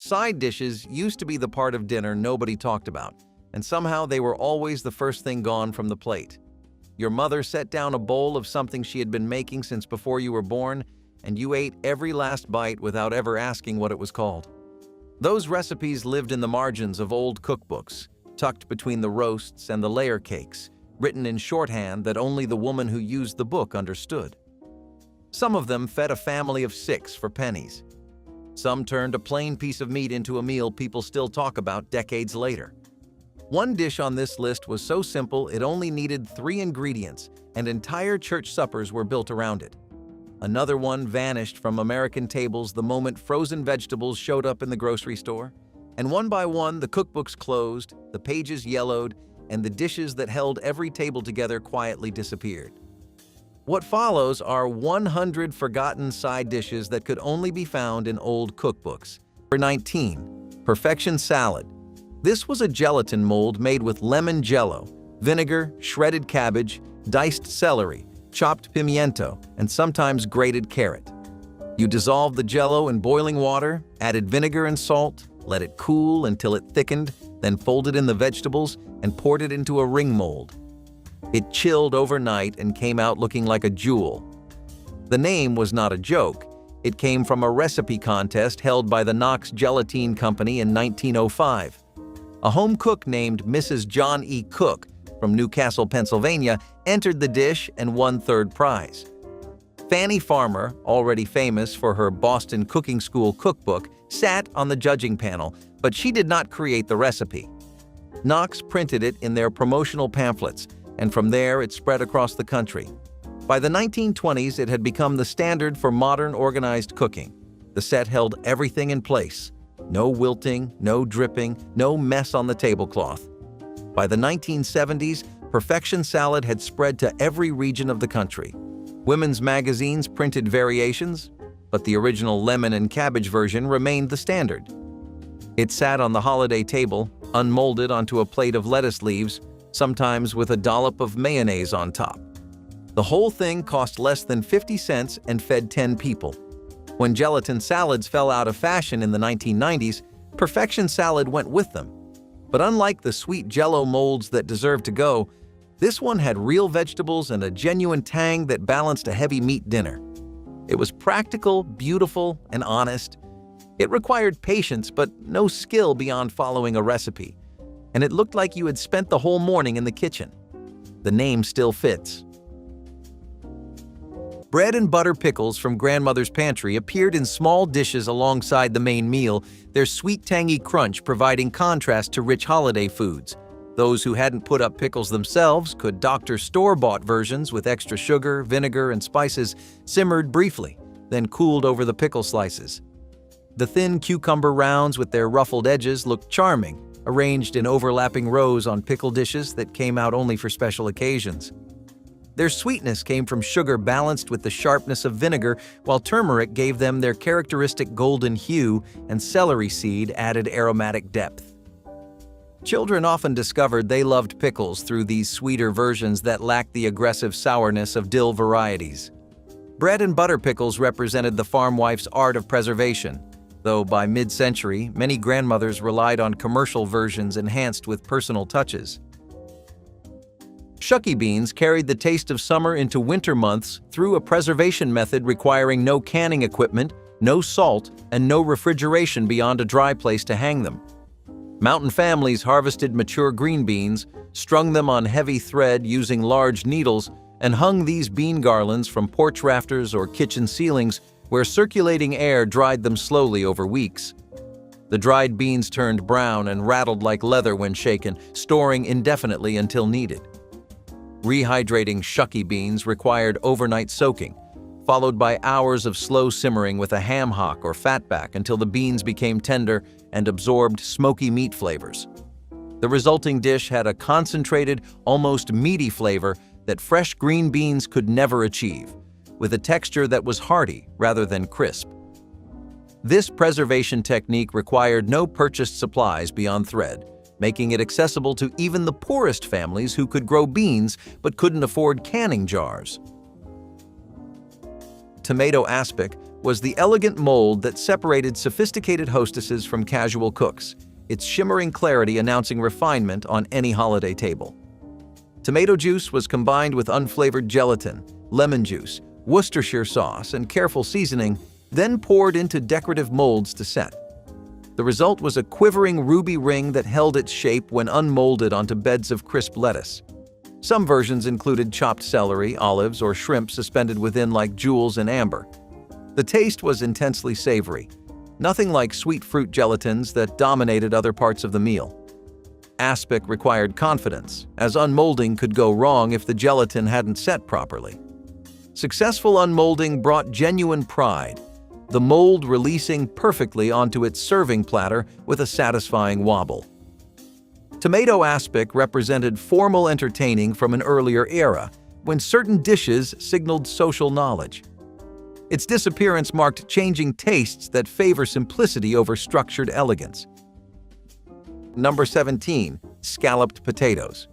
Side dishes used to be the part of dinner nobody talked about, and somehow they were always the first thing gone from the plate. Your mother set down a bowl of something she had been making since before you were born, and you ate every last bite without ever asking what it was called. Those recipes lived in the margins of old cookbooks, tucked between the roasts and the layer cakes, written in shorthand that only the woman who used the book understood. Some of them fed a family of 6 for pennies. Some turned a plain piece of meat into a meal people still talk about decades later. One dish on this list was so simple it only needed 3 ingredients, and entire church suppers were built around it. Another one vanished from American tables the moment frozen vegetables showed up in the grocery store. And one by one, the cookbooks closed, the pages yellowed, and the dishes that held every table together quietly disappeared. What follows are 100 forgotten side dishes that could only be found in old cookbooks. Number 19. Perfection salad. This was a gelatin mold made with lemon jello, vinegar, shredded cabbage, diced celery, chopped pimiento, and sometimes grated carrot. You dissolved the jello in boiling water, added vinegar and salt, let it cool until it thickened, then folded in the vegetables and poured it into a ring mold. It chilled overnight and came out looking like a jewel. The name was not a joke. It came from a recipe contest held by the Knox Gelatine Company in 1905. A home cook named Mrs. John E. Cook from Newcastle, Pennsylvania, entered the dish and won 3rd prize. Fanny Farmer, already famous for her Boston Cooking School cookbook, sat on the judging panel, but she did not create the recipe. Knox printed it in their promotional pamphlets, and from there it spread across the country. By the 1920s, it had become the standard for modern organized cooking. The set held everything in place. No wilting, no dripping, no mess on the tablecloth. By the 1970s, Perfection Salad had spread to every region of the country. Women's magazines printed variations, but the original lemon and cabbage version remained the standard. It sat on the holiday table, unmolded onto a plate of lettuce leaves, sometimes with a dollop of mayonnaise on top. The whole thing cost less than 50 cents and fed 10 people. When gelatin salads fell out of fashion in the 1990s, Perfection Salad went with them. But unlike the sweet Jell-O molds that deserved to go, this one had real vegetables and a genuine tang that balanced a heavy meat dinner. It was practical, beautiful, and honest. It required patience, but no skill beyond following a recipe. And it looked like you had spent the whole morning in the kitchen. The name still fits. Bread and butter pickles from Grandmother's Pantry appeared in small dishes alongside the main meal, their sweet tangy crunch providing contrast to rich holiday foods. Those who hadn't put up pickles themselves could doctor store-bought versions with extra sugar, vinegar, and spices simmered briefly, then cooled over the pickle slices. The thin cucumber rounds with their ruffled edges looked charming, arranged in overlapping rows on pickle dishes that came out only for special occasions. Their sweetness came from sugar balanced with the sharpness of vinegar, while turmeric gave them their characteristic golden hue and celery seed added aromatic depth. Children often discovered they loved pickles through these sweeter versions that lacked the aggressive sourness of dill varieties. Bread and butter pickles represented the farm wife's art of preservation, though by mid-century, many grandmothers relied on commercial versions enhanced with personal touches. Shucky beans carried the taste of summer into winter months through a preservation method requiring no canning equipment, no salt, and no refrigeration beyond a dry place to hang them. Mountain families harvested mature green beans, strung them on heavy thread using large needles, and hung these bean garlands from porch rafters or kitchen ceilings where circulating air dried them slowly over weeks. The dried beans turned brown and rattled like leather when shaken, storing indefinitely until needed. Rehydrating shucky beans required overnight soaking, followed by hours of slow simmering with a ham hock or fatback until the beans became tender and absorbed smoky meat flavors. The resulting dish had a concentrated, almost meaty flavor that fresh green beans could never achieve, with a texture that was hearty rather than crisp. This preservation technique required no purchased supplies beyond thread, making it accessible to even the poorest families who could grow beans but couldn't afford canning jars. Tomato aspic, was the elegant mold that separated sophisticated hostesses from casual cooks, its shimmering clarity announcing refinement on any holiday table. Tomato juice was combined with unflavored gelatin, lemon juice, Worcestershire sauce, and careful seasoning, then poured into decorative molds to set. The result was a quivering ruby ring that held its shape when unmolded onto beds of crisp lettuce. Some versions included chopped celery, olives, or shrimp suspended within like jewels in amber. The taste was intensely savory, nothing like sweet fruit gelatins that dominated other parts of the meal. Aspic required confidence, as unmolding could go wrong if the gelatin hadn't set properly. Successful unmolding brought genuine pride, the mold releasing perfectly onto its serving platter with a satisfying wobble. Tomato aspic represented formal entertaining from an earlier era, when certain dishes signaled social knowledge. Its disappearance marked changing tastes that favor simplicity over structured elegance. Number 17. Scalloped potatoes.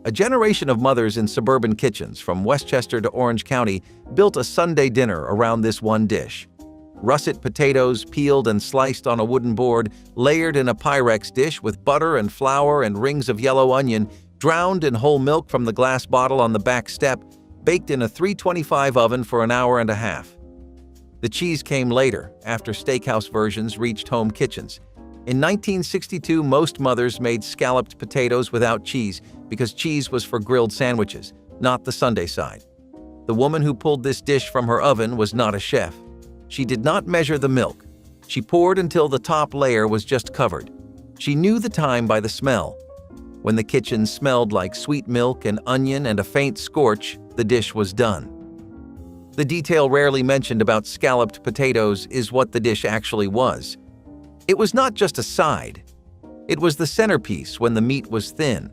A generation of mothers in suburban kitchens from Westchester to Orange County built a Sunday dinner around this one dish. Russet potatoes, peeled and sliced on a wooden board, layered in a Pyrex dish with butter and flour and rings of yellow onion, drowned in whole milk from the glass bottle on the back step, baked in a 325 oven for an hour and a half. The cheese came later, after steakhouse versions reached home kitchens. In 1962, most mothers made scalloped potatoes without cheese because cheese was for grilled sandwiches, not the Sunday side. The woman who pulled this dish from her oven was not a chef. She did not measure the milk. She poured until the top layer was just covered. She knew the time by the smell. When the kitchen smelled like sweet milk and onion and a faint scorch, the dish was done. The detail rarely mentioned about scalloped potatoes is what the dish actually was. It was not just a side. It was the centerpiece when the meat was thin.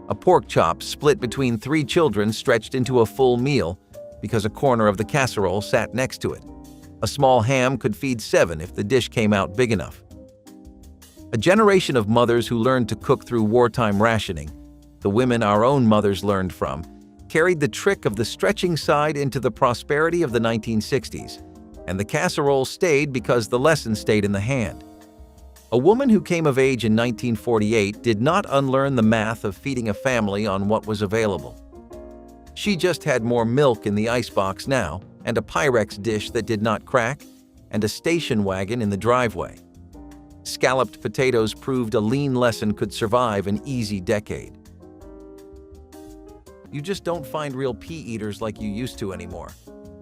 A pork chop split between 3 children stretched into a full meal because a corner of the casserole sat next to it. A small ham could feed 7 if the dish came out big enough. A generation of mothers who learned to cook through wartime rationing, the women our own mothers learned from, carried the trick of the stretching side into the prosperity of the 1960s, and the casserole stayed because the lesson stayed in the hand. A woman who came of age in 1948 did not unlearn the math of feeding a family on what was available. She just had more milk in the icebox now, and a Pyrex dish that did not crack, and a station wagon in the driveway. Scalloped potatoes proved a lean lesson could survive an easy decade. You just don't find real pea eaters like you used to anymore.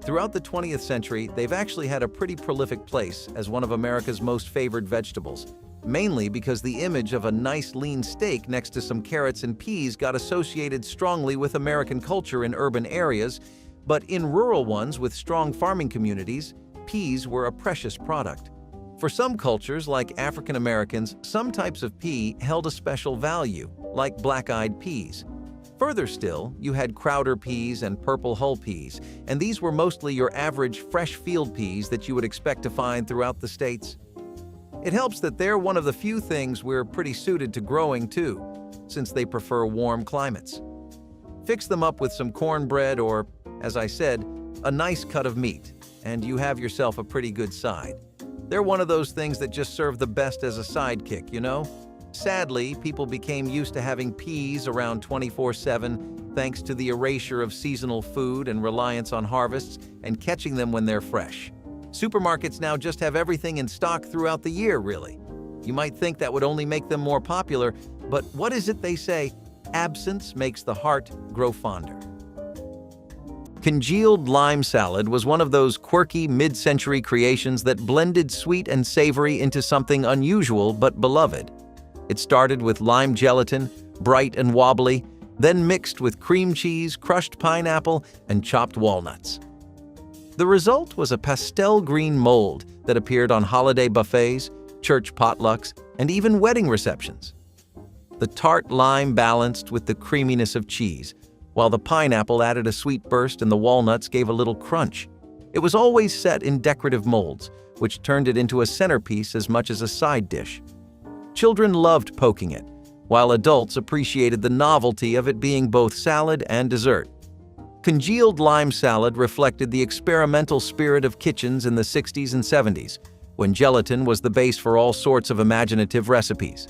Throughout the 20th century, they've actually had a pretty prolific place as one of America's most favored vegetables, mainly because the image of a nice lean steak next to some carrots and peas got associated strongly with American culture in urban areas, but in rural ones with strong farming communities, peas were a precious product. For some cultures, like African Americans, some types of pea held a special value, like black-eyed peas. Further still, you had Crowder peas and purple hull peas, and these were mostly your average fresh field peas that you would expect to find throughout the states. It helps that they're one of the few things we're pretty suited to growing too, since they prefer warm climates. Fix them up with some cornbread or, as I said, a nice cut of meat, and you have yourself a pretty good side. They're one of those things that just serve the best as a sidekick, you know? Sadly, people became used to having peas around 24/7 thanks to the erasure of seasonal food and reliance on harvests and catching them when they're fresh. Supermarkets now just have everything in stock throughout the year, really. You might think that would only make them more popular, but what is it they say? Absence makes the heart grow fonder. Congealed lime salad was one of those quirky mid-century creations that blended sweet and savory into something unusual but beloved. It started with lime gelatin, bright and wobbly, then mixed with cream cheese, crushed pineapple, and chopped walnuts. The result was a pastel green mold that appeared on holiday buffets, church potlucks, and even wedding receptions. The tart lime balanced with the creaminess of cheese, while the pineapple added a sweet burst and the walnuts gave a little crunch. It was always set in decorative molds, which turned it into a centerpiece as much as a side dish. Children loved poking it, while adults appreciated the novelty of it being both salad and dessert. Congealed lime salad reflected the experimental spirit of kitchens in the 60s and 70s, when gelatin was the base for all sorts of imaginative recipes.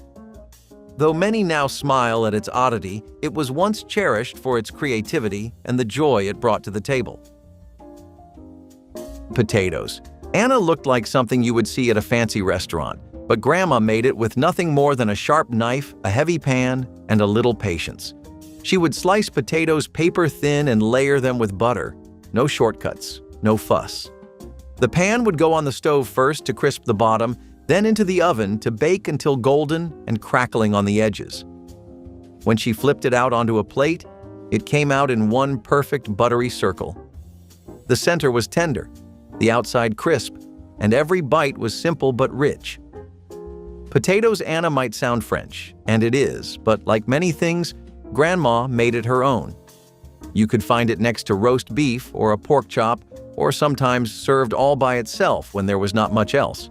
Though many now smile at its oddity, it was once cherished for its creativity and the joy it brought to the table. Potatoes. Anna looked like something you would see at a fancy restaurant, but Grandma made it with nothing more than a sharp knife, a heavy pan, and a little patience. She would slice potatoes paper thin and layer them with butter. No shortcuts, no fuss. The pan would go on the stove first to crisp the bottom, then into the oven to bake until golden and crackling on the edges. When she flipped it out onto a plate, it came out in one perfect buttery circle. The center was tender, the outside crisp, and every bite was simple but rich. Potatoes Anna might sound French, and it is, but like many things, Grandma made it her own. You could find it next to roast beef or a pork chop, or sometimes served all by itself when there was not much else.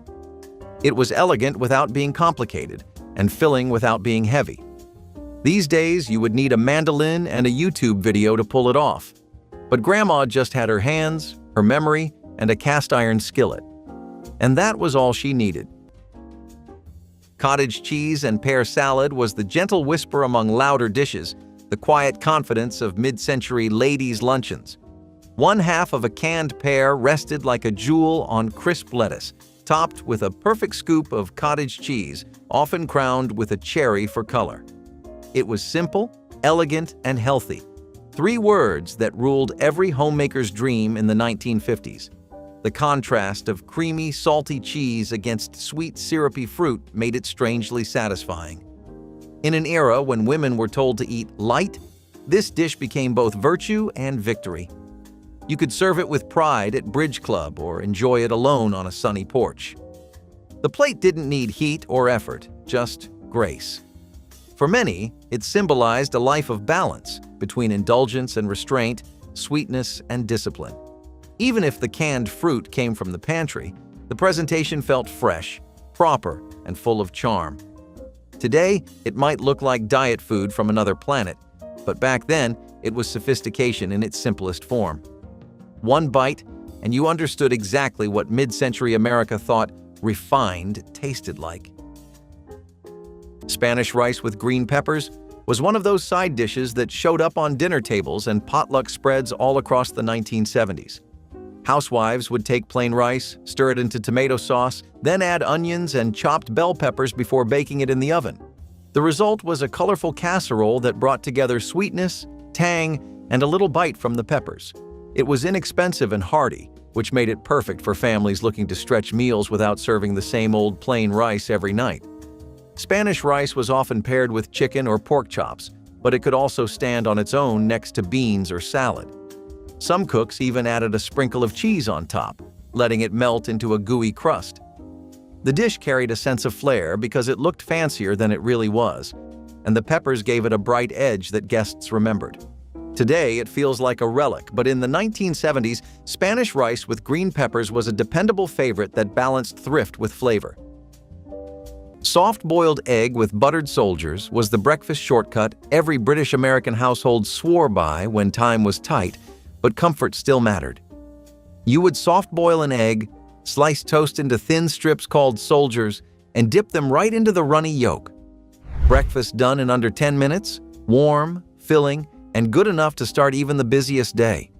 It was elegant without being complicated, and filling without being heavy. These days, you would need a mandolin and a YouTube video to pull it off. But Grandma just had her hands, her memory, and a cast-iron skillet. And that was all she needed. Cottage cheese and pear salad was the gentle whisper among louder dishes, the quiet confidence of mid-century ladies' luncheons. One half of a canned pear rested like a jewel on crisp lettuce, topped with a perfect scoop of cottage cheese, often crowned with a cherry for color. It was simple, elegant, and healthy. 3 words that ruled every homemaker's dream in the 1950s. The contrast of creamy, salty cheese against sweet, syrupy fruit made it strangely satisfying. In an era when women were told to eat light, this dish became both virtue and victory. You could serve it with pride at bridge club or enjoy it alone on a sunny porch. The plate didn't need heat or effort, just grace. For many, it symbolized a life of balance between indulgence and restraint, sweetness and discipline. Even if the canned fruit came from the pantry, the presentation felt fresh, proper, and full of charm. Today, it might look like diet food from another planet, but back then, it was sophistication in its simplest form. One bite, and you understood exactly what mid-century America thought refined tasted like. Spanish rice with green peppers was one of those side dishes that showed up on dinner tables and potluck spreads all across the 1970s. Housewives would take plain rice, stir it into tomato sauce, then add onions and chopped bell peppers before baking it in the oven. The result was a colorful casserole that brought together sweetness, tang, and a little bite from the peppers. It was inexpensive and hearty, which made it perfect for families looking to stretch meals without serving the same old plain rice every night. Spanish rice was often paired with chicken or pork chops, but it could also stand on its own next to beans or salad. Some cooks even added a sprinkle of cheese on top, letting it melt into a gooey crust. The dish carried a sense of flair because it looked fancier than it really was, and the peppers gave it a bright edge that guests remembered. Today, it feels like a relic, but in the 1970s, Spanish rice with green peppers was a dependable favorite that balanced thrift with flavor. Soft-boiled egg with buttered soldiers was the breakfast shortcut every British American household swore by when time was tight, but comfort still mattered. You would soft-boil an egg, slice toast into thin strips called soldiers, and dip them right into the runny yolk. Breakfast done in under 10 minutes, warm, filling, and good enough to start even the busiest day.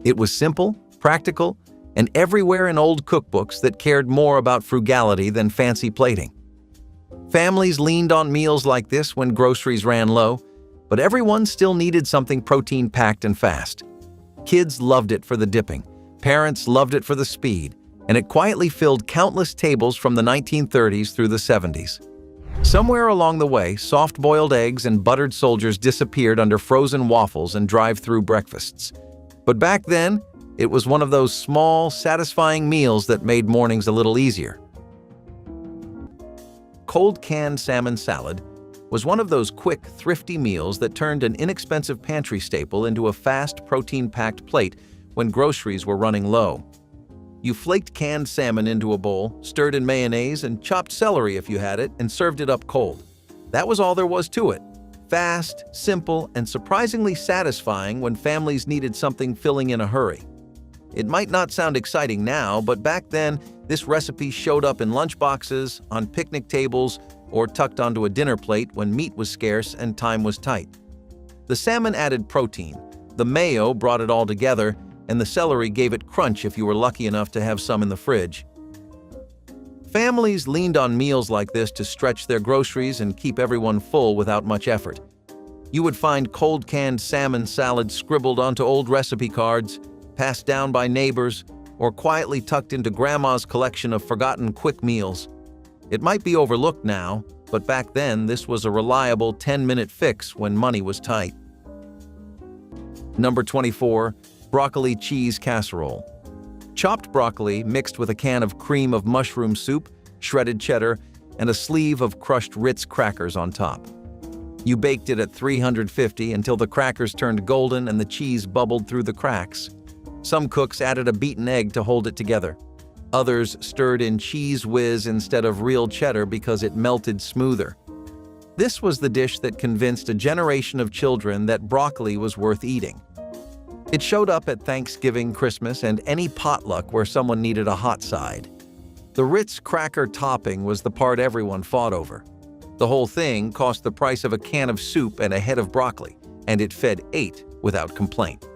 It was simple, practical, and everywhere in old cookbooks that cared more about frugality than fancy plating. Families leaned on meals like this when groceries ran low, but everyone still needed something protein-packed and fast. Kids loved it for the dipping, parents loved it for the speed, and it quietly filled countless tables from the 1930s through the 70s. Somewhere along the way, soft-boiled eggs and buttered soldiers disappeared under frozen waffles and drive-through breakfasts. But back then, it was one of those small, satisfying meals that made mornings a little easier. Cold canned salmon salad was one of those quick, thrifty meals that turned an inexpensive pantry staple into a fast, protein-packed plate when groceries were running low. You flaked canned salmon into a bowl, stirred in mayonnaise, and chopped celery if you had it, and served it up cold. That was all there was to it. Fast, simple, and surprisingly satisfying when families needed something filling in a hurry. It might not sound exciting now, but back then, this recipe showed up in lunchboxes, on picnic tables, or tucked onto a dinner plate when meat was scarce and time was tight. The salmon added protein, the mayo brought it all together, and the celery gave it crunch if you were lucky enough to have some in the fridge. Families leaned on meals like this to stretch their groceries and keep everyone full without much effort. You would find cold canned salmon salad scribbled onto old recipe cards, passed down by neighbors, or quietly tucked into grandma's collection of forgotten quick meals. It might be overlooked now, but back then this was a reliable 10-minute fix when money was tight. Number 24. Broccoli cheese casserole. Chopped broccoli mixed with a can of cream of mushroom soup, shredded cheddar, and a sleeve of crushed Ritz crackers on top. You baked it at 350 until the crackers turned golden and the cheese bubbled through the cracks. Some cooks added a beaten egg to hold it together. Others stirred in cheese whiz instead of real cheddar because it melted smoother. This was the dish that convinced a generation of children that broccoli was worth eating. It showed up at Thanksgiving, Christmas, and any potluck where someone needed a hot side. The Ritz cracker topping was the part everyone fought over. The whole thing cost the price of a can of soup and a head of broccoli, and it fed 8 without complaint.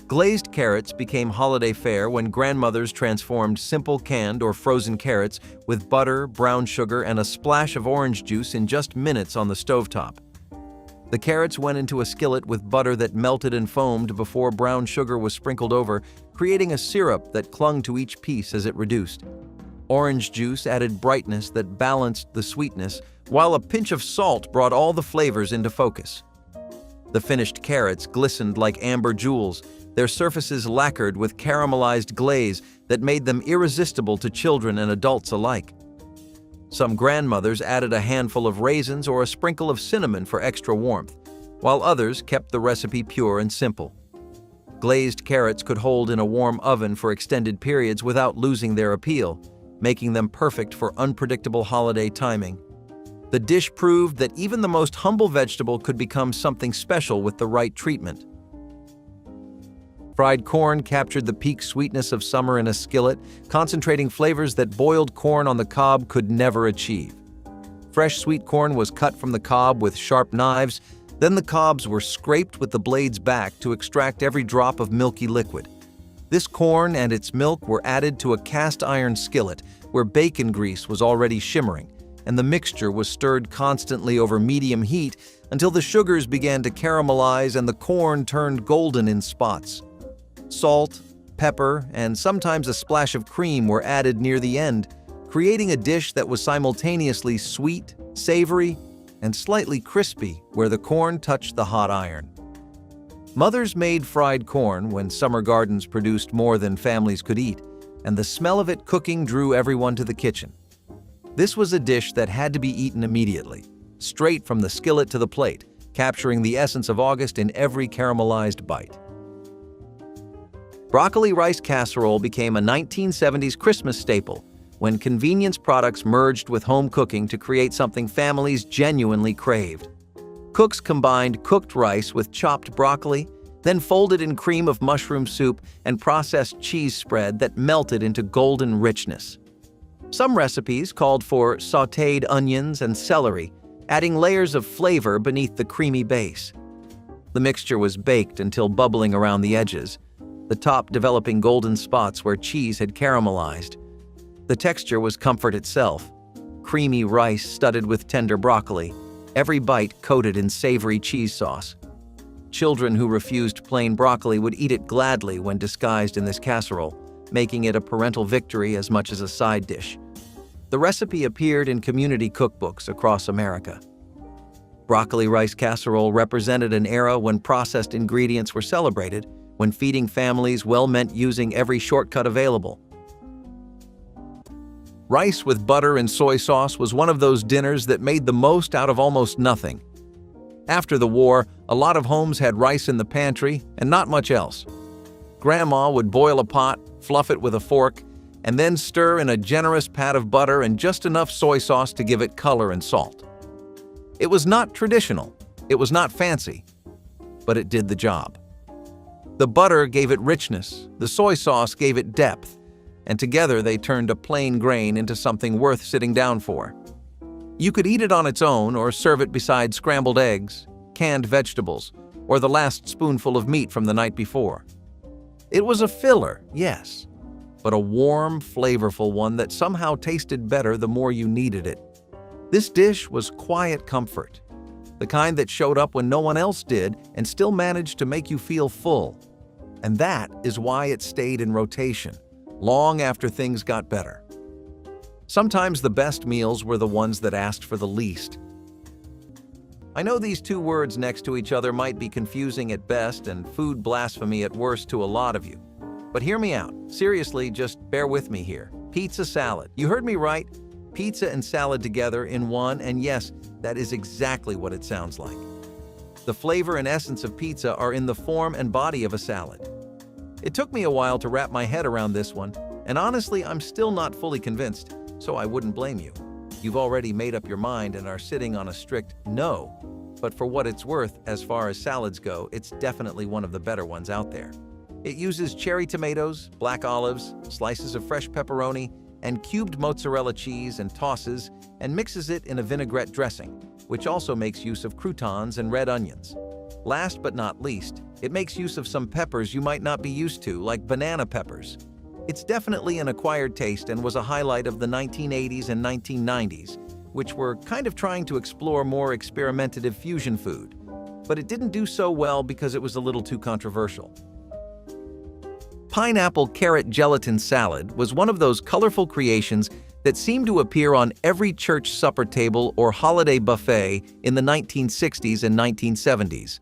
Glazed carrots became holiday fare when grandmothers transformed simple canned or frozen carrots with butter, brown sugar, and a splash of orange juice in just minutes on the stovetop. The carrots went into a skillet with butter that melted and foamed before brown sugar was sprinkled over, creating a syrup that clung to each piece as it reduced. Orange juice added brightness that balanced the sweetness, while a pinch of salt brought all the flavors into focus. The finished carrots glistened like amber jewels, their surfaces lacquered with caramelized glaze that made them irresistible to children and adults alike. Some grandmothers added a handful of raisins or a sprinkle of cinnamon for extra warmth, while others kept the recipe pure and simple. Glazed carrots could hold in a warm oven for extended periods without losing their appeal, making them perfect for unpredictable holiday timing. The dish proved that even the most humble vegetable could become something special with the right treatment. Fried corn captured the peak sweetness of summer in a skillet, concentrating flavors that boiled corn on the cob could never achieve. Fresh sweet corn was cut from the cob with sharp knives, then the cobs were scraped with the blades back to extract every drop of milky liquid. This corn and its milk were added to a cast iron skillet where bacon grease was already shimmering, and the mixture was stirred constantly over medium heat until the sugars began to caramelize and the corn turned golden in spots. Salt, pepper, and sometimes a splash of cream were added near the end, creating a dish that was simultaneously sweet, savory, and slightly crispy where the corn touched the hot iron. Mothers made fried corn when summer gardens produced more than families could eat, and the smell of it cooking drew everyone to the kitchen. This was a dish that had to be eaten immediately, straight from the skillet to the plate, capturing the essence of August in every caramelized bite. Broccoli rice casserole became a 1970s Christmas staple when convenience products merged with home cooking to create something families genuinely craved. Cooks combined cooked rice with chopped broccoli, then folded in cream of mushroom soup and processed cheese spread that melted into golden richness. Some recipes called for sautéed onions and celery, adding layers of flavor beneath the creamy base. The mixture was baked until bubbling around the edges, the top developing golden spots where cheese had caramelized. The texture was comfort itself, creamy rice studded with tender broccoli, every bite coated in savory cheese sauce. Children who refused plain broccoli would eat it gladly when disguised in this casserole, making it a parental victory as much as a side dish. The recipe appeared in community cookbooks across America. Broccoli rice casserole represented an era when processed ingredients were celebrated, when feeding families well meant using every shortcut available. Rice with butter and soy sauce was one of those dinners that made the most out of almost nothing. After the war, a lot of homes had rice in the pantry and not much else. Grandma would boil a pot, fluff it with a fork, and then stir in a generous pat of butter and just enough soy sauce to give it color and salt. It was not traditional, it was not fancy, but it did the job. The butter gave it richness, the soy sauce gave it depth, and together they turned a plain grain into something worth sitting down for. You could eat it on its own or serve it beside scrambled eggs, canned vegetables, or the last spoonful of meat from the night before. It was a filler, yes, but a warm, flavorful one that somehow tasted better the more you needed it. This dish was quiet comfort, the kind that showed up when no one else did and still managed to make you feel full. And that is why it stayed in rotation, long after things got better. Sometimes the best meals were the ones that asked for the least. I know these two words next to each other might be confusing at best and food blasphemy at worst to a lot of you. But hear me out. Seriously, just bear with me here. Pizza salad. You heard me right. Pizza and salad together in one, and yes, that is exactly what it sounds like. The flavor and essence of pizza are in the form and body of a salad. It took me a while to wrap my head around this one, and honestly, I'm still not fully convinced, so I wouldn't blame you. You've already made up your mind and are sitting on a strict no, but for what it's worth, as far as salads go, it's definitely one of the better ones out there. It uses cherry tomatoes, black olives, slices of fresh pepperoni, and cubed mozzarella cheese and tosses and mixes it in a vinaigrette dressing, which also makes use of croutons and red onions. Last but not least, it makes use of some peppers you might not be used to, like banana peppers. It's definitely an acquired taste and was a highlight of the 1980s and 1990s, which were kind of trying to explore more experimentative fusion food. But it didn't do so well because it was a little too controversial. Pineapple carrot gelatin salad was one of those colorful creations that seemed to appear on every church supper table or holiday buffet in the 1960s and 1970s.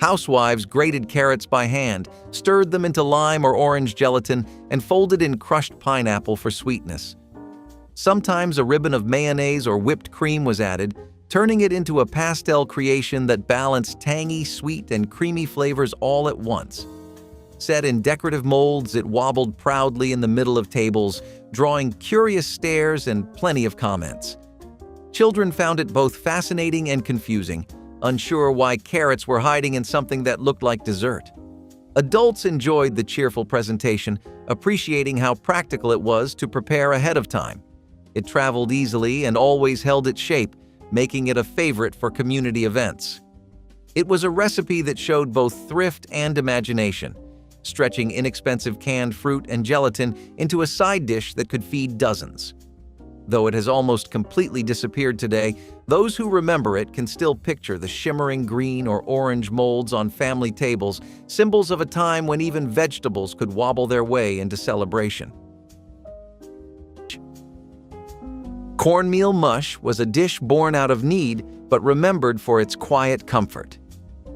Housewives grated carrots by hand, stirred them into lime or orange gelatin, and folded in crushed pineapple for sweetness. Sometimes a ribbon of mayonnaise or whipped cream was added, turning it into a pastel creation that balanced tangy, sweet, and creamy flavors all at once. Set in decorative molds, it wobbled proudly in the middle of tables, drawing curious stares and plenty of comments. Children found it both fascinating and confusing, unsure why carrots were hiding in something that looked like dessert. Adults enjoyed the cheerful presentation, appreciating how practical it was to prepare ahead of time. It traveled easily and always held its shape, making it a favorite for community events. It was a recipe that showed both thrift and imagination, stretching inexpensive canned fruit and gelatin into a side dish that could feed dozens. Though it has almost completely disappeared today, those who remember it can still picture the shimmering green or orange molds on family tables, symbols of a time when even vegetables could wobble their way into celebration. Cornmeal mush was a dish born out of need, but remembered for its quiet comfort.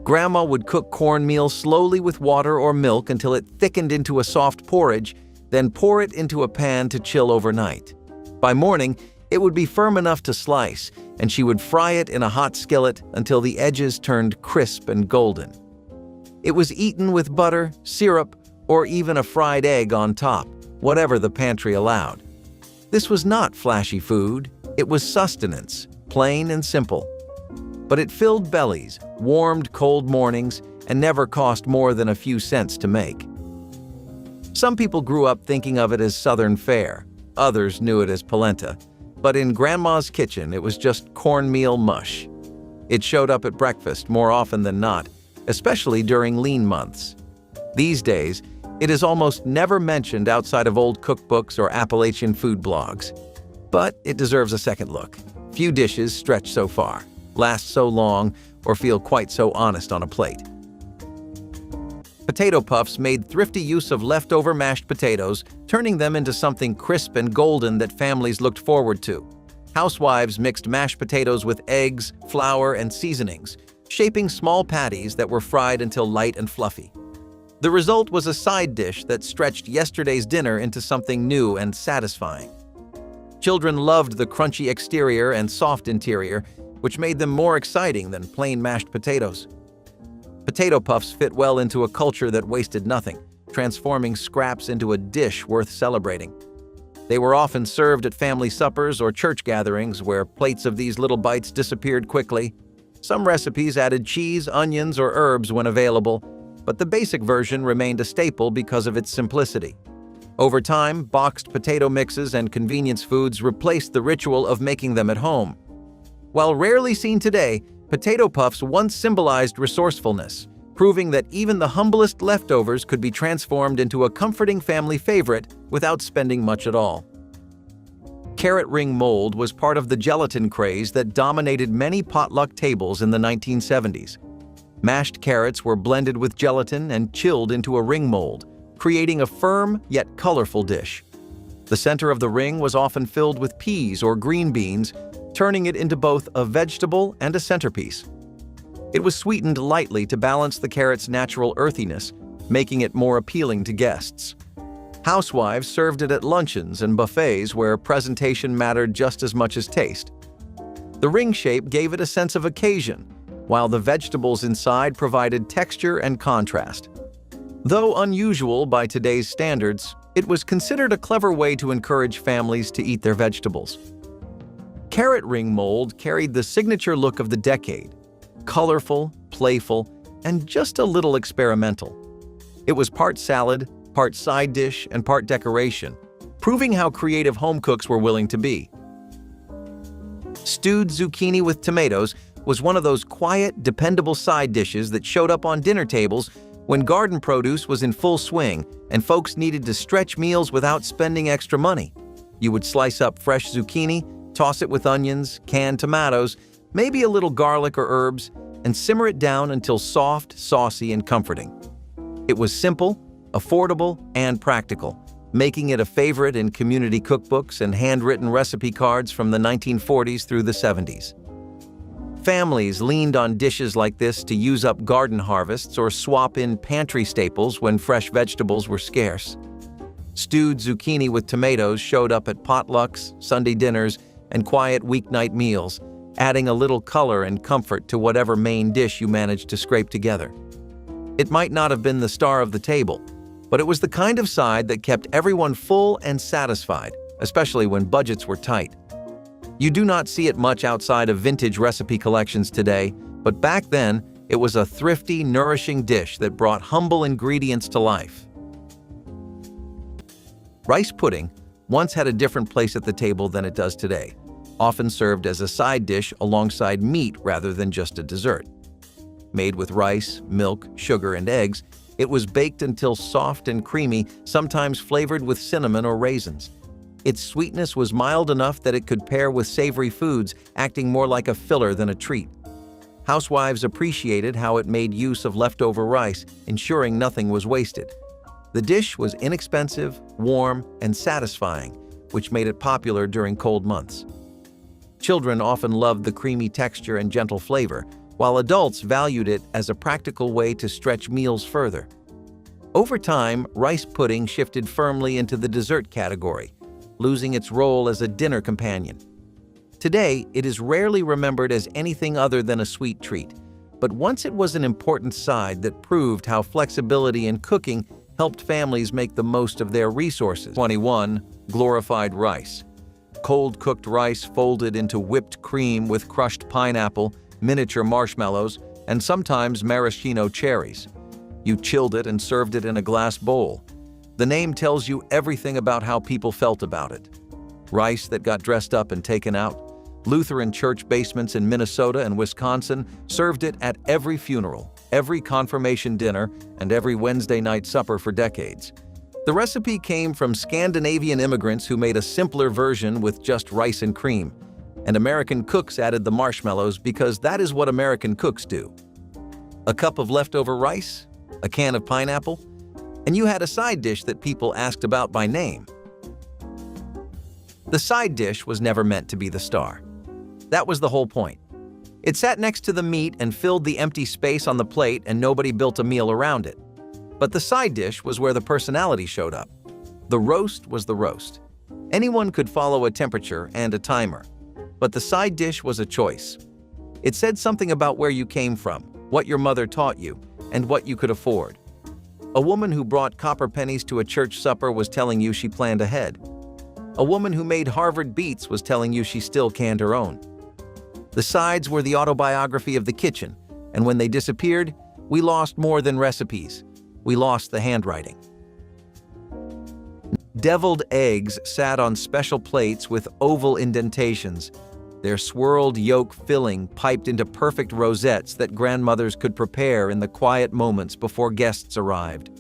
Grandma would cook cornmeal slowly with water or milk until it thickened into a soft porridge, then pour it into a pan to chill overnight. By morning, it would be firm enough to slice, and she would fry it in a hot skillet until the edges turned crisp and golden. It was eaten with butter, syrup, or even a fried egg on top, whatever the pantry allowed. This was not flashy food, it was sustenance, plain and simple. But it filled bellies, warmed cold mornings, and never cost more than a few cents to make. Some people grew up thinking of it as Southern fare, others knew it as polenta, but in Grandma's kitchen it was just cornmeal mush. It showed up at breakfast more often than not, especially during lean months. These days, it is almost never mentioned outside of old cookbooks or Appalachian food blogs. But it deserves a second look. Few dishes stretch so far, last so long, or feel quite so honest on a plate. Potato puffs made thrifty use of leftover mashed potatoes, turning them into something crisp and golden that families looked forward to. Housewives mixed mashed potatoes with eggs, flour, and seasonings, shaping small patties that were fried until light and fluffy. The result was a side dish that stretched yesterday's dinner into something new and satisfying. Children loved the crunchy exterior and soft interior, which made them more exciting than plain mashed potatoes. Potato puffs fit well into a culture that wasted nothing, transforming scraps into a dish worth celebrating. They were often served at family suppers or church gatherings where plates of these little bites disappeared quickly. Some recipes added cheese, onions, or herbs when available, but the basic version remained a staple because of its simplicity. Over time, boxed potato mixes and convenience foods replaced the ritual of making them at home. While rarely seen today, potato puffs once symbolized resourcefulness, proving that even the humblest leftovers could be transformed into a comforting family favorite without spending much at all. Carrot ring mold was part of the gelatin craze that dominated many potluck tables in the 1970s. Mashed carrots were blended with gelatin and chilled into a ring mold, creating a firm yet colorful dish. The center of the ring was often filled with peas or green beans, turning it into both a vegetable and a centerpiece. It was sweetened lightly to balance the carrot's natural earthiness, making it more appealing to guests. Housewives served it at luncheons and buffets where presentation mattered just as much as taste. The ring shape gave it a sense of occasion, while the vegetables inside provided texture and contrast. Though unusual by today's standards, it was considered a clever way to encourage families to eat their vegetables. Carrot ring mold carried the signature look of the decade: colorful, playful, and just a little experimental. It was part salad, part side dish, and part decoration, proving how creative home cooks were willing to be. Stewed zucchini with tomatoes was one of those quiet, dependable side dishes that showed up on dinner tables when garden produce was in full swing and folks needed to stretch meals without spending extra money. You would slice up fresh zucchini, toss it with onions, canned tomatoes, maybe a little garlic or herbs, and simmer it down until soft, saucy, and comforting. It was simple, affordable, and practical, making it a favorite in community cookbooks and handwritten recipe cards from the 1940s through the 70s. Families leaned on dishes like this to use up garden harvests or swap in pantry staples when fresh vegetables were scarce. Stewed zucchini with tomatoes showed up at potlucks, Sunday dinners, and quiet weeknight meals, adding a little color and comfort to whatever main dish you managed to scrape together. It might not have been the star of the table, but it was the kind of side that kept everyone full and satisfied, especially when budgets were tight. You do not see it much outside of vintage recipe collections today, but back then, it was a thrifty, nourishing dish that brought humble ingredients to life. Rice pudding once had a different place at the table than it does today, often served as a side dish alongside meat rather than just a dessert. Made with rice, milk, sugar, and eggs, it was baked until soft and creamy, sometimes flavored with cinnamon or raisins. Its sweetness was mild enough that it could pair with savory foods, acting more like a filler than a treat. Housewives appreciated how it made use of leftover rice, ensuring nothing was wasted. The dish was inexpensive, warm, and satisfying, which made it popular during cold months. Children often loved the creamy texture and gentle flavor, while adults valued it as a practical way to stretch meals further. Over time, rice pudding shifted firmly into the dessert category, losing its role as a dinner companion. Today, it is rarely remembered as anything other than a sweet treat, but once it was an important side that proved how flexibility in cooking helped families make the most of their resources. 21. Glorified rice. Cold-cooked rice folded into whipped cream with crushed pineapple, miniature marshmallows, and sometimes maraschino cherries. You chilled it and served it in a glass bowl. The name tells you everything about how people felt about it. Rice that got dressed up and taken out. Lutheran church basements in Minnesota and Wisconsin served it at every funeral, every confirmation dinner, and every Wednesday night supper for decades. The recipe came from Scandinavian immigrants who made a simpler version with just rice and cream, and American cooks added the marshmallows because that is what American cooks do. A cup of leftover rice, a can of pineapple, and you had a side dish that people asked about by name. The side dish was never meant to be the star. That was the whole point. It sat next to the meat and filled the empty space on the plate, and nobody built a meal around it. But the side dish was where the personality showed up. The roast was the roast. Anyone could follow a temperature and a timer. But the side dish was a choice. It said something about where you came from, what your mother taught you, and what you could afford. A woman who brought copper pennies to a church supper was telling you she planned ahead. A woman who made Harvard beats was telling you she still canned her own. The sides were the autobiography of the kitchen, and when they disappeared, we lost more than recipes. We lost the handwriting. Deviled eggs sat on special plates with oval indentations, their swirled yolk filling piped into perfect rosettes that grandmothers could prepare in the quiet moments before guests arrived.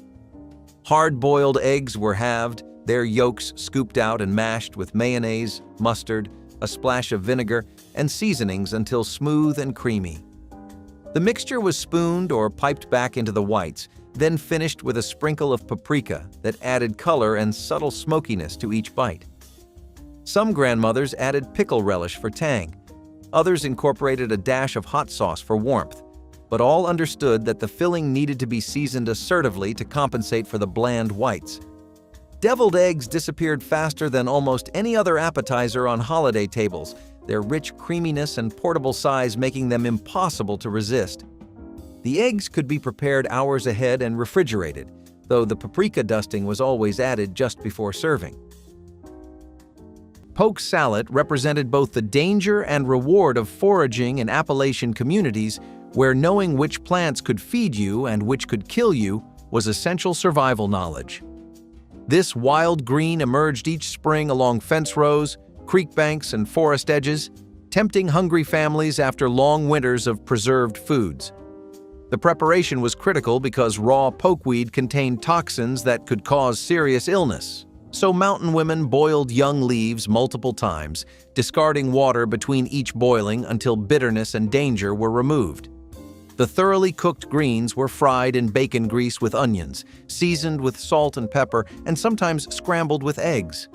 Hard-boiled eggs were halved, their yolks scooped out and mashed with mayonnaise, mustard, a splash of vinegar, and seasonings until smooth and creamy. The mixture was spooned or piped back into the whites, then finished with a sprinkle of paprika that added color and subtle smokiness to each bite. Some grandmothers added pickle relish for tang. Others incorporated a dash of hot sauce for warmth, but all understood that the filling needed to be seasoned assertively to compensate for the bland whites. Deviled eggs disappeared faster than almost any other appetizer on holiday tables, their rich creaminess and portable size making them impossible to resist. The eggs could be prepared hours ahead and refrigerated, though the paprika dusting was always added just before serving. Poke salad represented both the danger and reward of foraging in Appalachian communities where knowing which plants could feed you and which could kill you was essential survival knowledge. This wild green emerged each spring along fence rows, creek banks, and forest edges, tempting hungry families after long winters of preserved foods. The preparation was critical because raw pokeweed contained toxins that could cause serious illness, so mountain women boiled young leaves multiple times, discarding water between each boiling until bitterness and danger were removed. The thoroughly cooked greens were fried in bacon grease with onions, seasoned with salt and pepper, and sometimes scrambled with eggs.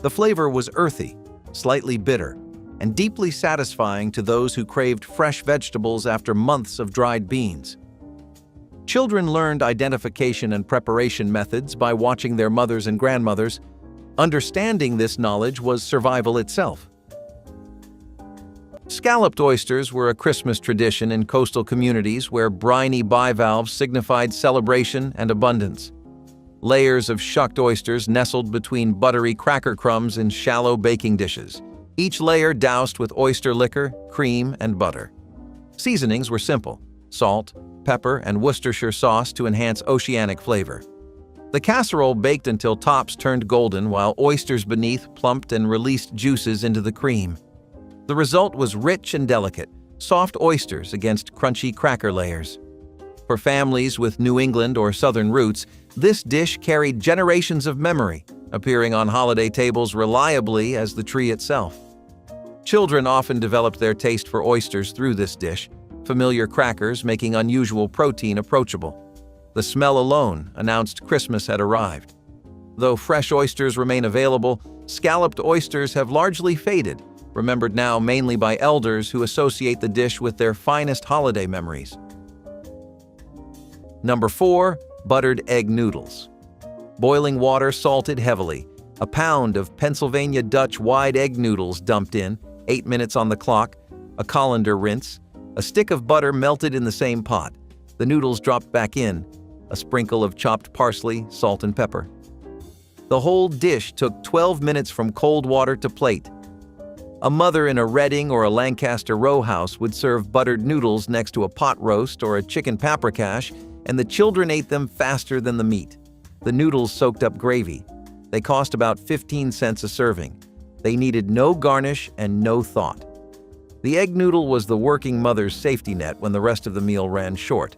The flavor was earthy, slightly bitter, and deeply satisfying to those who craved fresh vegetables after months of dried beans. Children learned identification and preparation methods by watching their mothers and grandmothers. Understanding this knowledge was survival itself. Scalloped oysters were a Christmas tradition in coastal communities where briny bivalves signified celebration and abundance. Layers of shucked oysters nestled between buttery cracker crumbs in shallow baking dishes, each layer doused with oyster liquor, cream, and butter. Seasonings were simple: salt, pepper, and Worcestershire sauce to enhance oceanic flavor. The casserole baked until tops turned golden while oysters beneath plumped and released juices into the cream. The result was rich and delicate, soft oysters against crunchy cracker layers. For families with New England or Southern roots, this dish carried generations of memory, appearing on holiday tables reliably as the tree itself. Children often developed their taste for oysters through this dish, familiar crackers making unusual protein approachable. The smell alone announced Christmas had arrived. Though fresh oysters remain available, scalloped oysters have largely faded, remembered now mainly by elders who associate the dish with their finest holiday memories. Number 4. Buttered egg noodles. Boiling water salted heavily, a pound of Pennsylvania Dutch wide egg noodles dumped in, 8 minutes on the clock, a colander rinse, a stick of butter melted in the same pot, the noodles dropped back in, a sprinkle of chopped parsley, salt and pepper. The whole dish took 12 minutes from cold water to plate. A mother in a Reading or a Lancaster row house would serve buttered noodles next to a pot roast or a chicken paprikash, and the children ate them faster than the meat. The noodles soaked up gravy. They cost about 15 cents a serving. They needed no garnish and no thought. The egg noodle was the working mother's safety net when the rest of the meal ran short.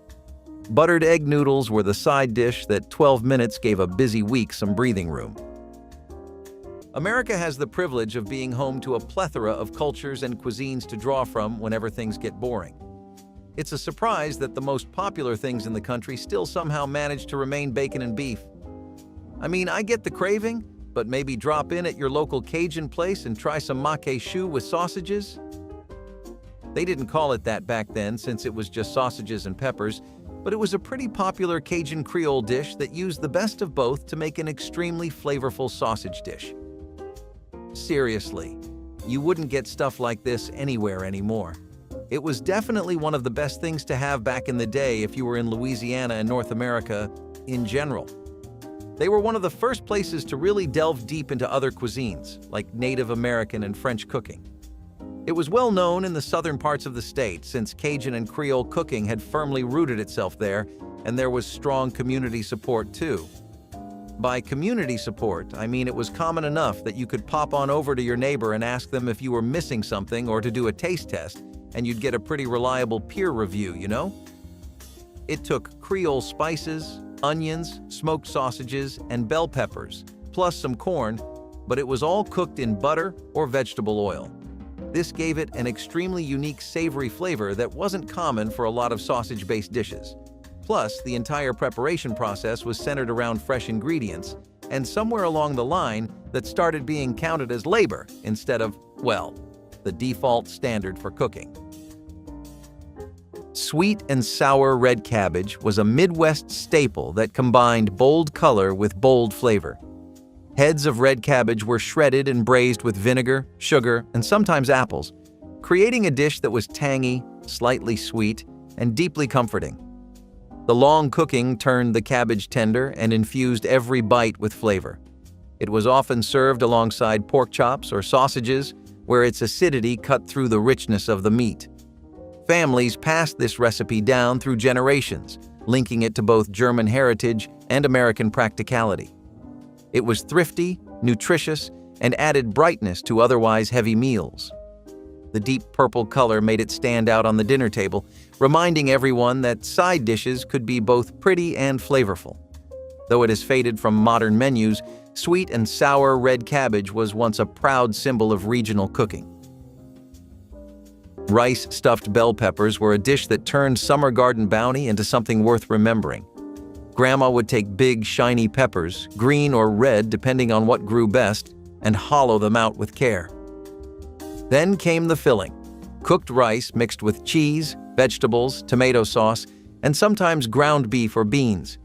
Buttered egg noodles were the side dish that 12 minutes gave a busy week some breathing room. America has the privilege of being home to a plethora of cultures and cuisines to draw from whenever things get boring. It's a surprise that the most popular things in the country still somehow manage to remain bacon and beef. I mean, I get the craving, but maybe drop in at your local Cajun place and try some maque choux with sausages? They didn't call it that back then since it was just sausages and peppers, but it was a pretty popular Cajun Creole dish that used the best of both to make an extremely flavorful sausage dish. Seriously, you wouldn't get stuff like this anywhere anymore. It was definitely one of the best things to have back in the day if you were in Louisiana and North America in general. They were one of the first places to really delve deep into other cuisines, like Native American and French cooking. It was well known in the southern parts of the state since Cajun and Creole cooking had firmly rooted itself there, and there was strong community support too. By community support, I mean it was common enough that you could pop on over to your neighbor and ask them if you were missing something or to do a taste test, and you'd get a pretty reliable peer review, you know? It took Creole spices, onions, smoked sausages, and bell peppers, plus some corn, but it was all cooked in butter or vegetable oil. This gave it an extremely unique savory flavor that wasn't common for a lot of sausage-based dishes. Plus, the entire preparation process was centered around fresh ingredients, and somewhere along the line, that started being counted as labor instead of, well, the default standard for cooking. Sweet and sour red cabbage was a Midwest staple that combined bold color with bold flavor. Heads of red cabbage were shredded and braised with vinegar, sugar, and sometimes apples, creating a dish that was tangy, slightly sweet, and deeply comforting. The long cooking turned the cabbage tender and infused every bite with flavor. It was often served alongside pork chops or sausages, where its acidity cut through the richness of the meat. Families passed this recipe down through generations, linking it to both German heritage and American practicality. It was thrifty, nutritious, and added brightness to otherwise heavy meals. The deep purple color made it stand out on the dinner table, reminding everyone that side dishes could be both pretty and flavorful. Though it has faded from modern menus, sweet and sour red cabbage was once a proud symbol of regional cooking. Rice-stuffed bell peppers were a dish that turned summer garden bounty into something worth remembering. Grandma would take big, shiny peppers, green or red depending on what grew best, and hollow them out with care. Then came the filling, cooked rice mixed with cheese, vegetables, tomato sauce, and sometimes ground beef or beans.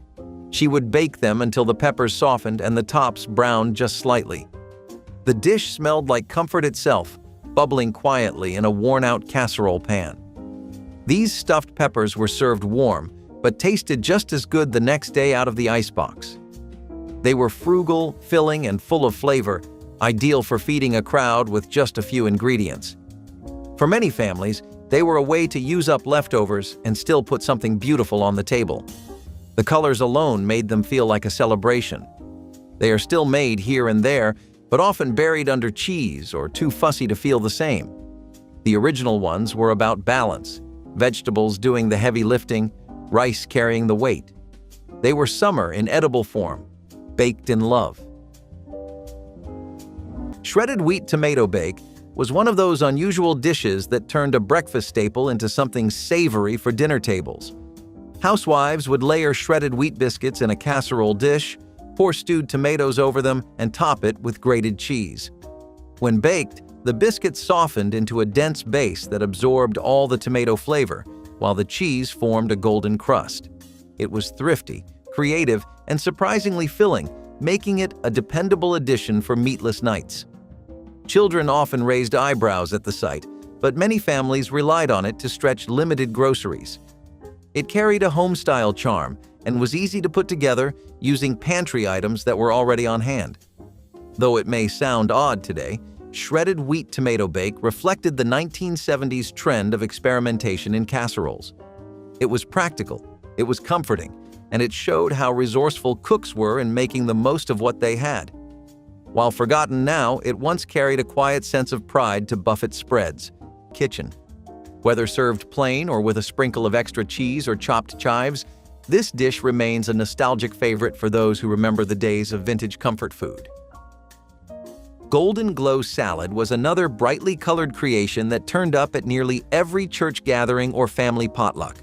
She would bake them until the peppers softened and the tops browned just slightly. The dish smelled like comfort itself, bubbling quietly in a worn-out casserole pan. These stuffed peppers were served warm, but tasted just as good the next day out of the icebox. They were frugal, filling, and full of flavor, ideal for feeding a crowd with just a few ingredients. For many families, they were a way to use up leftovers and still put something beautiful on the table. The colors alone made them feel like a celebration. They are still made here and there, but often buried under cheese or too fussy to feel the same. The original ones were about balance, vegetables doing the heavy lifting, rice carrying the weight. They were summer in edible form, baked in love. Shredded wheat tomato bake was one of those unusual dishes that turned a breakfast staple into something savory for dinner tables. Housewives would layer shredded wheat biscuits in a casserole dish, pour stewed tomatoes over them, and top it with grated cheese. When baked, the biscuits softened into a dense base that absorbed all the tomato flavor, while the cheese formed a golden crust. It was thrifty, creative, and surprisingly filling, making it a dependable addition for meatless nights. Children often raised eyebrows at the sight, but many families relied on it to stretch limited groceries. It carried a home-style charm and was easy to put together using pantry items that were already on hand. Though it may sound odd today, shredded wheat tomato bake reflected the 1970s trend of experimentation in casseroles. It was practical, it was comforting, and it showed how resourceful cooks were in making the most of what they had. While forgotten now, it once carried a quiet sense of pride to Buffett's Spread's kitchen. Whether served plain or with a sprinkle of extra cheese or chopped chives, this dish remains a nostalgic favorite for those who remember the days of vintage comfort food. Golden Glow salad was another brightly colored creation that turned up at nearly every church gathering or family potluck.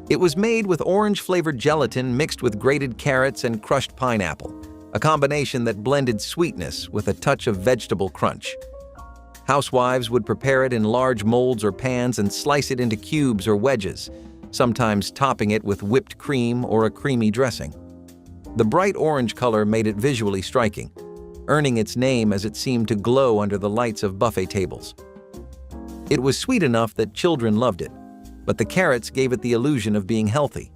It was made with orange-flavored gelatin mixed with grated carrots and crushed pineapple, a combination that blended sweetness with a touch of vegetable crunch. Housewives would prepare it in large molds or pans and slice it into cubes or wedges, sometimes topping it with whipped cream or a creamy dressing. The bright orange color made it visually striking, earning its name as it seemed to glow under the lights of buffet tables. It was sweet enough that children loved it, but the carrots gave it the illusion of being healthy.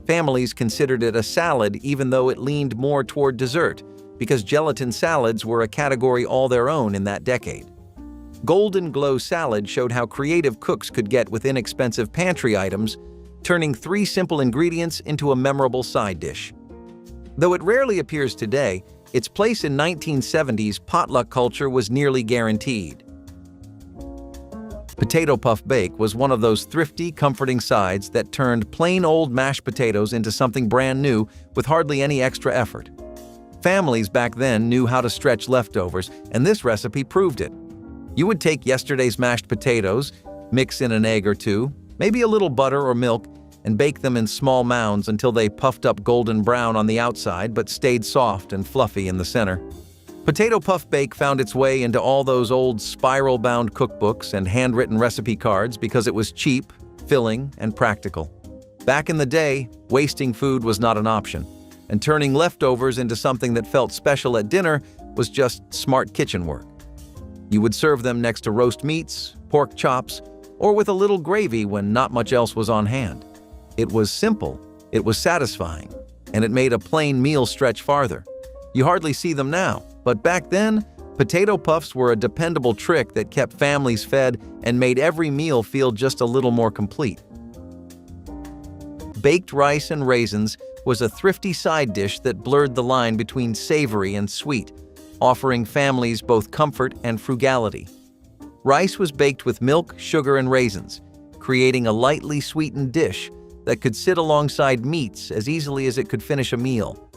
Families considered it a salad even though it leaned more toward dessert, because gelatin salads were a category all their own in that decade. Golden Glow salad showed how creative cooks could get with inexpensive pantry items, turning 3 simple ingredients into a memorable side dish. Though it rarely appears today, its place in 1970s potluck culture was nearly guaranteed. Potato puff bake was one of those thrifty, comforting sides that turned plain old mashed potatoes into something brand new with hardly any extra effort. Families back then knew how to stretch leftovers, and this recipe proved it. You would take yesterday's mashed potatoes, mix in an egg or two, maybe a little butter or milk, and bake them in small mounds until they puffed up golden brown on the outside but stayed soft and fluffy in the center. Potato puff bake found its way into all those old spiral-bound cookbooks and handwritten recipe cards because it was cheap, filling, and practical. Back in the day, wasting food was not an option, and turning leftovers into something that felt special at dinner was just smart kitchen work. You would serve them next to roast meats, pork chops, or with a little gravy when not much else was on hand. It was simple, it was satisfying, and it made a plain meal stretch farther. You hardly see them now, but back then, potato puffs were a dependable trick that kept families fed and made every meal feel just a little more complete. Baked rice and raisins was a thrifty side dish that blurred the line between savory and sweet, offering families both comfort and frugality. Rice was baked with milk, sugar, and raisins, creating a lightly sweetened dish that could sit alongside meats as easily as it could finish a meal.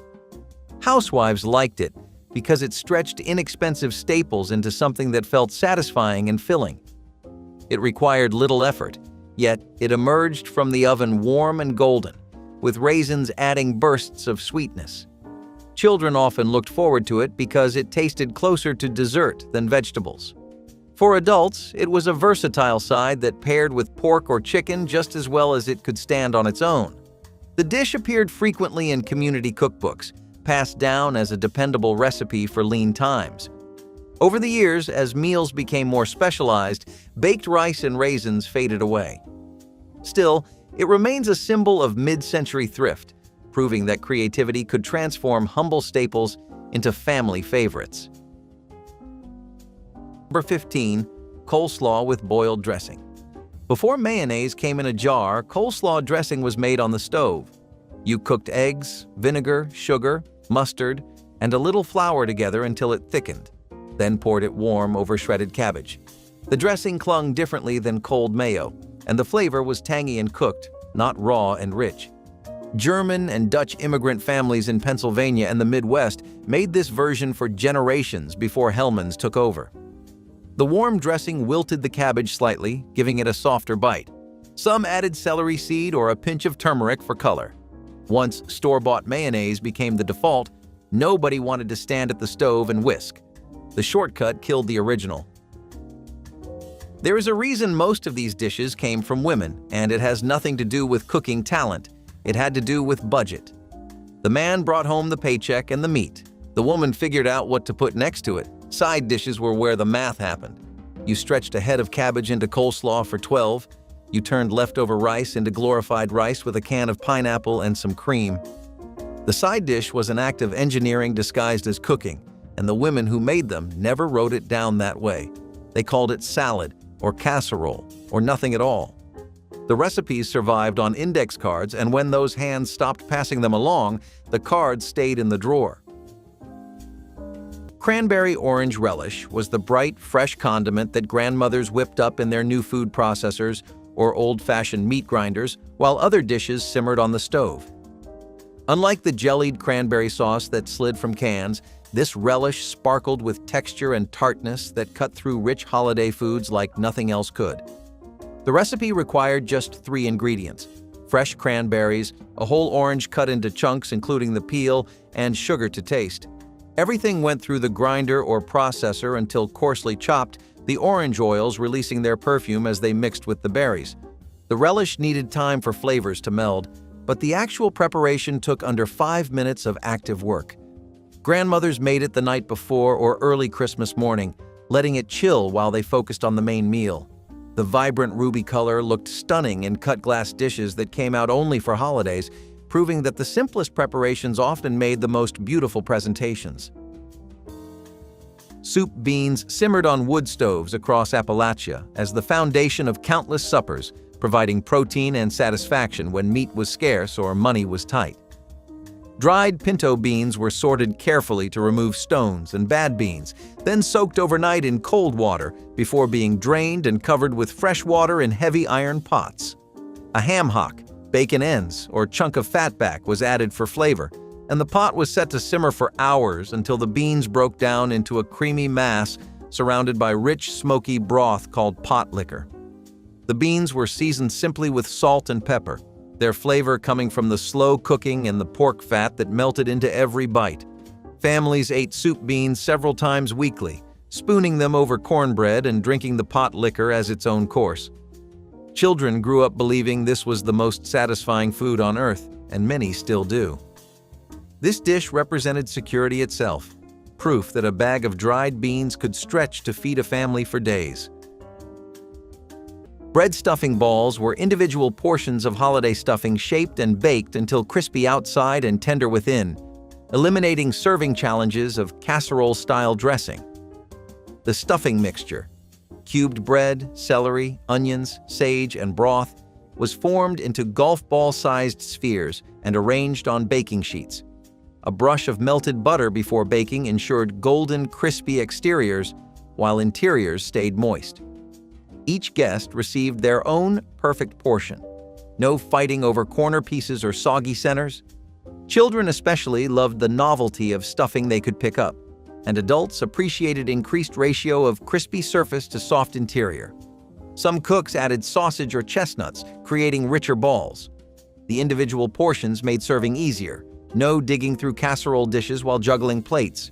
Housewives liked it because it stretched inexpensive staples into something that felt satisfying and filling. It required little effort, yet it emerged from the oven warm and golden, with raisins adding bursts of sweetness. Children often looked forward to it because it tasted closer to dessert than vegetables. For adults, it was a versatile side that paired with pork or chicken just as well as it could stand on its own. The dish appeared frequently in community cookbooks, passed down as a dependable recipe for lean times. Over the years, as meals became more specialized, baked rice and raisins faded away. Still, it remains a symbol of mid-century thrift, proving that creativity could transform humble staples into family favorites. Number 15. Coleslaw with boiled dressing. Before mayonnaise came in a jar, coleslaw dressing was made on the stove. You cooked eggs, vinegar, sugar, mustard, and a little flour together until it thickened, then poured it warm over shredded cabbage. The dressing clung differently than cold mayo, and the flavor was tangy and cooked, not raw and rich. German and Dutch immigrant families in Pennsylvania and the Midwest made this version for generations before Hellmann's took over. The warm dressing wilted the cabbage slightly, giving it a softer bite. Some added celery seed or a pinch of turmeric for color. Once store-bought mayonnaise became the default, nobody wanted to stand at the stove and whisk. The shortcut killed the original. There is a reason most of these dishes came from women, and it has nothing to do with cooking talent. It had to do with budget. The man brought home the paycheck and the meat. The woman figured out what to put next to it. Side dishes were where the math happened. You stretched a head of cabbage into coleslaw for 12. You turned leftover rice into glorified rice with a can of pineapple and some cream. The side dish was an act of engineering disguised as cooking, and the women who made them never wrote it down that way. They called it salad, or casserole, or nothing at all. The recipes survived on index cards, and when those hands stopped passing them along, the cards stayed in the drawer. Cranberry orange relish was the bright, fresh condiment that grandmothers whipped up in their new food processors or old-fashioned meat grinders, while other dishes simmered on the stove. Unlike the jellied cranberry sauce that slid from cans, this relish sparkled with texture and tartness that cut through rich holiday foods like nothing else could. The recipe required just 3 ingredients: fresh cranberries, a whole orange cut into chunks including the peel, and sugar to taste. Everything went through the grinder or processor until coarsely chopped, the orange oils releasing their perfume as they mixed with the berries. The relish needed time for flavors to meld, but the actual preparation took under 5 minutes of active work. Grandmothers made it the night before or early Christmas morning, letting it chill while they focused on the main meal. The vibrant ruby color looked stunning in cut glass dishes that came out only for holidays, proving that the simplest preparations often made the most beautiful presentations. Soup beans simmered on wood stoves across Appalachia as the foundation of countless suppers, providing protein and satisfaction when meat was scarce or money was tight. Dried pinto beans were sorted carefully to remove stones and bad beans, then soaked overnight in cold water before being drained and covered with fresh water in heavy iron pots. A ham hock, bacon ends, or chunk of fatback was added for flavor, and the pot was set to simmer for hours until the beans broke down into a creamy mass surrounded by rich, smoky broth called pot liquor. The beans were seasoned simply with salt and pepper, their flavor coming from the slow cooking and the pork fat that melted into every bite. Families ate soup beans several times weekly, spooning them over cornbread and drinking the pot liquor as its own course. Children grew up believing this was the most satisfying food on earth, and many still do. This dish represented security itself, proof that a bag of dried beans could stretch to feed a family for days. Bread stuffing balls were individual portions of holiday stuffing shaped and baked until crispy outside and tender within, eliminating serving challenges of casserole-style dressing. The stuffing mixture, cubed bread, celery, onions, sage, and broth, was formed into golf ball-sized spheres and arranged on baking sheets. A brush of melted butter before baking ensured golden, crispy exteriors, while interiors stayed moist. Each guest received their own perfect portion. No fighting over corner pieces or soggy centers. Children especially loved the novelty of stuffing they could pick up, and adults appreciated increased ratio of crispy surface to soft interior. Some cooks added sausage or chestnuts, creating richer balls. The individual portions made serving easier, no digging through casserole dishes while juggling plates.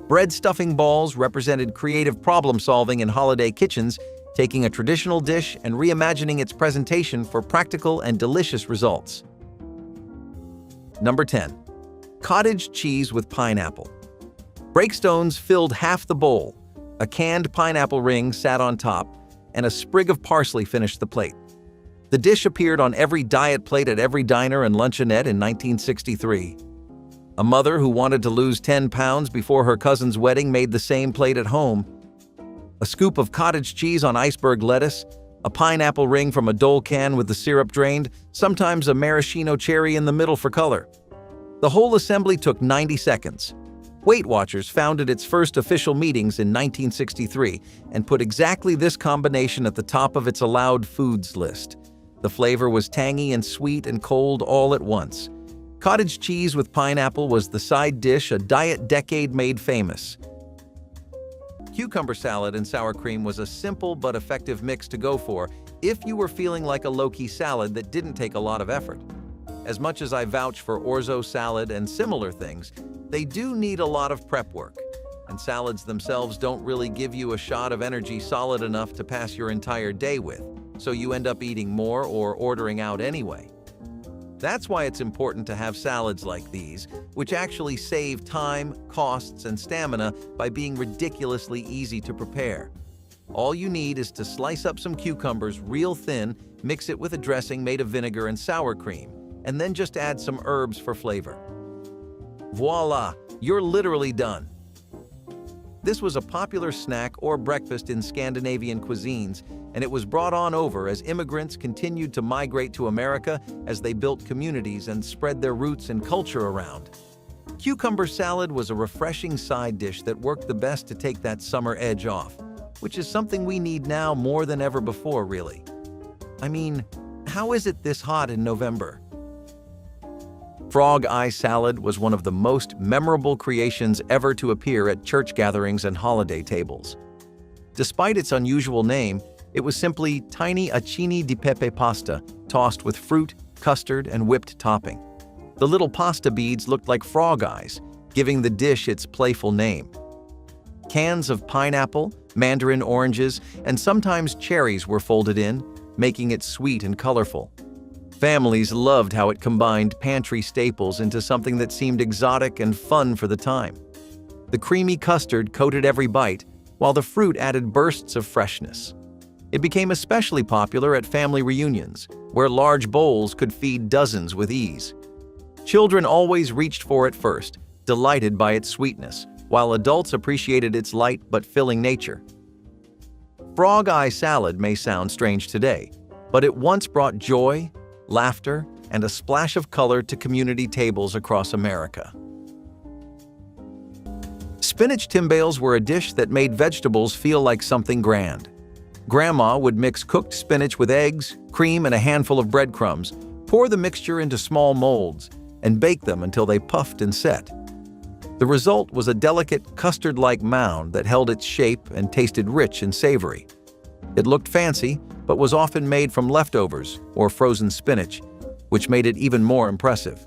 Bread stuffing balls represented creative problem-solving in holiday kitchens, taking a traditional dish and reimagining its presentation for practical and delicious results. Number 10. Cottage cheese with pineapple. Breakstones filled half the bowl. A canned pineapple ring sat on top, and a sprig of parsley finished the plate. The dish appeared on every diet plate at every diner and luncheonette in 1963. A mother who wanted to lose 10 pounds before her cousin's wedding made the same plate at home. A scoop of cottage cheese on iceberg lettuce, a pineapple ring from a Dole can with the syrup drained, sometimes a maraschino cherry in the middle for color. The whole assembly took 90 seconds. Weight Watchers founded its first official meetings in 1963 and put exactly this combination at the top of its allowed foods list. The flavor was tangy and sweet and cold all at once. Cottage cheese with pineapple was the side dish a diet decade made famous. Cucumber salad and sour cream was a simple but effective mix to go for if you were feeling like a low-key salad that didn't take a lot of effort. As much as I vouch for orzo salad and similar things, they do need a lot of prep work, and salads themselves don't really give you a shot of energy solid enough to pass your entire day with, so you end up eating more or ordering out anyway. That's why it's important to have salads like these, which actually save time, costs, and stamina by being ridiculously easy to prepare. All you need is to slice up some cucumbers real thin, mix it with a dressing made of vinegar and sour cream, and then just add some herbs for flavor. Voila! You're literally done. This was a popular snack or breakfast in Scandinavian cuisines, and it was brought on over as immigrants continued to migrate to America as they built communities and spread their roots and culture around. Cucumber salad was a refreshing side dish that worked the best to take that summer edge off, which is something we need now more than ever before, really. I mean, how is it this hot in November? Frog eye salad was one of the most memorable creations ever to appear at church gatherings and holiday tables. Despite its unusual name, it was simply tiny acini di pepe pasta tossed with fruit, custard, and whipped topping. The little pasta beads looked like frog eyes, giving the dish its playful name. Cans of pineapple, mandarin oranges, and sometimes cherries were folded in, making it sweet and colorful. Families loved how it combined pantry staples into something that seemed exotic and fun for the time. The creamy custard coated every bite, while the fruit added bursts of freshness. It became especially popular at family reunions, where large bowls could feed dozens with ease. Children always reached for it first, delighted by its sweetness, while adults appreciated its light but filling nature. Frog eye salad may sound strange today, but it once brought joy, laughter, and a splash of color to community tables across America. Spinach timbales were a dish that made vegetables feel like something grand. Grandma would mix cooked spinach with eggs, cream, and a handful of breadcrumbs, pour the mixture into small molds, and bake them until they puffed and set. The result was a delicate custard-like mound that held its shape and tasted rich and savory. It looked fancy, but was often made from leftovers or frozen spinach, which made it even more impressive.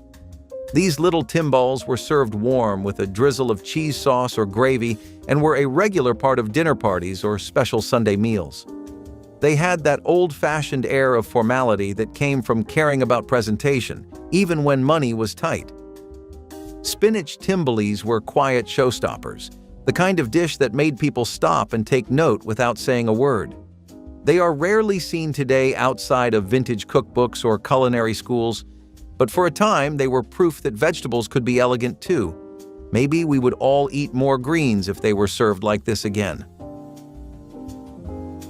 These little timballs were served warm with a drizzle of cheese sauce or gravy and were a regular part of dinner parties or special Sunday meals. They had that old-fashioned air of formality that came from caring about presentation, even when money was tight. Spinach timbales were quiet showstoppers, the kind of dish that made people stop and take note without saying a word. They are rarely seen today outside of vintage cookbooks or culinary schools, but for a time they were proof that vegetables could be elegant too. Maybe we would all eat more greens if they were served like this again.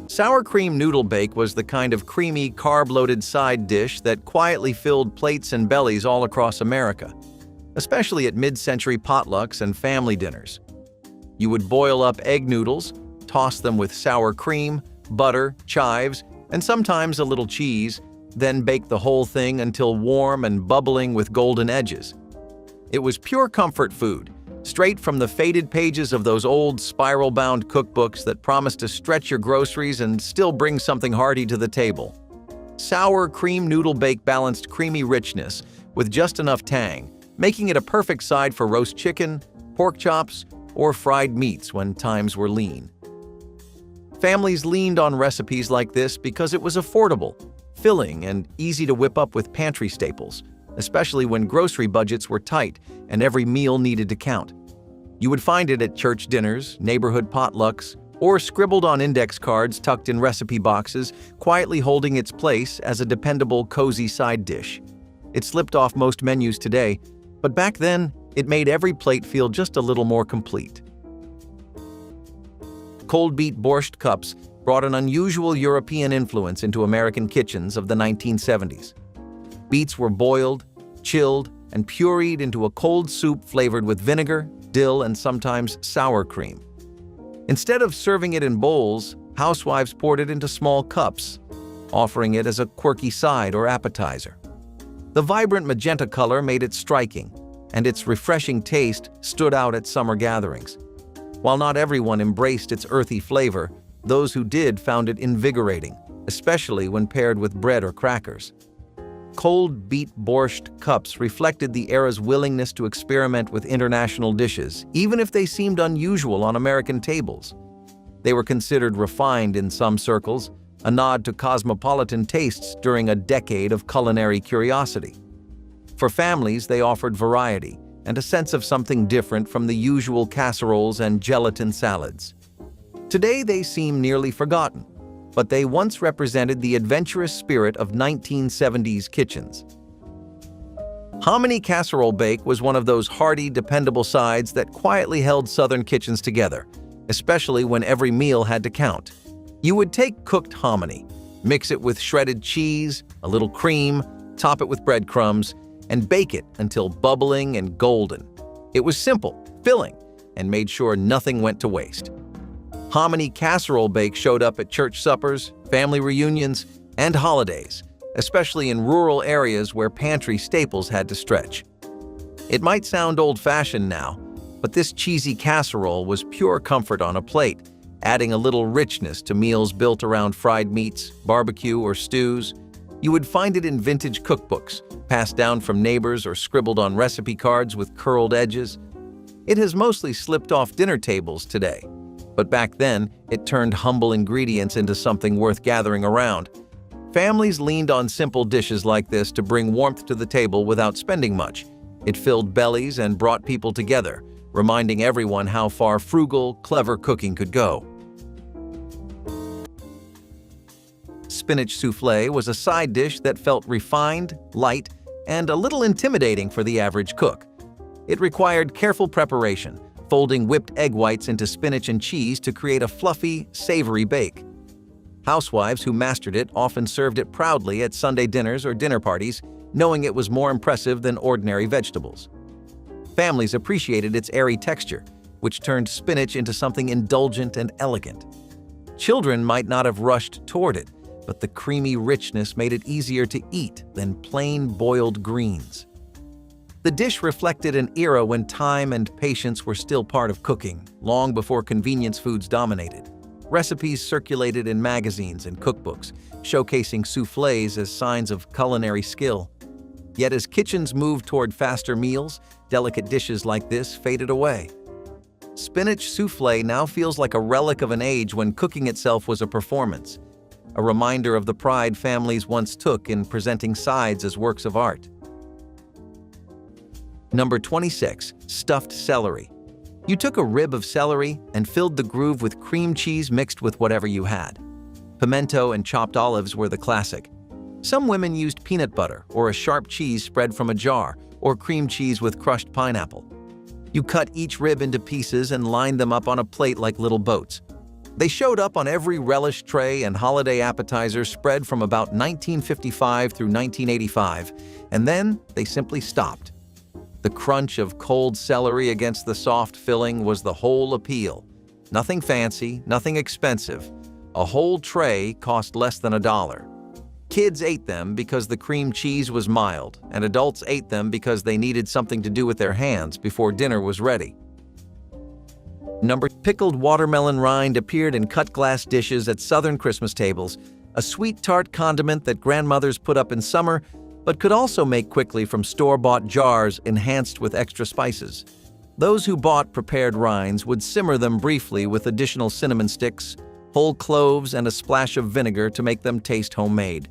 Sour cream noodle bake was the kind of creamy, carb-loaded side dish that quietly filled plates and bellies all across America, especially at mid-century potlucks and family dinners. You would boil up egg noodles, toss them with sour cream, butter, chives, and sometimes a little cheese, then bake the whole thing until warm and bubbling with golden edges. It was pure comfort food, straight from the faded pages of those old spiral-bound cookbooks that promised to stretch your groceries and still bring something hearty to the table. Sour cream noodle bake balanced creamy richness with just enough tang, making it a perfect side for roast chicken, pork chops, or fried meats when times were lean. Families leaned on recipes like this because it was affordable, filling, and easy to whip up with pantry staples, especially when grocery budgets were tight and every meal needed to count. You would find it at church dinners, neighborhood potlucks, or scribbled on index cards tucked in recipe boxes, quietly holding its place as a dependable, cozy side dish. It slipped off most menus today, but back then, it made every plate feel just a little more complete. Cold beet borscht cups brought an unusual European influence into American kitchens of the 1970s. Beets were boiled, chilled, and pureed into a cold soup flavored with vinegar, dill, and sometimes sour cream. Instead of serving it in bowls, housewives poured it into small cups, offering it as a quirky side or appetizer. The vibrant magenta color made it striking, and its refreshing taste stood out at summer gatherings. While not everyone embraced its earthy flavor, those who did found it invigorating, especially when paired with bread or crackers. Cold beet borscht cups reflected the era's willingness to experiment with international dishes, even if they seemed unusual on American tables. They were considered refined in some circles, a nod to cosmopolitan tastes during a decade of culinary curiosity. For families, they offered variety and a sense of something different from the usual casseroles and gelatin salads. Today, they seem nearly forgotten, but they once represented the adventurous spirit of 1970s kitchens. Hominy casserole bake was one of those hearty, dependable sides that quietly held Southern kitchens together, especially when every meal had to count. You would take cooked hominy, mix it with shredded cheese, a little cream, top it with breadcrumbs, and bake it until bubbling and golden. It was simple, filling, and made sure nothing went to waste. Hominy casserole bake showed up at church suppers, family reunions, and holidays, especially in rural areas where pantry staples had to stretch. It might sound old-fashioned now, but this cheesy casserole was pure comfort on a plate, adding a little richness to meals built around fried meats, barbecue, or stews. You would find it in vintage cookbooks, passed down from neighbors or scribbled on recipe cards with curled edges. It has mostly slipped off dinner tables today, but back then, it turned humble ingredients into something worth gathering around. Families leaned on simple dishes like this to bring warmth to the table without spending much. It filled bellies and brought people together, reminding everyone how far frugal, clever cooking could go. Spinach soufflé was a side dish that felt refined, light, and a little intimidating for the average cook. It required careful preparation, folding whipped egg whites into spinach and cheese to create a fluffy, savory bake. Housewives who mastered it often served it proudly at Sunday dinners or dinner parties, knowing it was more impressive than ordinary vegetables. Families appreciated its airy texture, which turned spinach into something indulgent and elegant. Children might not have rushed toward it, but the creamy richness made it easier to eat than plain boiled greens. The dish reflected an era when time and patience were still part of cooking, long before convenience foods dominated. Recipes circulated in magazines and cookbooks, showcasing soufflés as signs of culinary skill. Yet as kitchens moved toward faster meals, delicate dishes like this faded away. Spinach soufflé now feels like a relic of an age when cooking itself was a performance, a reminder of the pride families once took in presenting sides as works of art. Number 26. Stuffed celery. You took a rib of celery and filled the groove with cream cheese mixed with whatever you had. Pimento and chopped olives were the classic. Some women used peanut butter or a sharp cheese spread from a jar, or cream cheese with crushed pineapple. You cut each rib into pieces and lined them up on a plate like little boats. They showed up on every relish tray and holiday appetizer spread from about 1955 through 1985, and then they simply stopped. The crunch of cold celery against the soft filling was the whole appeal. Nothing fancy, nothing expensive. A whole tray cost less than $1. Kids ate them because the cream cheese was mild, and adults ate them because they needed something to do with their hands before dinner was ready. Pickled watermelon rind appeared in cut glass dishes at Southern Christmas tables, a sweet tart condiment that grandmothers put up in summer, but could also make quickly from store-bought jars enhanced with extra spices. Those who bought prepared rinds would simmer them briefly with additional cinnamon sticks, whole cloves, and a splash of vinegar to make them taste homemade.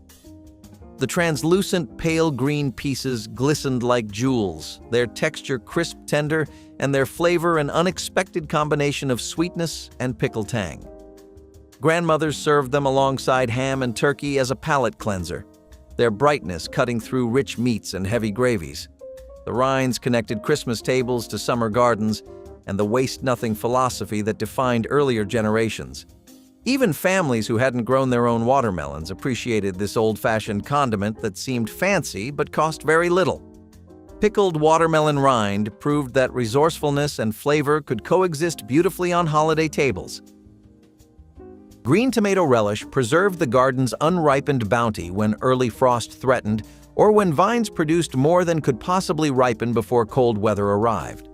The translucent pale green pieces glistened like jewels, their texture crisp tender, and their flavor an unexpected combination of sweetness and pickle tang. Grandmothers served them alongside ham and turkey as a palate cleanser, their brightness cutting through rich meats and heavy gravies. The rinds connected Christmas tables to summer gardens and the waste-nothing philosophy that defined earlier generations. Even families who hadn't grown their own watermelons appreciated this old-fashioned condiment that seemed fancy but cost very little. Pickled watermelon rind proved that resourcefulness and flavor could coexist beautifully on holiday tables. Green tomato relish preserved the garden's unripened bounty when early frost threatened, or when vines produced more than could possibly ripen before cold weather arrived.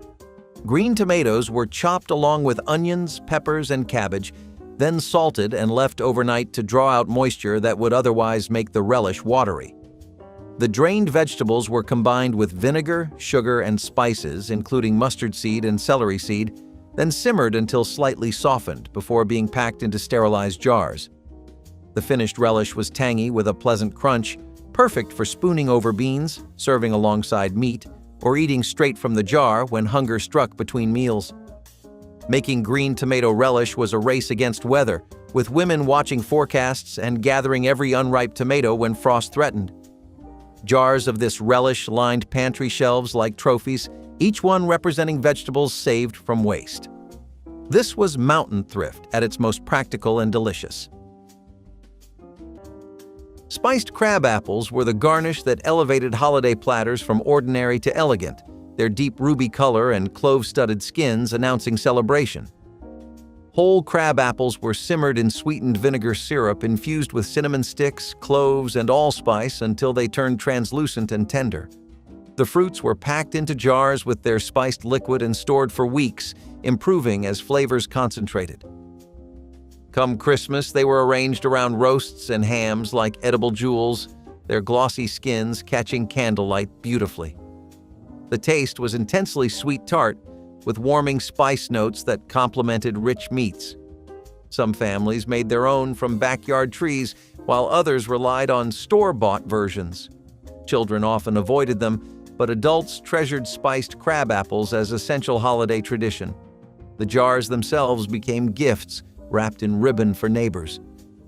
Green tomatoes were chopped along with onions, peppers, and cabbage, then salted and left overnight to draw out moisture that would otherwise make the relish watery. The drained vegetables were combined with vinegar, sugar, and spices, including mustard seed and celery seed, then simmered until slightly softened before being packed into sterilized jars. The finished relish was tangy with a pleasant crunch, perfect for spooning over beans, serving alongside meat, or eating straight from the jar when hunger struck between meals. Making green tomato relish was a race against weather, with women watching forecasts and gathering every unripe tomato when frost threatened. Jars of this relish lined pantry shelves like trophies, each one representing vegetables saved from waste. This was mountain thrift at its most practical and delicious. Spiced crab apples were the garnish that elevated holiday platters from ordinary to elegant, their deep ruby color and clove-studded skins announcing celebration. Whole crab apples were simmered in sweetened vinegar syrup infused with cinnamon sticks, cloves, and allspice until they turned translucent and tender. The fruits were packed into jars with their spiced liquid and stored for weeks, improving as flavors concentrated. Come Christmas, they were arranged around roasts and hams like edible jewels, their glossy skins catching candlelight beautifully. The taste was intensely sweet-tart, with warming spice notes that complemented rich meats. Some families made their own from backyard trees, while others relied on store-bought versions. Children often avoided them, but adults treasured spiced crab apples as essential holiday tradition. The jars themselves became gifts, wrapped in ribbon for neighbors.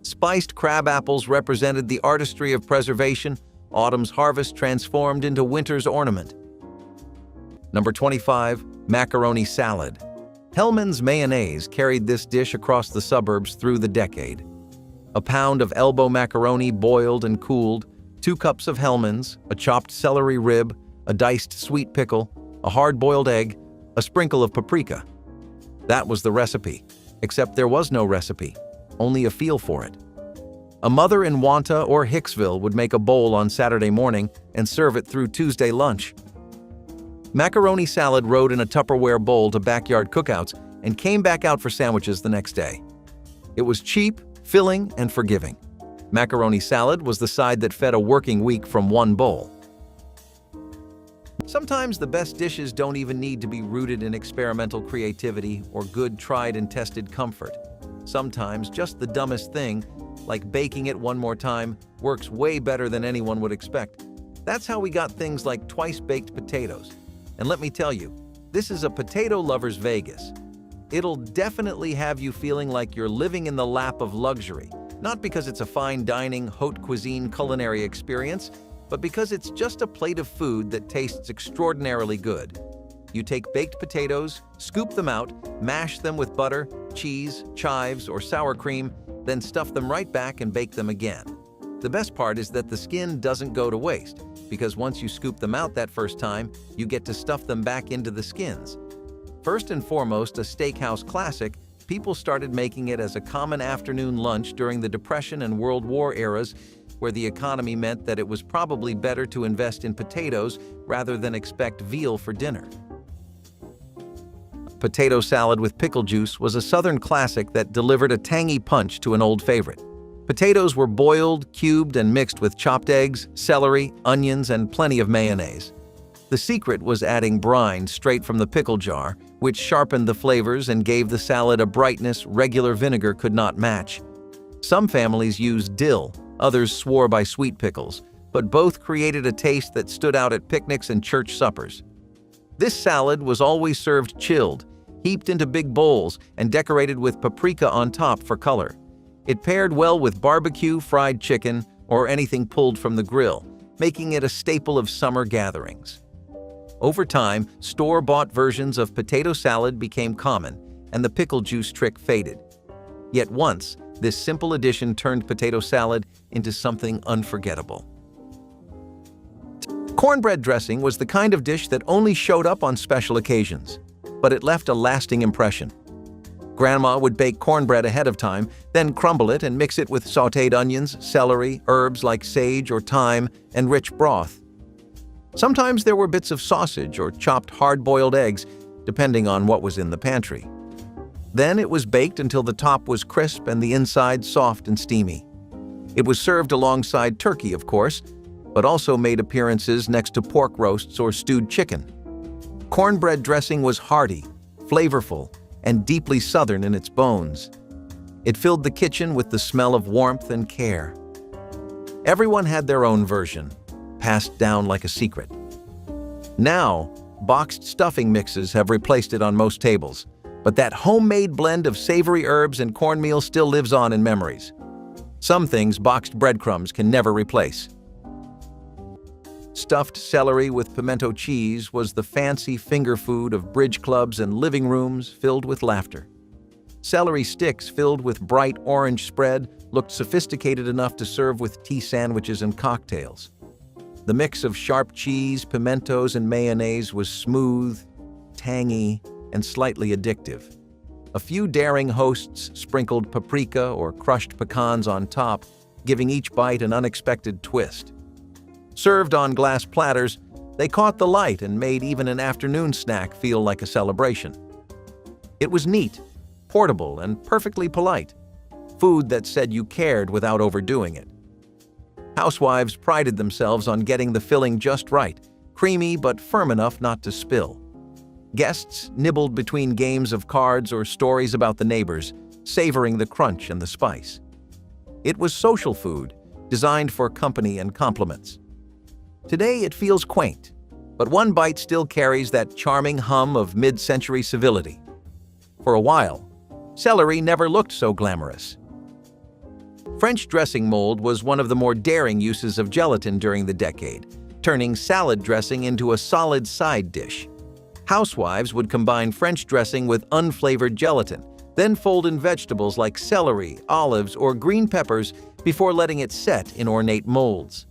Spiced crab apples represented the artistry of preservation, autumn's harvest transformed into winter's ornament. Number 25. Macaroni salad. Hellmann's mayonnaise carried this dish across the suburbs through the decade. A pound of elbow macaroni boiled and cooled, 2 cups of Hellmann's, a chopped celery rib, a diced sweet pickle, a hard-boiled egg, a sprinkle of paprika. That was the recipe, except there was no recipe, only a feel for it. A mother in Wanta or Hicksville would make a bowl on Saturday morning and serve it through Tuesday lunch. Macaroni salad rode in a Tupperware bowl to backyard cookouts and came back out for sandwiches the next day. It was cheap, filling, and forgiving. Macaroni salad was the side that fed a working week from one bowl. Sometimes the best dishes don't even need to be rooted in experimental creativity or good tried and tested comfort. Sometimes just the dumbest thing, like baking it one more time, works way better than anyone would expect. That's how we got things like twice-baked potatoes. And let me tell you, this is a potato lover's Vegas. It'll definitely have you feeling like you're living in the lap of luxury, not because it's a fine dining, haute cuisine culinary experience, but because it's just a plate of food that tastes extraordinarily good. You take baked potatoes, scoop them out, mash them with butter, cheese, chives, or sour cream, then stuff them right back and bake them again. The best part is that the skin doesn't go to waste, because once you scoop them out that first time, you get to stuff them back into the skins. First and foremost, a steakhouse classic, people started making it as a common afternoon lunch during the Depression and World War eras, where the economy meant that it was probably better to invest in potatoes rather than expect veal for dinner. Potato salad with pickle juice was a Southern classic that delivered a tangy punch to an old favorite. Potatoes were boiled, cubed, and mixed with chopped eggs, celery, onions, and plenty of mayonnaise. The secret was adding brine straight from the pickle jar, which sharpened the flavors and gave the salad a brightness regular vinegar could not match. Some families used dill, others swore by sweet pickles, but both created a taste that stood out at picnics and church suppers. This salad was always served chilled, heaped into big bowls, and decorated with paprika on top for color. It paired well with barbecue, fried chicken, or anything pulled from the grill, making it a staple of summer gatherings. Over time, store-bought versions of potato salad became common, and the pickle juice trick faded. Yet once, this simple addition turned potato salad into something unforgettable. Cornbread dressing was the kind of dish that only showed up on special occasions, but it left a lasting impression. Grandma would bake cornbread ahead of time, then crumble it and mix it with sautéed onions, celery, herbs like sage or thyme, and rich broth. Sometimes there were bits of sausage or chopped hard-boiled eggs, depending on what was in the pantry. Then it was baked until the top was crisp and the inside soft and steamy. It was served alongside turkey, of course, but also made appearances next to pork roasts or stewed chicken. Cornbread dressing was hearty, flavorful, and deeply Southern in its bones. It filled the kitchen with the smell of warmth and care. Everyone had their own version, passed down like a secret. Now, boxed stuffing mixes have replaced it on most tables, but that homemade blend of savory herbs and cornmeal still lives on in memories. Some things boxed breadcrumbs can never replace. Stuffed celery with pimento cheese was the fancy finger food of bridge clubs and living rooms filled with laughter. Celery sticks filled with bright orange spread looked sophisticated enough to serve with tea sandwiches and cocktails. The mix of sharp cheese, pimentos, and mayonnaise was smooth, tangy, and slightly addictive. A few daring hosts sprinkled paprika or crushed pecans on top, giving each bite an unexpected twist. Served on glass platters, they caught the light and made even an afternoon snack feel like a celebration. It was neat, portable, and perfectly polite. Food that said you cared without overdoing it. Housewives prided themselves on getting the filling just right, creamy but firm enough not to spill. Guests nibbled between games of cards or stories about the neighbors, savoring the crunch and the spice. It was social food, designed for company and compliments. Today it feels quaint, but one bite still carries that charming hum of mid-century civility. For a while, celery never looked so glamorous. French dressing mold was one of the more daring uses of gelatin during the decade, turning salad dressing into a solid side dish. Housewives would combine French dressing with unflavored gelatin, then fold in vegetables like celery, olives, or green peppers before letting it set in ornate molds.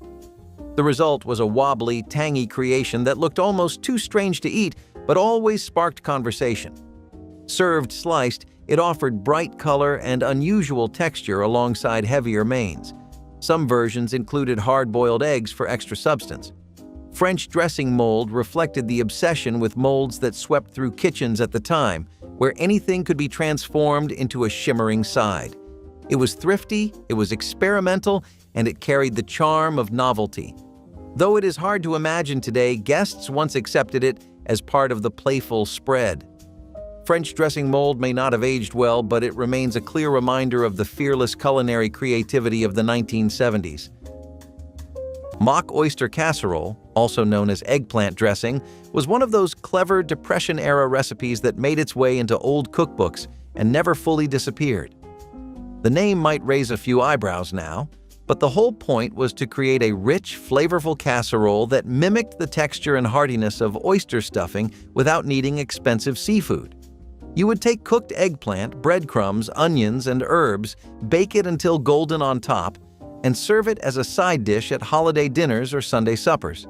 The result was a wobbly, tangy creation that looked almost too strange to eat, but always sparked conversation. Served sliced, it offered bright color and unusual texture alongside heavier mains. Some versions included hard-boiled eggs for extra substance. French dressing mold reflected the obsession with molds that swept through kitchens at the time, where anything could be transformed into a shimmering side. It was thrifty, it was experimental, and it carried the charm of novelty. Though it is hard to imagine today, guests once accepted it as part of the playful spread. French dressing mold may not have aged well, but it remains a clear reminder of the fearless culinary creativity of the 1970s. Mock oyster casserole, also known as eggplant dressing, was one of those clever Depression-era recipes that made its way into old cookbooks and never fully disappeared. The name might raise a few eyebrows now, but the whole point was to create a rich, flavorful casserole that mimicked the texture and heartiness of oyster stuffing without needing expensive seafood. You would take cooked eggplant, breadcrumbs, onions, and herbs, bake it until golden on top, and serve it as a side dish at holiday dinners or Sunday suppers.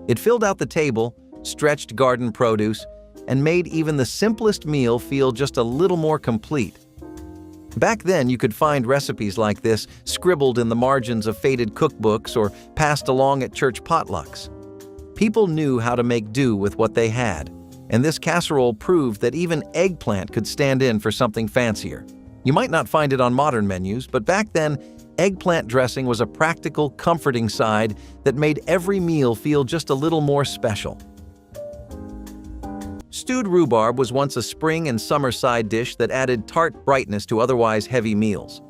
It filled out the table, stretched garden produce, and made even the simplest meal feel just a little more complete. Back then, you could find recipes like this scribbled in the margins of faded cookbooks or passed along at church potlucks. People knew how to make do with what they had, and this casserole proved that even eggplant could stand in for something fancier. You might not find it on modern menus, but back then, eggplant dressing was a practical, comforting side that made every meal feel just a little more special. Stewed rhubarb was once a spring and summer side dish that added tart brightness to otherwise heavy meals.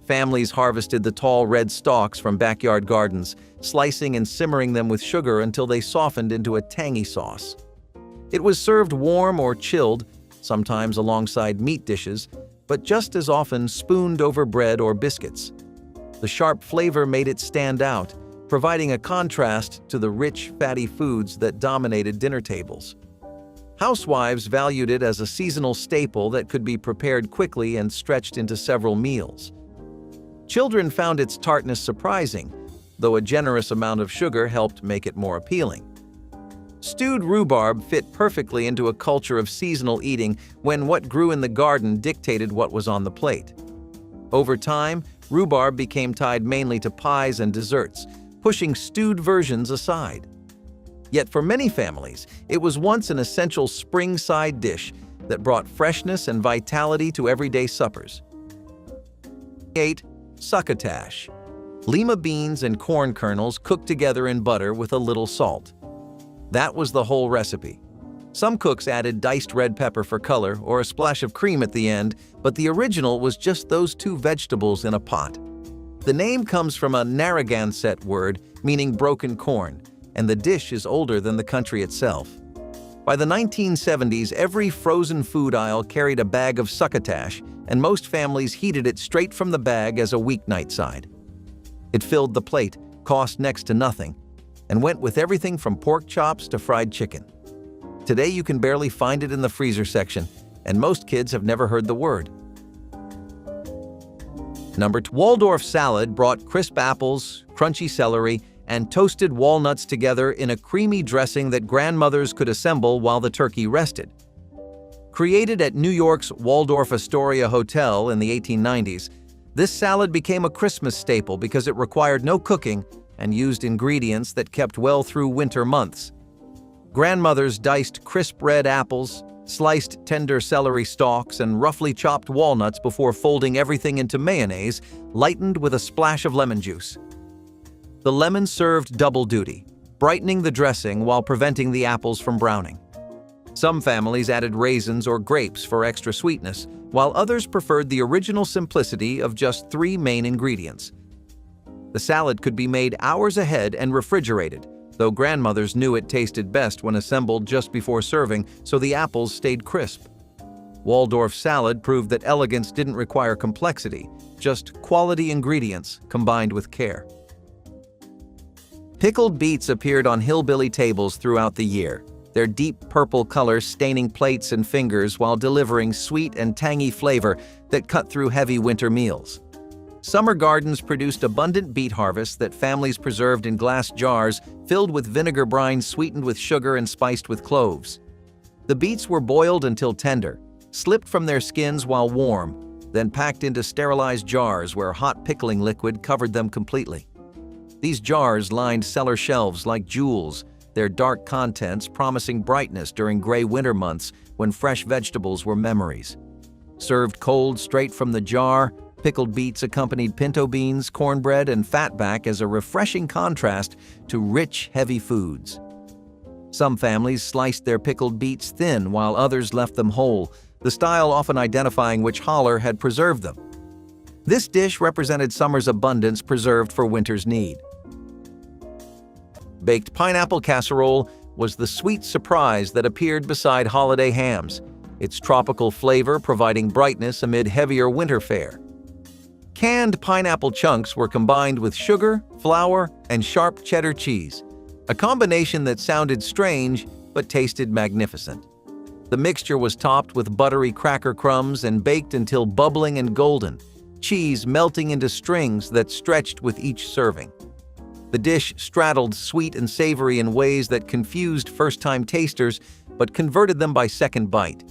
Families harvested the tall red stalks from backyard gardens, slicing and simmering them with sugar until they softened into a tangy sauce. It was served warm or chilled, sometimes alongside meat dishes, but just as often spooned over bread or biscuits. The sharp flavor made it stand out, providing a contrast to the rich, fatty foods that dominated dinner tables. Housewives valued it as a seasonal staple that could be prepared quickly and stretched into several meals. Children found its tartness surprising, though a generous amount of sugar helped make it more appealing. Stewed rhubarb fit perfectly into a culture of seasonal eating when what grew in the garden dictated what was on the plate. Over time, rhubarb became tied mainly to pies and desserts, pushing stewed versions aside. Yet for many families, it was once an essential spring side dish that brought freshness and vitality to everyday suppers. 8. Succotash. Lima beans and corn kernels cooked together in butter with a little salt. That was the whole recipe. Some cooks added diced red pepper for color or a splash of cream at the end, but the original was just those two vegetables in a pot. The name comes from a Narragansett word meaning broken corn, and the dish is older than the country itself. By the 1970s, every frozen food aisle carried a bag of succotash, and most families heated it straight from the bag as a weeknight side. It filled the plate, cost next to nothing, and went with everything from pork chops to fried chicken. Today you can barely find it in the freezer section, and most kids have never heard the word. Number 2. Waldorf salad brought crisp apples, crunchy celery, and toasted walnuts together in a creamy dressing that grandmothers could assemble while the turkey rested. Created at New York's Waldorf Astoria Hotel in the 1890s, this salad became a Christmas staple because it required no cooking and used ingredients that kept well through winter months. Grandmothers diced crisp red apples, sliced tender celery stalks, and roughly chopped walnuts before folding everything into mayonnaise, lightened with a splash of lemon juice. The lemon served double duty, brightening the dressing while preventing the apples from browning. Some families added raisins or grapes for extra sweetness, while others preferred the original simplicity of just 3 main ingredients. The salad could be made hours ahead and refrigerated, though grandmothers knew it tasted best when assembled just before serving, so the apples stayed crisp. Waldorf salad proved that elegance didn't require complexity, just quality ingredients combined with care. Pickled beets appeared on hillbilly tables throughout the year, their deep purple color staining plates and fingers while delivering sweet and tangy flavor that cut through heavy winter meals. Summer gardens produced abundant beet harvests that families preserved in glass jars filled with vinegar brine sweetened with sugar and spiced with cloves. The beets were boiled until tender, slipped from their skins while warm, then packed into sterilized jars where hot pickling liquid covered them completely. These jars lined cellar shelves like jewels, their dark contents promising brightness during gray winter months when fresh vegetables were memories. Served cold straight from the jar, pickled beets accompanied pinto beans, cornbread, and fatback as a refreshing contrast to rich, heavy foods. Some families sliced their pickled beets thin while others left them whole, the style often identifying which holler had preserved them. This dish represented summer's abundance preserved for winter's need. Baked pineapple casserole was the sweet surprise that appeared beside holiday hams, its tropical flavor providing brightness amid heavier winter fare. Canned pineapple chunks were combined with sugar, flour, and sharp cheddar cheese, a combination that sounded strange but tasted magnificent. The mixture was topped with buttery cracker crumbs and baked until bubbling and golden, cheese melting into strings that stretched with each serving. The dish straddled sweet and savory in ways that confused first-time tasters but converted them by second bite.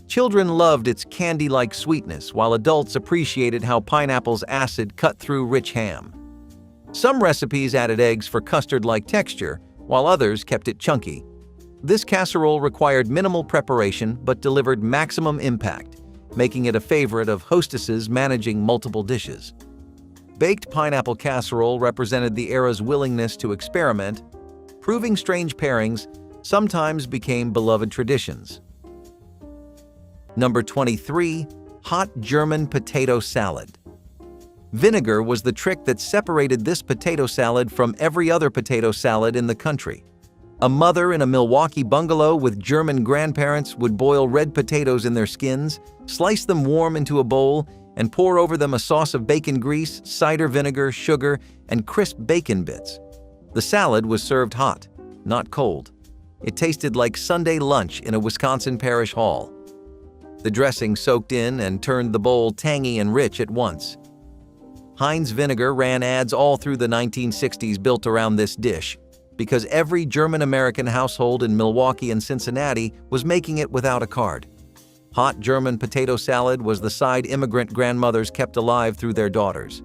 Children loved its candy-like sweetness, while adults appreciated how pineapple's acid cut through rich ham. Some recipes added eggs for custard-like texture, while others kept it chunky. This casserole required minimal preparation but delivered maximum impact, making it a favorite of hostesses managing multiple dishes. Baked pineapple casserole represented the era's willingness to experiment, proving strange pairings sometimes became beloved traditions. Number 23. Hot German potato salad. Vinegar was the trick that separated this potato salad from every other potato salad in the country. A mother in a Milwaukee bungalow with German grandparents would boil red potatoes in their skins, slice them warm into a bowl, and pour over them a sauce of bacon grease, cider vinegar, sugar, and crisp bacon bits. The salad was served hot, not cold. It tasted like Sunday lunch in a Wisconsin parish hall. The dressing soaked in and turned the bowl tangy and rich at once. Heinz vinegar ran ads all through the 1960s built around this dish, because every German-American household in Milwaukee and Cincinnati was making it without a card. Hot German potato salad was the side immigrant grandmothers kept alive through their daughters.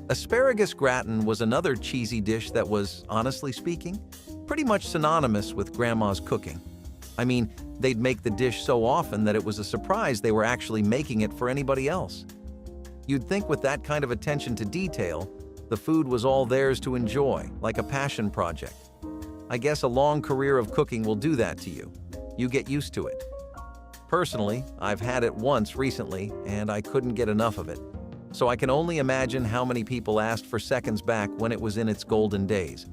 Asparagus gratin was another cheesy dish that was, honestly speaking, pretty much synonymous with Grandma's cooking. I mean, they'd make the dish so often that it was a surprise they were actually making it for anybody else. You'd think with that kind of attention to detail, the food was all theirs to enjoy, like a passion project. I guess a long career of cooking will do that to you. You get used to it. Personally, I've had it once recently, and I couldn't get enough of it. So I can only imagine how many people asked for seconds back when it was in its golden days.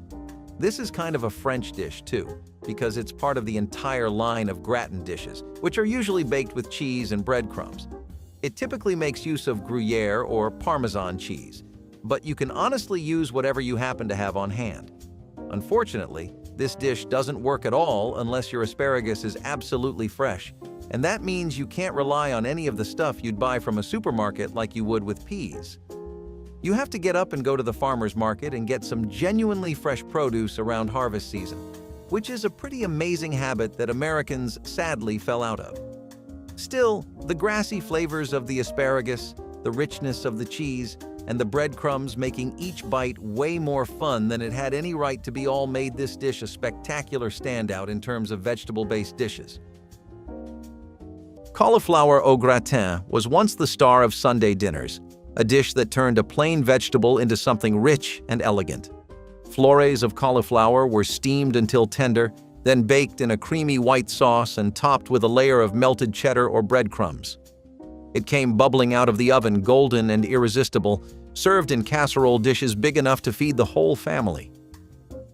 This is kind of a French dish too, because it's part of the entire line of gratin dishes, which are usually baked with cheese and breadcrumbs. It typically makes use of Gruyere or Parmesan cheese, but you can honestly use whatever you happen to have on hand. Unfortunately, this dish doesn't work at all unless your asparagus is absolutely fresh, and that means you can't rely on any of the stuff you'd buy from a supermarket like you would with peas. You have to get up and go to the farmer's market and get some genuinely fresh produce around harvest season, which is a pretty amazing habit that Americans sadly fell out of. Still, the grassy flavors of the asparagus, the richness of the cheese, and the breadcrumbs making each bite way more fun than it had any right to be all made this dish a spectacular standout in terms of vegetable-based dishes. Cauliflower au gratin was once the star of Sunday dinners, a dish that turned a plain vegetable into something rich and elegant. Florets of cauliflower were steamed until tender, then baked in a creamy white sauce and topped with a layer of melted cheddar or breadcrumbs. It came bubbling out of the oven, golden and irresistible, served in casserole dishes big enough to feed the whole family.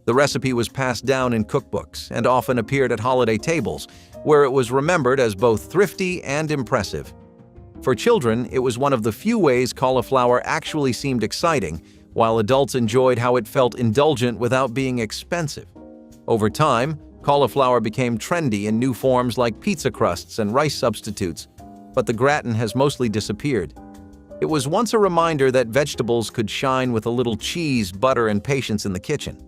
The recipe was passed down in cookbooks and often appeared at holiday tables, where it was remembered as both thrifty and impressive. For children, it was one of the few ways cauliflower actually seemed exciting, while adults enjoyed how it felt indulgent without being expensive. Over time, cauliflower became trendy in new forms like pizza crusts and rice substitutes, but the gratin has mostly disappeared. It was once a reminder that vegetables could shine with a little cheese, butter, and patience in the kitchen.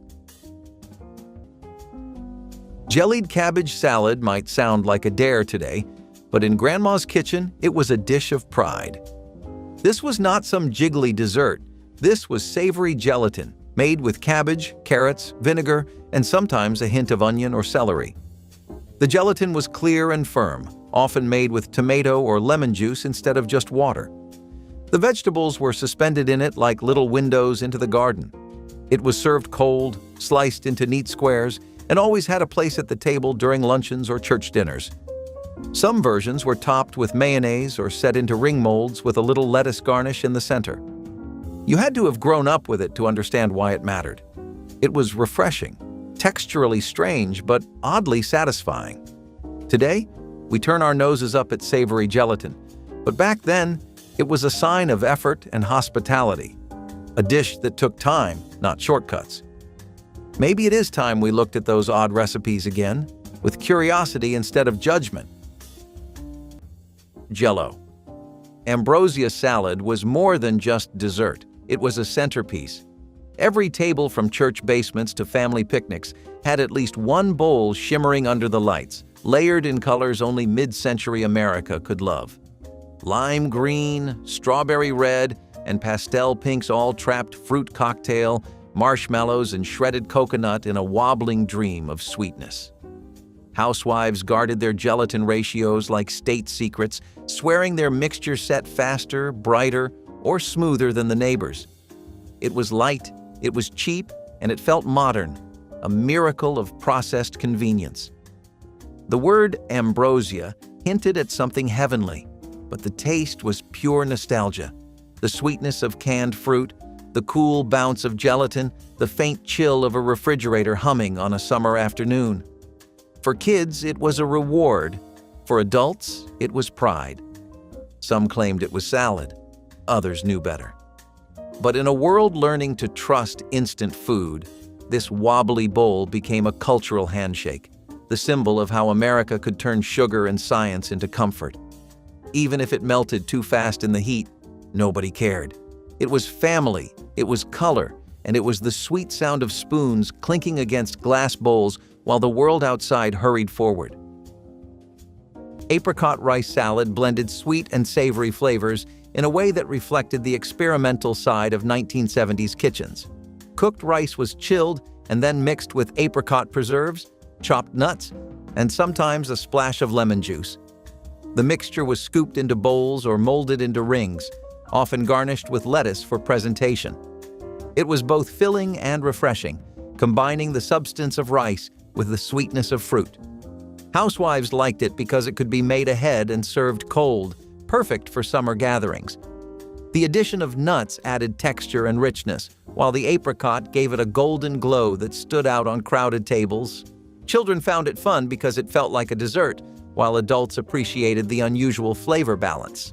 Jellied cabbage salad might sound like a dare today, but in Grandma's kitchen, it was a dish of pride. This was not some jiggly dessert. This was savory gelatin, made with cabbage, carrots, vinegar, and sometimes a hint of onion or celery. The gelatin was clear and firm, often made with tomato or lemon juice instead of just water. The vegetables were suspended in it like little windows into the garden. It was served cold, sliced into neat squares, and always had a place at the table during luncheons or church dinners. Some versions were topped with mayonnaise or set into ring molds with a little lettuce garnish in the center. You had to have grown up with it to understand why it mattered. It was refreshing, texturally strange, but oddly satisfying. Today, we turn our noses up at savory gelatin, but back then, it was a sign of effort and hospitality, a dish that took time, not shortcuts. Maybe it is time we looked at those odd recipes again, with curiosity instead of judgment. Jell-O. Ambrosia salad was more than just dessert. It was a centerpiece. Every table from church basements to family picnics had at least one bowl shimmering under the lights, layered in colors only mid-century America could love. Lime green, strawberry red, and pastel pinks all trapped fruit cocktail, marshmallows, and shredded coconut in a wobbling dream of sweetness. Housewives guarded their gelatin ratios like state secrets, swearing their mixture set faster, brighter, or smoother than the neighbors. It was light, it was cheap, and it felt modern, a miracle of processed convenience. The word ambrosia hinted at something heavenly, but the taste was pure nostalgia. The sweetness of canned fruit, the cool bounce of gelatin, the faint chill of a refrigerator humming on a summer afternoon. For kids, it was a reward. For adults, it was pride. Some claimed it was salad. Others knew better. But in a world learning to trust instant food, this wobbly bowl became a cultural handshake, the symbol of how America could turn sugar and science into comfort. Even if it melted too fast in the heat, nobody cared. It was family, it was color, and it was the sweet sound of spoons clinking against glass bowls while the world outside hurried forward. Apricot rice salad blended sweet and savory flavors in a way that reflected the experimental side of 1970s kitchens. Cooked rice was chilled and then mixed with apricot preserves, chopped nuts, and sometimes a splash of lemon juice. The mixture was scooped into bowls or molded into rings, often garnished with lettuce for presentation. It was both filling and refreshing, combining the substance of rice with the sweetness of fruit. Housewives liked it because it could be made ahead and served cold, perfect for summer gatherings. The addition of nuts added texture and richness, while the apricot gave it a golden glow that stood out on crowded tables. Children found it fun because it felt like a dessert, while adults appreciated the unusual flavor balance.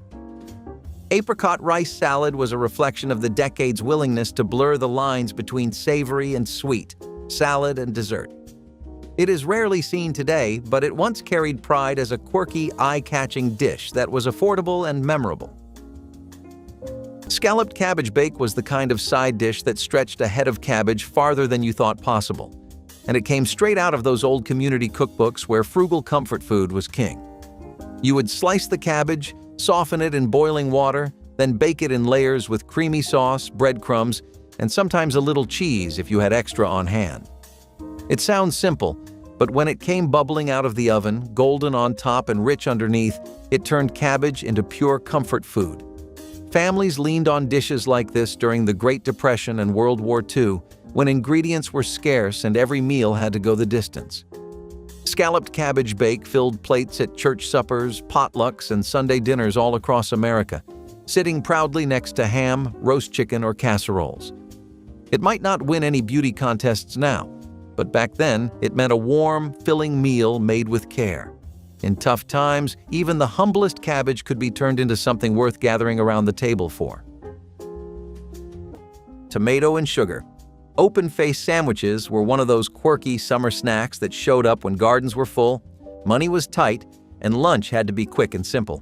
Apricot rice salad was a reflection of the decade's willingness to blur the lines between savory and sweet, salad and dessert. It is rarely seen today, but it once carried pride as a quirky, eye-catching dish that was affordable and memorable. Scalloped cabbage bake was the kind of side dish that stretched a head of cabbage farther than you thought possible, and it came straight out of those old community cookbooks where frugal comfort food was king. You would slice the cabbage, soften it in boiling water, then bake it in layers with creamy sauce, breadcrumbs, and sometimes a little cheese if you had extra on hand. It sounds simple, but when it came bubbling out of the oven, golden on top and rich underneath, it turned cabbage into pure comfort food. Families leaned on dishes like this during the Great Depression and World War II, when ingredients were scarce and every meal had to go the distance. Scalloped cabbage bake filled plates at church suppers, potlucks, and Sunday dinners all across America, sitting proudly next to ham, roast chicken, or casseroles. It might not win any beauty contests now, but back then it meant a warm, filling meal made with care. In tough times, even the humblest cabbage could be turned into something worth gathering around the table for. Tomato and sugar. Open-faced sandwiches were one of those quirky summer snacks that showed up when gardens were full, money was tight, and lunch had to be quick and simple.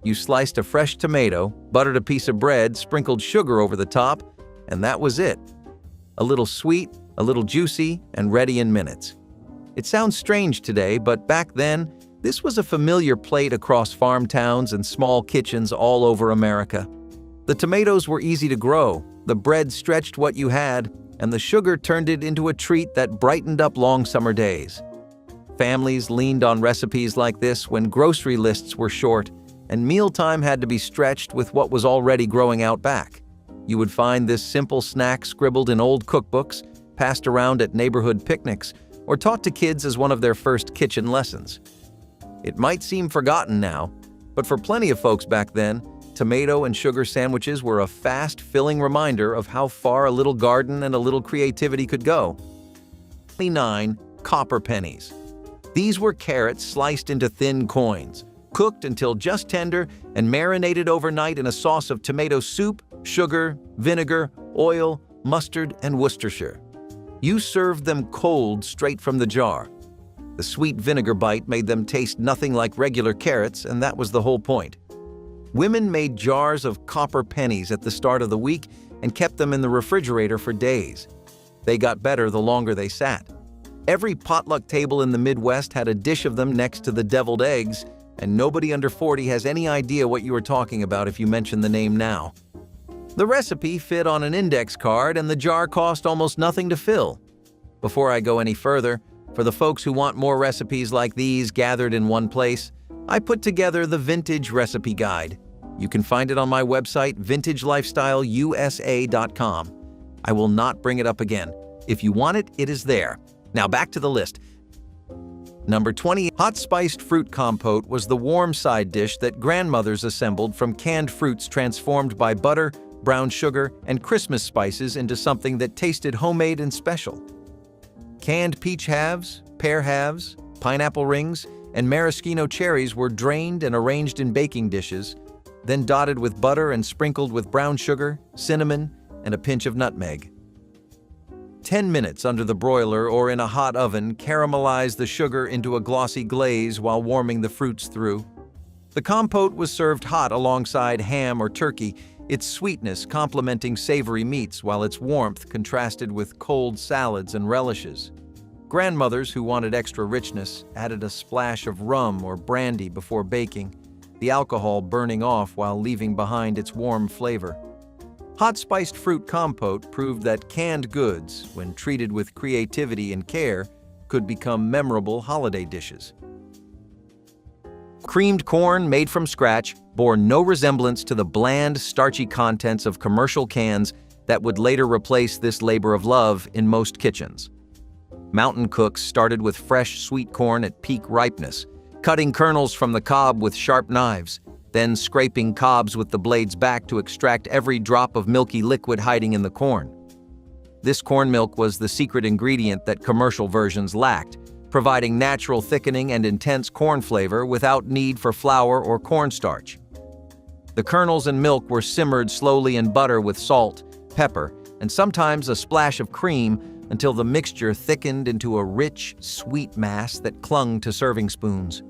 You sliced a fresh tomato, buttered a piece of bread, sprinkled sugar over the top, and that was it. A little sweet, a little juicy, and ready in minutes. It sounds strange today, but back then, this was a familiar plate across farm towns and small kitchens all over America. The tomatoes were easy to grow, the bread stretched what you had, and the sugar turned it into a treat that brightened up long summer days. Families leaned on recipes like this when grocery lists were short, and mealtime had to be stretched with what was already growing out back. You would find this simple snack scribbled in old cookbooks, passed around at neighborhood picnics, or taught to kids as one of their first kitchen lessons. It might seem forgotten now, but for plenty of folks back then, tomato and sugar sandwiches were a fast, filling reminder of how far a little garden and a little creativity could go. 9. Copper pennies. These were carrots sliced into thin coins, cooked until just tender, and marinated overnight in a sauce of tomato soup, sugar, vinegar, oil, mustard, and Worcestershire. You served them cold straight from the jar. The sweet vinegar bite made them taste nothing like regular carrots, and that was the whole point. Women made jars of copper pennies at the start of the week and kept them in the refrigerator for days. They got better the longer they sat. Every potluck table in the Midwest had a dish of them next to the deviled eggs, and nobody under 40 has any idea what you are talking about if you mention the name now. The recipe fit on an index card, and the jar cost almost nothing to fill. Before I go any further, for the folks who want more recipes like these gathered in one place, I put together the Vintage Recipe Guide. You can find it on my website, vintagelifestyleusa.com. I will not bring it up again. If you want it, it is there. Now back to the list. Number 20, hot spiced fruit compote was the warm side dish that grandmothers assembled from canned fruits transformed by butter, brown sugar, and Christmas spices into something that tasted homemade and special. Canned peach halves, pear halves, pineapple rings, and maraschino cherries were drained and arranged in baking dishes, then dotted with butter and sprinkled with brown sugar, cinnamon, and a pinch of nutmeg. 10 minutes under the broiler or in a hot oven caramelized the sugar into a glossy glaze while warming the fruits through. The compote was served hot alongside ham or turkey, its sweetness complementing savory meats while its warmth contrasted with cold salads and relishes. Grandmothers who wanted extra richness added a splash of rum or brandy before baking, the alcohol burning off while leaving behind its warm flavor. Hot spiced fruit compote proved that canned goods, when treated with creativity and care, could become memorable holiday dishes. Creamed corn made from scratch bore no resemblance to the bland, starchy contents of commercial cans that would later replace this labor of love in most kitchens. Mountain cooks started with fresh sweet corn at peak ripeness, cutting kernels from the cob with sharp knives, then scraping cobs with the blades back to extract every drop of milky liquid hiding in the corn. This corn milk was the secret ingredient that commercial versions lacked, providing natural thickening and intense corn flavor without need for flour or cornstarch. The kernels and milk were simmered slowly in butter with salt, pepper, and sometimes a splash of cream until the mixture thickened into a rich, sweet mass that clung to serving spoons.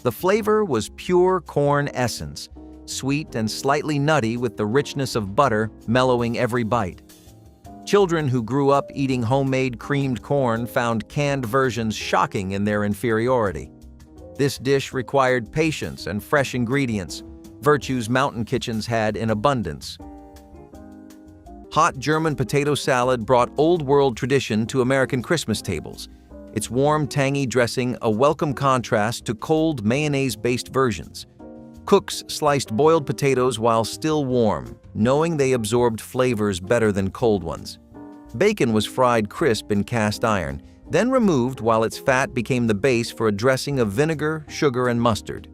The flavor was pure corn essence, sweet and slightly nutty with the richness of butter mellowing every bite. Children who grew up eating homemade creamed corn found canned versions shocking in their inferiority. This dish required patience and fresh ingredients, virtues mountain kitchens had in abundance. Hot German potato salad brought old-world tradition to American Christmas tables, its warm, tangy dressing a welcome contrast to cold, mayonnaise-based versions. Cooks sliced boiled potatoes while still warm, knowing they absorbed flavors better than cold ones. Bacon was fried crisp in cast iron, then removed while its fat became the base for a dressing of vinegar, sugar, and mustard.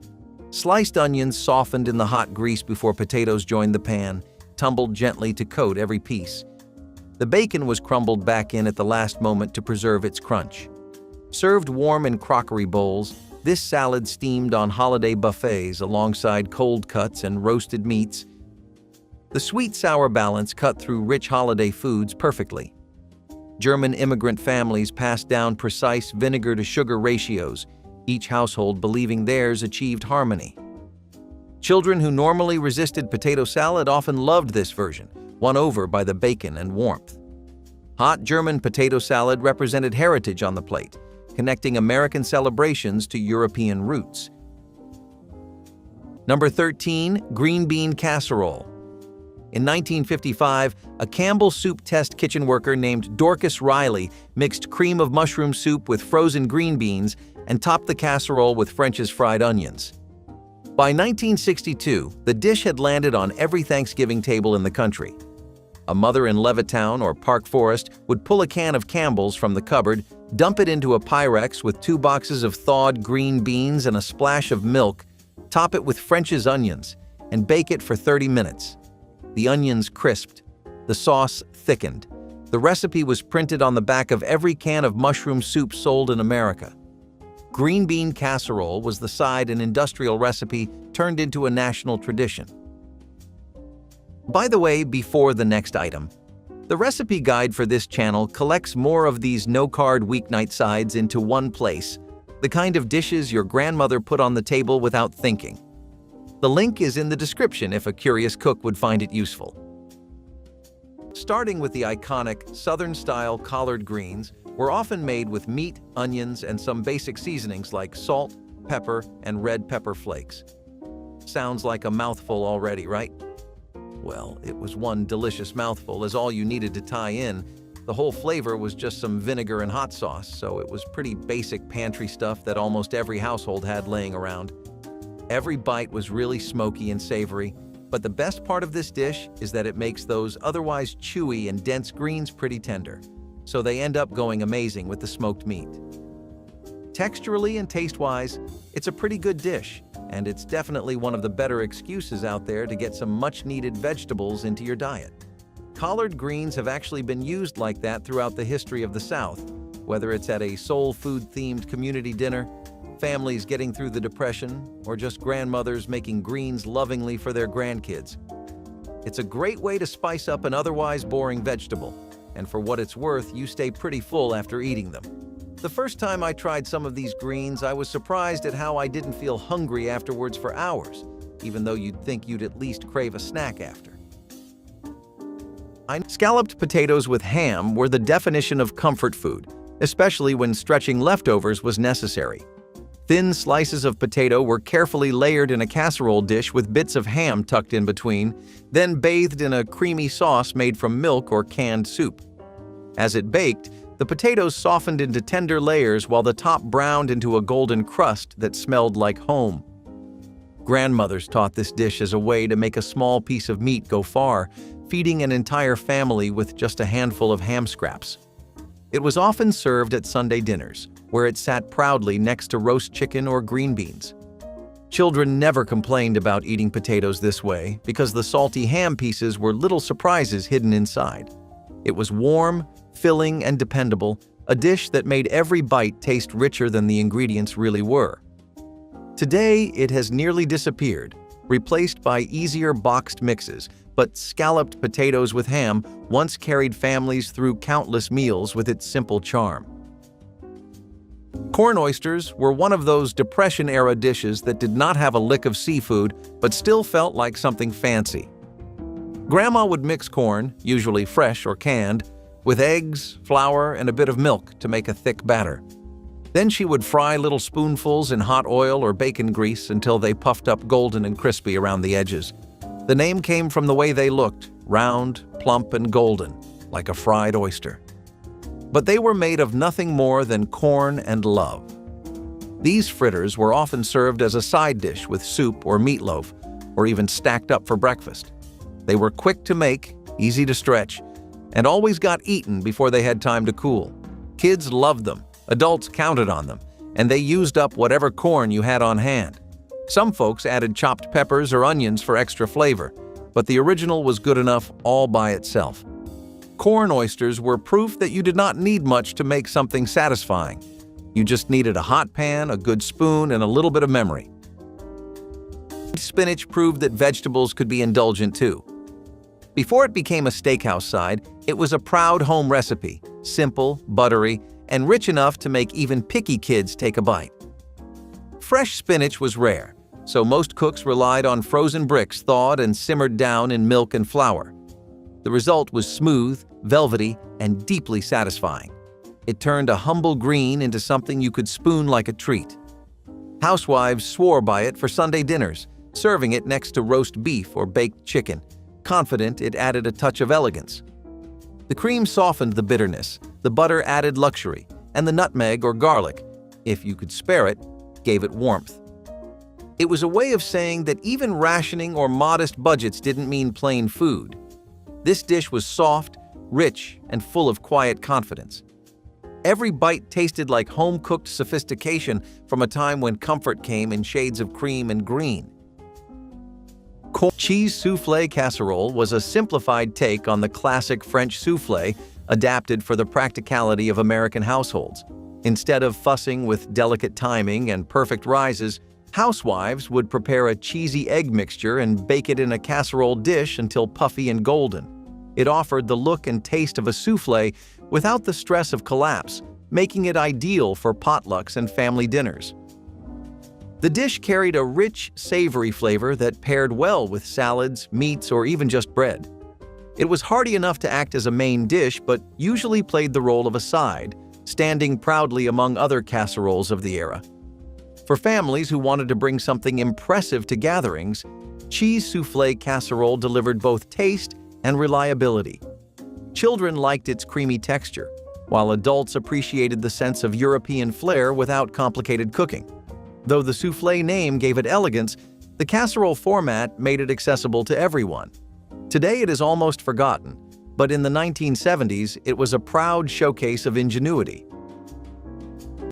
Sliced onions softened in the hot grease before potatoes joined the pan, tumbled gently to coat every piece. The bacon was crumbled back in at the last moment to preserve its crunch. Served warm in crockery bowls, This salad steamed on holiday buffets alongside cold cuts and roasted meats. The sweet-sour balance cut through rich holiday foods perfectly. German immigrant families passed down precise vinegar-to-sugar ratios, each household believing theirs achieved harmony. Children who normally resisted potato salad often loved this version, won over by the bacon and warmth. Hot German potato salad represented heritage on the plate, connecting American celebrations to European roots. Number 13, green bean casserole. In 1955, a Campbell Soup test kitchen worker named Dorcas Riley mixed cream of mushroom soup with frozen green beans and topped the casserole with French's fried onions. By 1962, the dish had landed on every Thanksgiving table in the country. A mother in Levittown or Park Forest would pull a can of Campbell's from the cupboard, dump it into a Pyrex with 2 boxes of thawed green beans and a splash of milk, top it with French's onions, and bake it for 30 minutes. The onions crisped, the sauce thickened. The recipe was printed on the back of every can of mushroom soup sold in America. Green bean casserole was the side and industrial recipe turned into a national tradition. By the way, before the next item, the recipe guide for this channel collects more of these no-card weeknight sides into one place, the kind of dishes your grandmother put on the table without thinking. The link is in the description if a curious cook would find it useful. Starting with the iconic Southern-style collard greens, were often made with meat, onions, and some basic seasonings like salt, pepper, and red pepper flakes. Sounds like a mouthful already, right? Well, it was one delicious mouthful, as all you needed to tie in. The whole flavor was just some vinegar and hot sauce, so it was pretty basic pantry stuff that almost every household had laying around. Every bite was really smoky and savory, but the best part of this dish is that it makes those otherwise chewy and dense greens pretty tender, so they end up going amazing with the smoked meat. Texturally and taste-wise, it's a pretty good dish, and it's definitely one of the better excuses out there to get some much-needed vegetables into your diet. Collard greens have actually been used like that throughout the history of the South, whether it's at a soul food-themed community dinner, families getting through the Depression, or just grandmothers making greens lovingly for their grandkids. It's a great way to spice up an otherwise boring vegetable, and for what it's worth, you stay pretty full after eating them. The first time I tried some of these greens, I was surprised at how I didn't feel hungry afterwards for hours, even though you'd think you'd at least crave a snack after. Scalloped potatoes with ham were the definition of comfort food, especially when stretching leftovers was necessary. Thin slices of potato were carefully layered in a casserole dish with bits of ham tucked in between, then bathed in a creamy sauce made from milk or canned soup. As it baked, the potatoes softened into tender layers while the top browned into a golden crust that smelled like home. Grandmothers taught this dish as a way to make a small piece of meat go far, feeding an entire family with just a handful of ham scraps. It was often served at Sunday dinners, where it sat proudly next to roast chicken or green beans. Children never complained about eating potatoes this way because the salty ham pieces were little surprises hidden inside. It was warm, filling, and dependable, a dish that made every bite taste richer than the ingredients really were. Today, it has nearly disappeared, replaced by easier boxed mixes, but scalloped potatoes with ham once carried families through countless meals with its simple charm. Corn oysters were one of those Depression-era dishes that did not have a lick of seafood but still felt like something fancy. Grandma would mix corn, usually fresh or canned, with eggs, flour, and a bit of milk to make a thick batter. Then she would fry little spoonfuls in hot oil or bacon grease until they puffed up golden and crispy around the edges. The name came from the way they looked, round, plump, and golden, like a fried oyster. But they were made of nothing more than corn and love. These fritters were often served as a side dish with soup or meatloaf, or even stacked up for breakfast. They were quick to make, easy to stretch, and always got eaten before they had time to cool. Kids loved them, adults counted on them, and they used up whatever corn you had on hand. Some folks added chopped peppers or onions for extra flavor, but the original was good enough all by itself. Corn oysters were proof that you did not need much to make something satisfying. You just needed a hot pan, a good spoon, and a little bit of memory. Spinach proved that vegetables could be indulgent too. Before it became a steakhouse side, it was a proud home recipe, simple, buttery, and rich enough to make even picky kids take a bite. Fresh spinach was rare, so most cooks relied on frozen bricks thawed and simmered down in milk and flour. The result was smooth, velvety, and deeply satisfying. It turned a humble green into something you could spoon like a treat. Housewives swore by it for Sunday dinners, serving it next to roast beef or baked chicken, confident it added a touch of elegance. The cream softened the bitterness, the butter added luxury, and the nutmeg or garlic, if you could spare it, gave it warmth. It was a way of saying that even rationing or modest budgets didn't mean plain food. This dish was soft, rich, and full of quiet confidence. Every bite tasted like home-cooked sophistication from a time when comfort came in shades of cream and green. Cheese soufflé casserole was a simplified take on the classic French soufflé, adapted for the practicality of American households. Instead of fussing with delicate timing and perfect rises, housewives would prepare a cheesy egg mixture and bake it in a casserole dish until puffy and golden. It offered the look and taste of a soufflé without the stress of collapse, making it ideal for potlucks and family dinners. The dish carried a rich, savory flavor that paired well with salads, meats, or even just bread. It was hearty enough to act as a main dish, but usually played the role of a side, standing proudly among other casseroles of the era. For families who wanted to bring something impressive to gatherings, cheese soufflé casserole delivered both taste and reliability. Children liked its creamy texture, while adults appreciated the sense of European flair without complicated cooking. Though the soufflé name gave it elegance, the casserole format made it accessible to everyone. Today it is almost forgotten, but in the 1970s it was a proud showcase of ingenuity.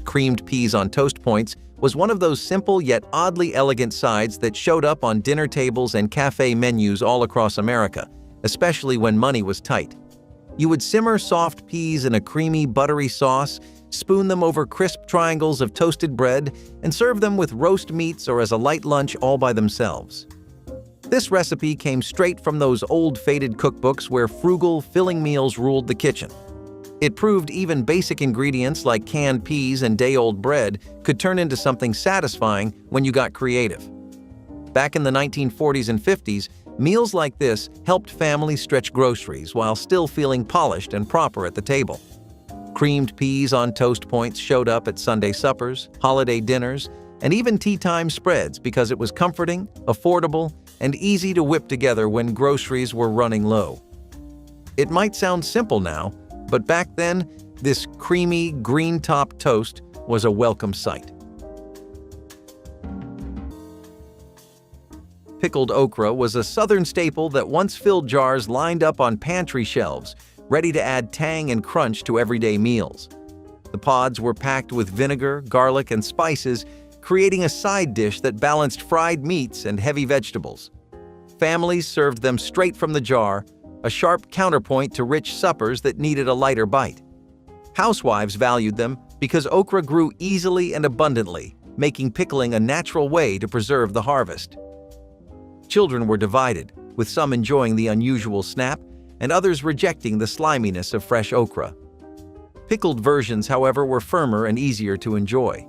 Creamed peas on toast points was one of those simple yet oddly elegant sides that showed up on dinner tables and cafe menus all across America, especially when money was tight. You would simmer soft peas in a creamy, buttery sauce, spoon them over crisp triangles of toasted bread, and serve them with roast meats or as a light lunch all by themselves. This recipe came straight from those old faded cookbooks where frugal, filling meals ruled the kitchen. It proved even basic ingredients like canned peas and day-old bread could turn into something satisfying when you got creative. Back in the 1940s and 50s, meals like this helped families stretch groceries while still feeling polished and proper at the table. Creamed peas on toast points showed up at Sunday suppers, holiday dinners, and even tea time spreads because it was comforting, affordable, and easy to whip together when groceries were running low. It might sound simple now, but back then, this creamy, green-topped toast was a welcome sight. Pickled okra was a southern staple that once filled jars lined up on pantry shelves, ready to add tang and crunch to everyday meals. The pods were packed with vinegar, garlic, and spices, creating a side dish that balanced fried meats and heavy vegetables. Families served them straight from the jar, a sharp counterpoint to rich suppers that needed a lighter bite. Housewives valued them because okra grew easily and abundantly, making pickling a natural way to preserve the harvest. Children were divided, with some enjoying the unusual snap and others rejecting the sliminess of fresh okra. Pickled versions, however, were firmer and easier to enjoy.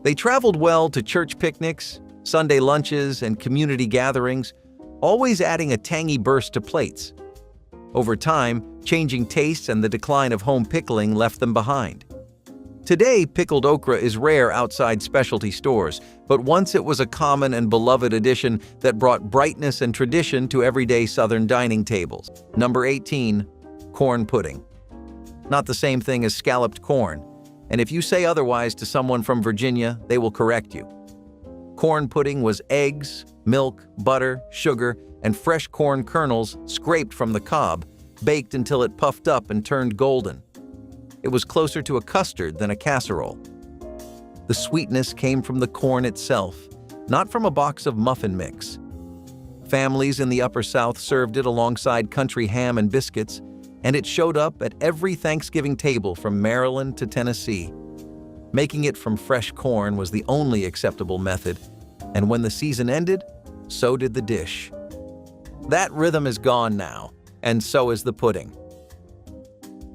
They traveled well to church picnics, Sunday lunches, and community gatherings, always adding a tangy burst to plates. Over time, changing tastes and the decline of home pickling left them behind. Today, pickled okra is rare outside specialty stores, but once it was a common and beloved addition that brought brightness and tradition to everyday Southern dining tables. Number 18. Corn pudding. Not the same thing as scalloped corn, and if you say otherwise to someone from Virginia, they will correct you. Corn pudding was eggs, milk, butter, sugar, and fresh corn kernels scraped from the cob, baked until it puffed up and turned golden. It was closer to a custard than a casserole. The sweetness came from the corn itself, not from a box of muffin mix. Families in the Upper South served it alongside country ham and biscuits, and it showed up at every Thanksgiving table from Maryland to Tennessee. Making it from fresh corn was the only acceptable method, and when the season ended, so did the dish. That rhythm is gone now, and so is the pudding.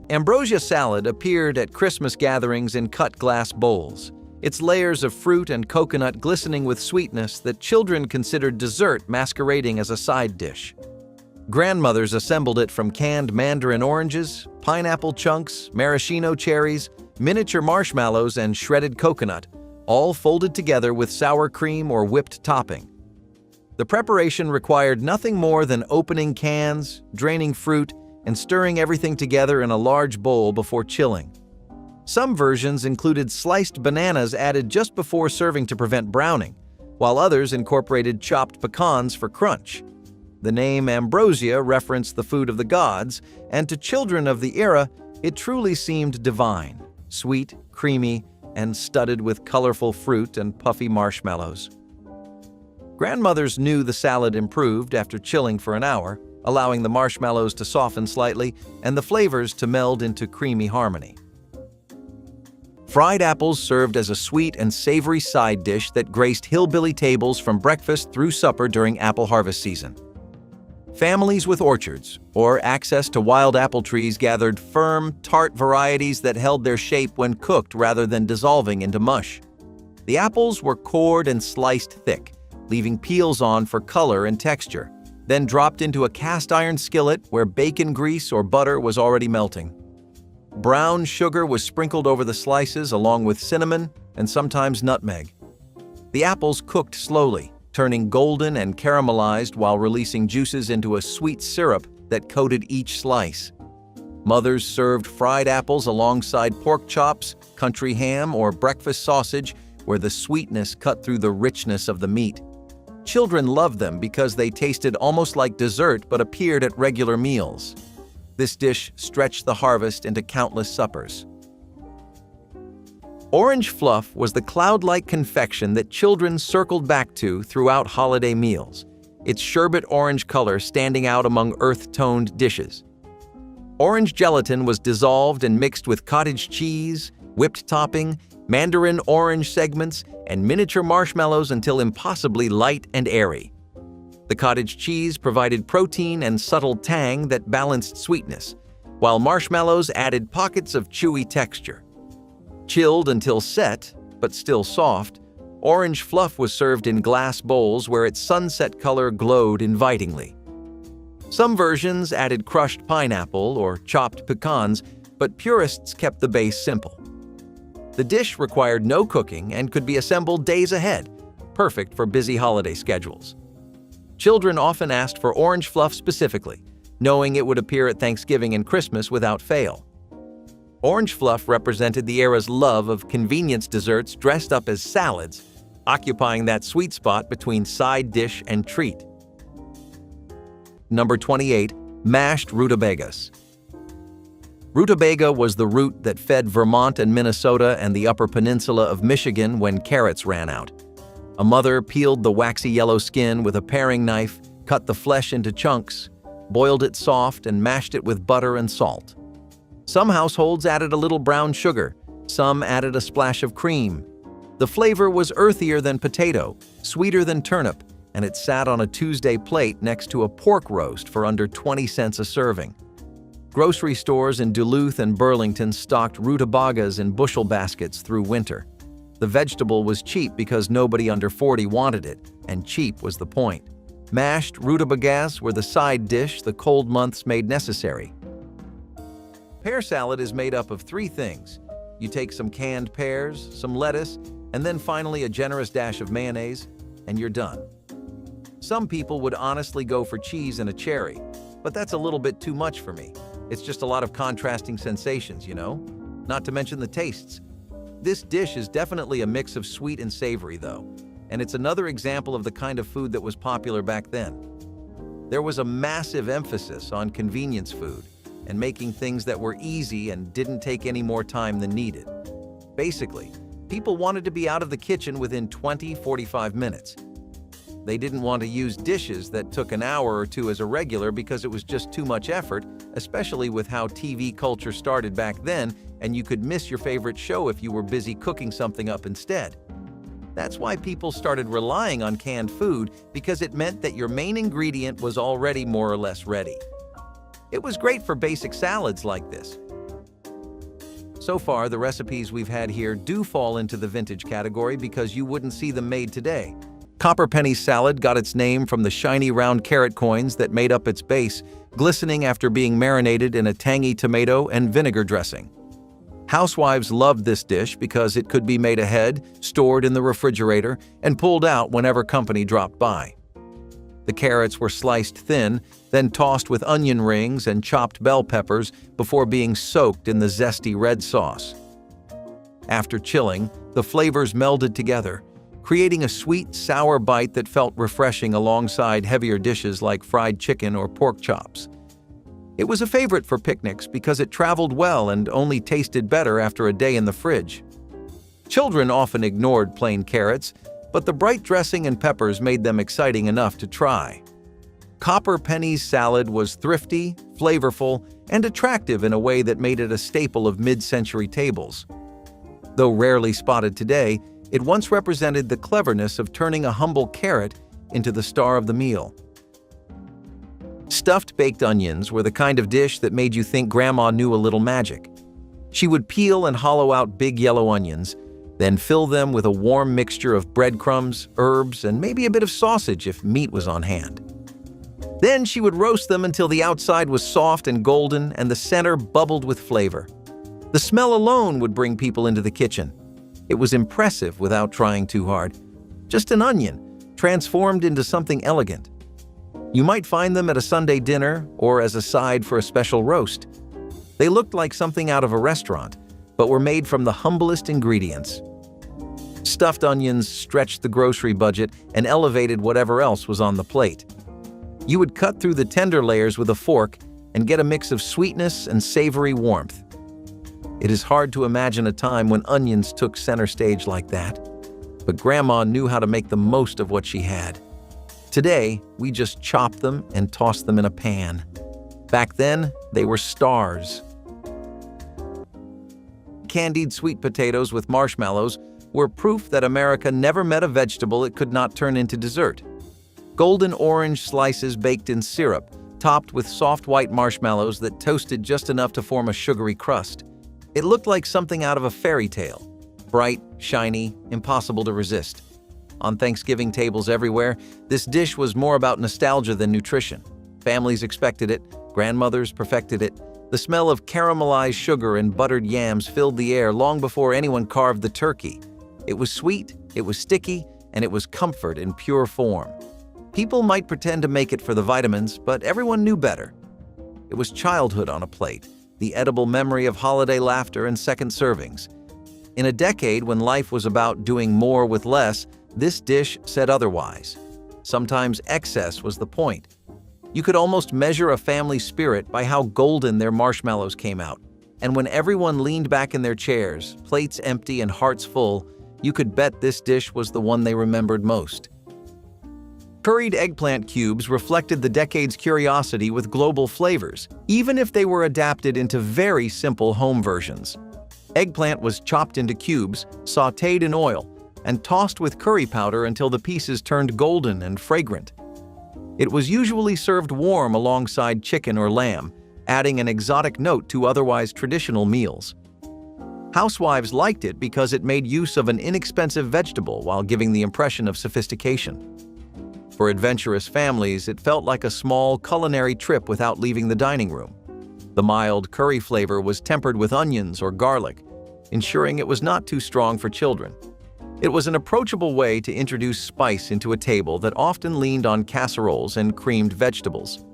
Ambrosia salad appeared at Christmas gatherings in cut glass bowls, its layers of fruit and coconut glistening with sweetness that children considered dessert masquerading as a side dish. Grandmothers assembled it from canned mandarin oranges, pineapple chunks, maraschino cherries, miniature marshmallows, and shredded coconut, all folded together with sour cream or whipped topping. The preparation required nothing more than opening cans, draining fruit, and stirring everything together in a large bowl before chilling. Some versions included sliced bananas added just before serving to prevent browning, while others incorporated chopped pecans for crunch. The name ambrosia referenced the food of the gods, and to children of the era, it truly seemed divine, sweet, creamy, and studded with colorful fruit and puffy marshmallows. Grandmothers knew the salad improved after chilling for an hour, allowing the marshmallows to soften slightly and the flavors to meld into creamy harmony. Fried apples served as a sweet and savory side dish that graced hillbilly tables from breakfast through supper during apple harvest season. Families with orchards or access to wild apple trees gathered firm, tart varieties that held their shape when cooked rather than dissolving into mush. The apples were cored and sliced thick, leaving peels on for color and texture, then dropped into a cast iron skillet where bacon grease or butter was already melting. Brown sugar was sprinkled over the slices along with cinnamon and sometimes nutmeg. The apples cooked slowly, turning golden and caramelized while releasing juices into a sweet syrup that coated each slice. Mothers served fried apples alongside pork chops, country ham, or breakfast sausage where the sweetness cut through the richness of the meat. Children loved them because they tasted almost like dessert but appeared at regular meals. This dish stretched the harvest into countless suppers. Orange fluff was the cloud-like confection that children circled back to throughout holiday meals, its sherbet orange color standing out among earth-toned dishes. Orange gelatin was dissolved and mixed with cottage cheese, whipped topping, mandarin orange segments, and miniature marshmallows until impossibly light and airy. The cottage cheese provided protein and subtle tang that balanced sweetness, while marshmallows added pockets of chewy texture. Chilled until set, but still soft, orange fluff was served in glass bowls where its sunset color glowed invitingly. Some versions added crushed pineapple or chopped pecans, but purists kept the base simple. The dish required no cooking and could be assembled days ahead, perfect for busy holiday schedules. Children often asked for orange fluff specifically, knowing it would appear at Thanksgiving and Christmas without fail. Orange fluff represented the era's love of convenience desserts dressed up as salads, occupying that sweet spot between side dish and treat. Number 28. Mashed rutabagas. Rutabaga was the root that fed Vermont and Minnesota and the Upper Peninsula of Michigan when carrots ran out. A mother peeled the waxy yellow skin with a paring knife, cut the flesh into chunks, boiled it soft, and mashed it with butter and salt. Some households added a little brown sugar, some added a splash of cream. The flavor was earthier than potato, sweeter than turnip, and it sat on a Tuesday plate next to a pork roast for under 20 cents a serving. Grocery stores in Duluth and Burlington stocked rutabagas in bushel baskets through winter. The vegetable was cheap because nobody under 40 wanted it, and cheap was the point. Mashed rutabagas were the side dish the cold months made necessary. Pear salad is made up of 3 things. You take some canned pears, some lettuce, and then finally a generous dash of mayonnaise, and you're done. Some people would honestly go for cheese and a cherry, but that's a little bit too much for me. It's just a lot of contrasting sensations, you know? Not to mention the tastes. This dish is definitely a mix of sweet and savory, though, and it's another example of the kind of food that was popular back then. There was a massive emphasis on convenience food and making things that were easy and didn't take any more time than needed. Basically, people wanted to be out of the kitchen within 20-45 minutes. They didn't want to use dishes that took an hour or two as a regular because it was just too much effort, especially with how TV culture started back then and you could miss your favorite show if you were busy cooking something up instead. That's why people started relying on canned food, because it meant that your main ingredient was already more or less ready. It was great for basic salads like this. So far, the recipes we've had here do fall into the vintage category because you wouldn't see them made today. Copper penny salad got its name from the shiny round carrot coins that made up its base, glistening after being marinated in a tangy tomato and vinegar dressing. Housewives loved this dish because it could be made ahead, stored in the refrigerator, and pulled out whenever company dropped by. The carrots were sliced thin, then tossed with onion rings and chopped bell peppers before being soaked in the zesty red sauce. After chilling, the flavors melded together, creating a sweet, sour bite that felt refreshing alongside heavier dishes like fried chicken or pork chops. It was a favorite for picnics because it traveled well and only tasted better after a day in the fridge. Children often ignored plain carrots, but the bright dressing and peppers made them exciting enough to try. Copper penny salad was thrifty, flavorful, and attractive in a way that made it a staple of mid-century tables. Though rarely spotted today, it once represented the cleverness of turning a humble carrot into the star of the meal. Stuffed baked onions were the kind of dish that made you think Grandma knew a little magic. She would peel and hollow out big yellow onions, then fill them with a warm mixture of breadcrumbs, herbs, and maybe a bit of sausage if meat was on hand. Then she would roast them until the outside was soft and golden and the center bubbled with flavor. The smell alone would bring people into the kitchen. It was impressive without trying too hard. Just an onion, transformed into something elegant. You might find them at a Sunday dinner or as a side for a special roast. They looked like something out of a restaurant, but were made from the humblest ingredients. Stuffed onions stretched the grocery budget and elevated whatever else was on the plate. You would cut through the tender layers with a fork and get a mix of sweetness and savory warmth. It is hard to imagine a time when onions took center stage like that, but Grandma knew how to make the most of what she had. Today, we just chop them and toss them in a pan. Back then, they were stars. Candied sweet potatoes with marshmallows were proof that America never met a vegetable it could not turn into dessert. Golden orange slices baked in syrup, topped with soft white marshmallows that toasted just enough to form a sugary crust. It looked like something out of a fairy tale. Bright, shiny, impossible to resist. On Thanksgiving tables everywhere, this dish was more about nostalgia than nutrition. Families expected it, grandmothers perfected it. The smell of caramelized sugar and buttered yams filled the air long before anyone carved the turkey. It was sweet, it was sticky, and it was comfort in pure form. People might pretend to make it for the vitamins, but everyone knew better. It was childhood on a plate, the edible memory of holiday laughter and second servings. In a decade when life was about doing more with less, this dish said otherwise. Sometimes excess was the point. You could almost measure a family's spirit by how golden their marshmallows came out. And when everyone leaned back in their chairs, plates empty and hearts full, you could bet this dish was the one they remembered most. Curried eggplant cubes reflected the decade's curiosity with global flavors, even if they were adapted into very simple home versions. Eggplant was chopped into cubes, sautéed in oil, and tossed with curry powder until the pieces turned golden and fragrant. It was usually served warm alongside chicken or lamb, adding an exotic note to otherwise traditional meals. Housewives liked it because it made use of an inexpensive vegetable while giving the impression of sophistication. For adventurous families, it felt like a small culinary trip without leaving the dining room. The mild curry flavor was tempered with onions or garlic, ensuring it was not too strong for children. It was an approachable way to introduce spice into a table that often leaned on casseroles and creamed vegetables.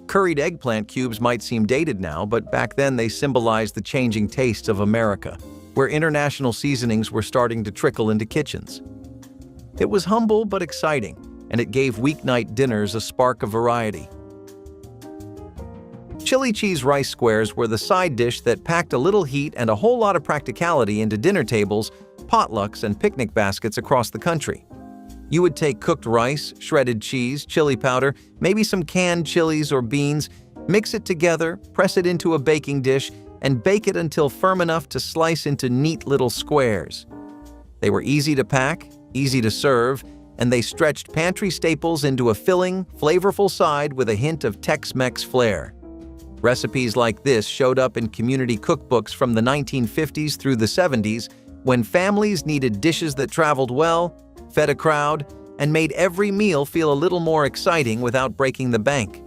Curried eggplant cubes might seem dated now, but back then they symbolized the changing tastes of America, where international seasonings were starting to trickle into kitchens. It was humble but exciting, and it gave weeknight dinners a spark of variety. Chili cheese rice squares were the side dish that packed a little heat and a whole lot of practicality into dinner tables, potlucks, and picnic baskets across the country. You would take cooked rice, shredded cheese, chili powder, maybe some canned chilies or beans, mix it together, press it into a baking dish, and bake it until firm enough to slice into neat little squares. They were easy to pack, easy to serve, and they stretched pantry staples into a filling, flavorful side with a hint of Tex-Mex flair. Recipes like this showed up in community cookbooks from the 1950s through the 70s when families needed dishes that traveled well, fed a crowd, and made every meal feel a little more exciting without breaking the bank.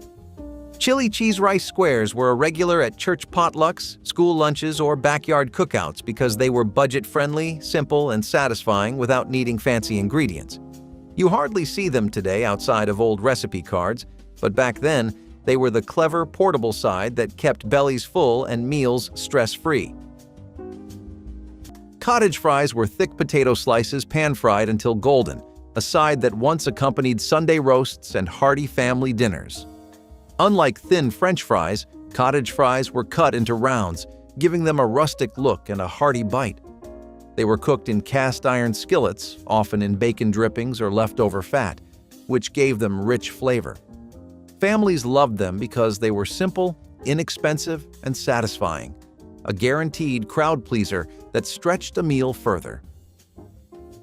Chili cheese rice squares were a regular at church potlucks, school lunches, or backyard cookouts because they were budget-friendly, simple, and satisfying without needing fancy ingredients. You hardly see them today outside of old recipe cards, but back then, they were the clever, portable side that kept bellies full and meals stress-free. Cottage fries were thick potato slices pan-fried until golden, a side that once accompanied Sunday roasts and hearty family dinners. Unlike thin French fries, cottage fries were cut into rounds, giving them a rustic look and a hearty bite. They were cooked in cast-iron skillets, often in bacon drippings or leftover fat, which gave them rich flavor. Families loved them because they were simple, inexpensive, and satisfying, a guaranteed crowd pleaser that stretched a meal further.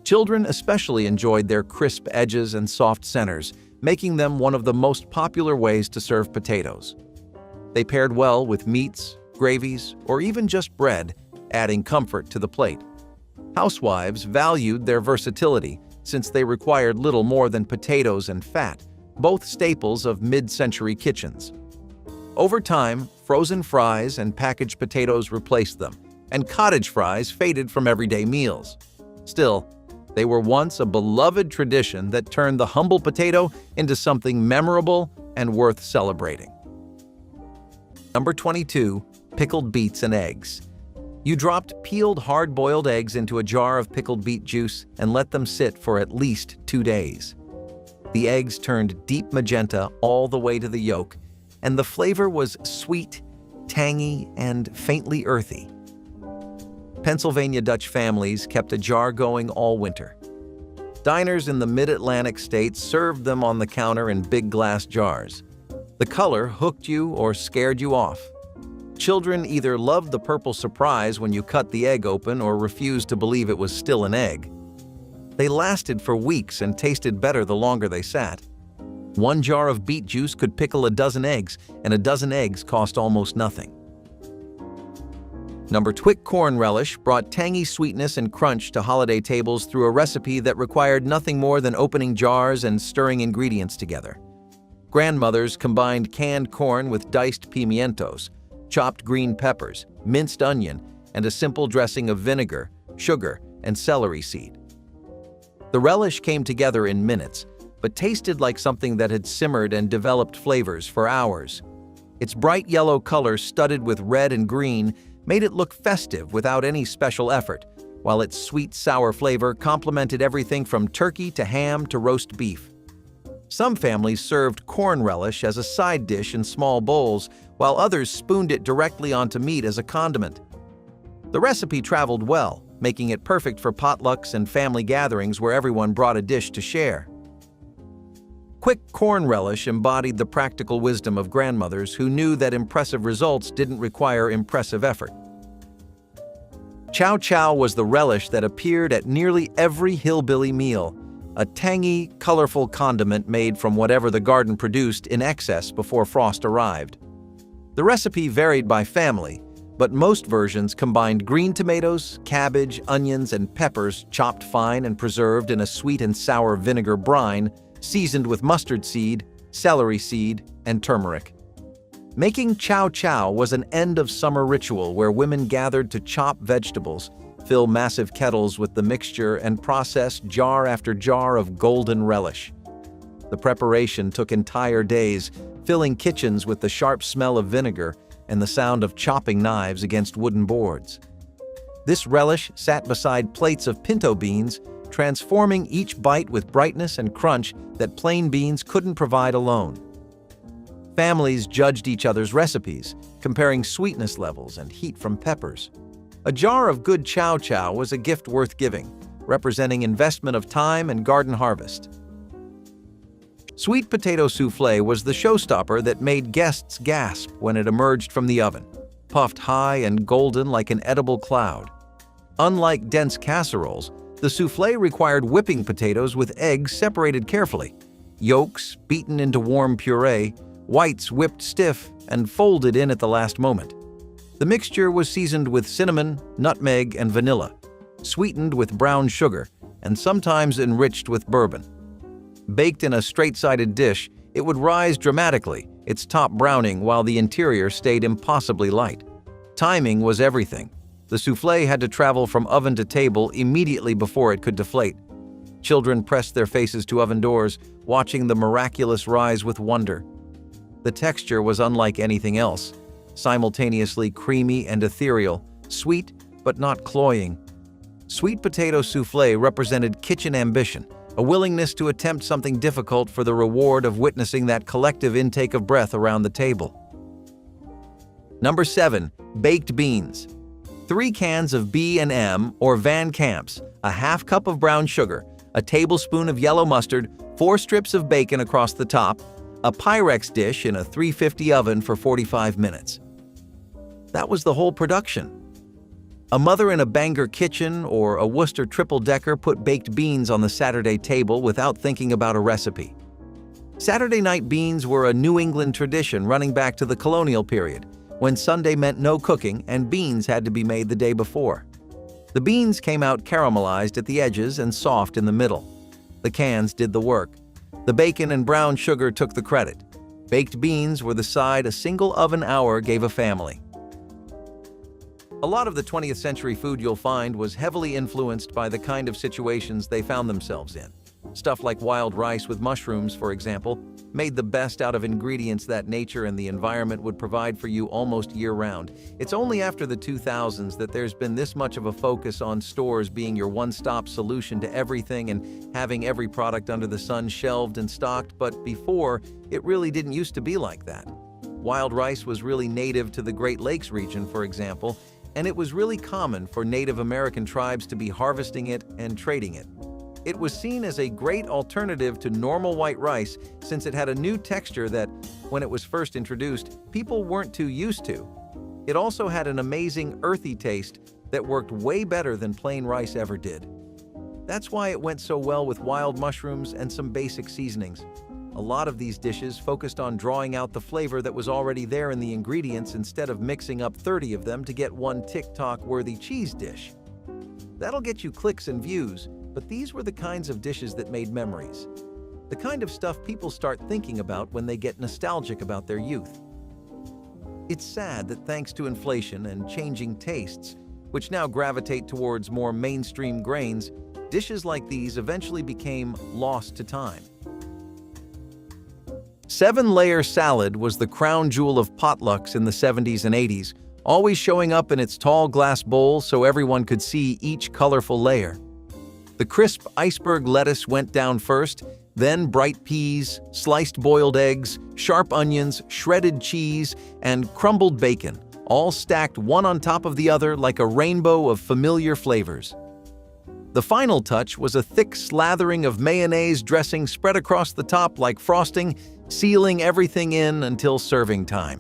Children especially enjoyed their crisp edges and soft centers, making them one of the most popular ways to serve potatoes. They paired well with meats, gravies, or even just bread, adding comfort to the plate. Housewives valued their versatility since they required little more than potatoes and fat, both staples of mid-century kitchens. Over time, frozen fries and packaged potatoes replaced them, and cottage fries faded from everyday meals. Still, they were once a beloved tradition that turned the humble potato into something memorable and worth celebrating. Number 22. Pickled beets and eggs. You dropped peeled hard-boiled eggs into a jar of pickled beet juice and let them sit for at least 2 days. The eggs turned deep magenta all the way to the yolk, and the flavor was sweet, tangy, and faintly earthy. Pennsylvania Dutch families kept a jar going all winter. Diners in the mid-Atlantic states served them on the counter in big glass jars. The color hooked you or scared you off. Children either loved the purple surprise when you cut the egg open or refused to believe it was still an egg. They lasted for weeks and tasted better the longer they sat. 1 jar of beet juice could pickle a dozen eggs, and a dozen eggs cost almost nothing. Number 2. Quick corn relish brought tangy sweetness and crunch to holiday tables through a recipe that required nothing more than opening jars and stirring ingredients together. Grandmothers combined canned corn with diced pimientos, chopped green peppers, minced onion, and a simple dressing of vinegar, sugar, and celery seed. The relish came together in minutes, but tasted like something that had simmered and developed flavors for hours. Its bright yellow color studded with red and green made it look festive without any special effort, while its sweet, sour flavor complemented everything from turkey to ham to roast beef. Some families served corn relish as a side dish in small bowls, while others spooned it directly onto meat as a condiment. The recipe traveled well, making it perfect for potlucks and family gatherings where everyone brought a dish to share. Quick corn relish embodied the practical wisdom of grandmothers who knew that impressive results didn't require impressive effort. Chow chow was the relish that appeared at nearly every hillbilly meal, a tangy, colorful condiment made from whatever the garden produced in excess before frost arrived. The recipe varied by family, but most versions combined green tomatoes, cabbage, onions, and peppers chopped fine and preserved in a sweet and sour vinegar brine, seasoned with mustard seed, celery seed, and turmeric. Making chow chow was an end-of-summer ritual where women gathered to chop vegetables, fill massive kettles with the mixture, and process jar after jar of golden relish. The preparation took entire days, filling kitchens with the sharp smell of vinegar and the sound of chopping knives against wooden boards. This relish sat beside plates of pinto beans, transforming each bite with brightness and crunch that plain beans couldn't provide alone. Families judged each other's recipes, comparing sweetness levels and heat from peppers. A jar of good chow chow was a gift worth giving, representing investment of time and garden harvest. Sweet potato soufflé was the showstopper that made guests gasp when it emerged from the oven. puffed high and golden like an edible cloud. Unlike dense casseroles, the souffle required whipping potatoes with eggs separated carefully, yolks beaten into warm puree, whites whipped stiff and folded in at the last moment. The mixture was seasoned with cinnamon, nutmeg, and vanilla, sweetened with brown sugar, and sometimes enriched with bourbon. Baked in a straight-sided dish, it would rise dramatically, its top browning while the interior stayed impossibly light. Timing was everything. The souffle had to travel from oven to table immediately before it could deflate. Children pressed their faces to oven doors, watching the miraculous rise with wonder. The texture was unlike anything else, simultaneously creamy and ethereal, sweet but not cloying. Sweet potato souffle represented kitchen ambition, a willingness to attempt something difficult for the reward of witnessing that collective intake of breath around the table. Number 7. Baked beans. 3 cans of B&M or Van Camp's, a half cup of brown sugar, a tablespoon of yellow mustard, 4 strips of bacon across the top, a Pyrex dish in a 350 oven for 45 minutes. That was the whole production. A mother in a Bangor kitchen or a Worcester triple-decker put baked beans on the Saturday table without thinking about a recipe. Saturday night beans were a New England tradition running back to the colonial period, when Sunday meant no cooking and beans had to be made the day before. The beans came out caramelized at the edges and soft in the middle. The cans did the work. The bacon and brown sugar took the credit. Baked beans were the side a single oven hour gave a family. A lot of the 20th century food you'll find was heavily influenced by the kind of situations they found themselves in. Stuff like wild rice with mushrooms, for example, made the best out of ingredients that nature and the environment would provide for you almost year-round. It's only after the 2000s that there's been this much of a focus on stores being your one-stop solution to everything and having every product under the sun shelved and stocked, but before, it really didn't used to be like that. Wild rice was really native to the Great Lakes region, for example, and it was really common for Native American tribes to be harvesting it and trading it. It was seen as a great alternative to normal white rice since it had a new texture that, when it was first introduced, people weren't too used to. It also had an amazing earthy taste that worked way better than plain rice ever did. That's why it went so well with wild mushrooms and some basic seasonings. A lot of these dishes focused on drawing out the flavor that was already there in the ingredients instead of mixing up 30 of them to get one TikTok-worthy cheese dish. That'll get you clicks and views, but these were the kinds of dishes that made memories. The kind of stuff people start thinking about when they get nostalgic about their youth. It's sad that thanks to inflation and changing tastes, which now gravitate towards more mainstream grains, dishes like these eventually became lost to time. 7-layer salad was the crown jewel of potlucks in the 70s and 80s, always showing up in its tall glass bowl so everyone could see each colorful layer. The crisp iceberg lettuce went down first, then bright peas, sliced boiled eggs, sharp onions, shredded cheese, and crumbled bacon, all stacked one on top of the other like a rainbow of familiar flavors. The final touch was a thick slathering of mayonnaise dressing spread across the top like frosting, sealing everything in until serving time.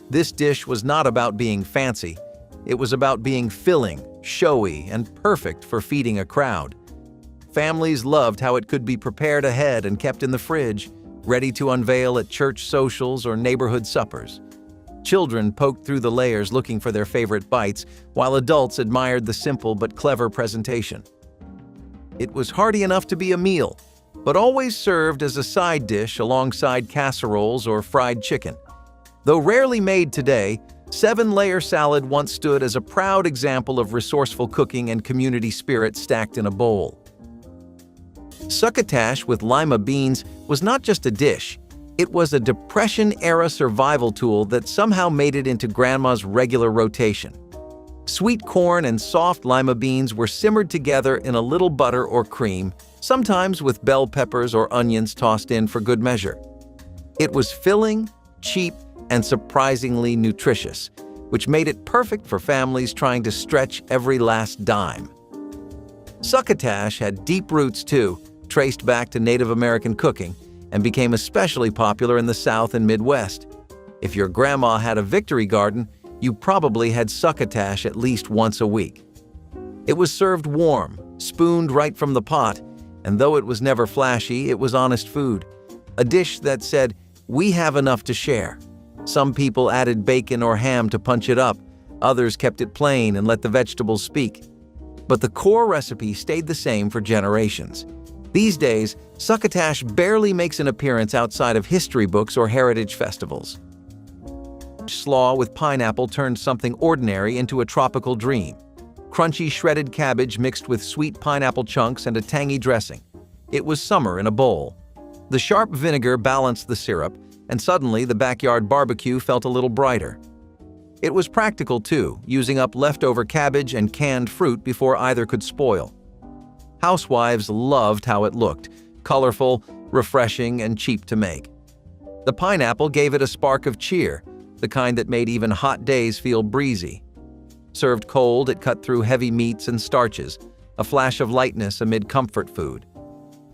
This dish was not about being fancy. It was about being filling, showy, and perfect for feeding a crowd. Families loved how it could be prepared ahead and kept in the fridge, ready to unveil at church socials or neighborhood suppers. Children poked through the layers looking for their favorite bites, while adults admired the simple but clever presentation. It was hearty enough to be a meal, but always served as a side dish alongside casseroles or fried chicken. Though rarely made today, 7-layer salad once stood as a proud example of resourceful cooking and community spirit stacked in a bowl. Succotash with lima beans was not just a dish. It was a Depression-era survival tool that somehow made it into Grandma's regular rotation. Sweet corn and soft lima beans were simmered together in a little butter or cream, sometimes with bell peppers or onions tossed in for good measure. It was filling, cheap, and surprisingly nutritious, which made it perfect for families trying to stretch every last dime. Succotash had deep roots too, traced back to Native American cooking, and became especially popular in the South and Midwest. If your grandma had a victory garden, you probably had succotash at least once a week. It was served warm, spooned right from the pot, and though it was never flashy, it was honest food. A dish that said, "We have enough to share." Some people added bacon or ham to punch it up, others kept it plain and let the vegetables speak. But the core recipe stayed the same for generations. These days, succotash barely makes an appearance outside of history books or heritage festivals. Slaw with pineapple turned something ordinary into a tropical dream. Crunchy shredded cabbage mixed with sweet pineapple chunks and a tangy dressing. It was summer in a bowl. The sharp vinegar balanced the syrup, and suddenly the backyard barbecue felt a little brighter. It was practical too, using up leftover cabbage and canned fruit before either could spoil. Housewives loved how it looked, colorful, refreshing, and cheap to make. The pineapple gave it a spark of cheer, the kind that made even hot days feel breezy. Served cold, it cut through heavy meats and starches, a flash of lightness amid comfort food.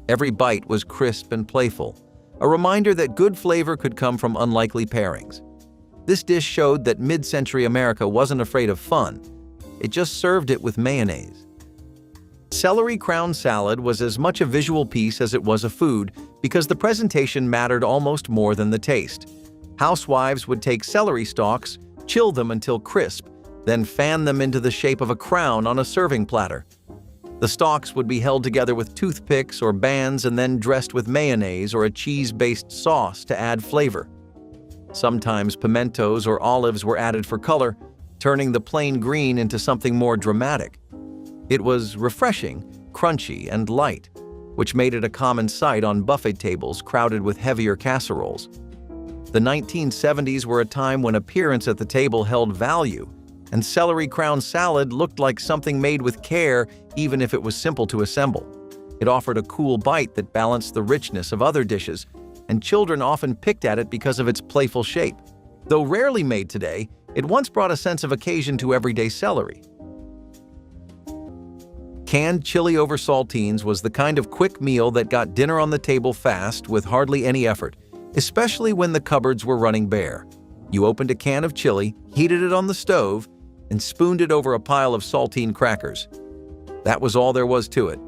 Every bite was crisp and playful, a reminder that good flavor could come from unlikely pairings. This dish showed that mid-century America wasn't afraid of fun. It just served it with mayonnaise. Celery crown salad was as much a visual piece as it was a food because the presentation mattered almost more than the taste. Housewives would take celery stalks, chill them until crisp, then fan them into the shape of a crown on a serving platter. The stalks would be held together with toothpicks or bands and then dressed with mayonnaise or a cheese-based sauce to add flavor. Sometimes pimentos or olives were added for color, turning the plain green into something more dramatic. It was refreshing, crunchy, and light, which made it a common sight on buffet tables crowded with heavier casseroles. The 1970s were a time when appearance at the table held value, and celery crown salad looked like something made with care even if it was simple to assemble. It offered a cool bite that balanced the richness of other dishes, and children often picked at it because of its playful shape. Though rarely made today, it once brought a sense of occasion to everyday celery. Canned chili over saltines was the kind of quick meal that got dinner on the table fast with hardly any effort, especially when the cupboards were running bare. You opened a can of chili, heated it on the stove, and spooned it over a pile of saltine crackers. That was all there was to it.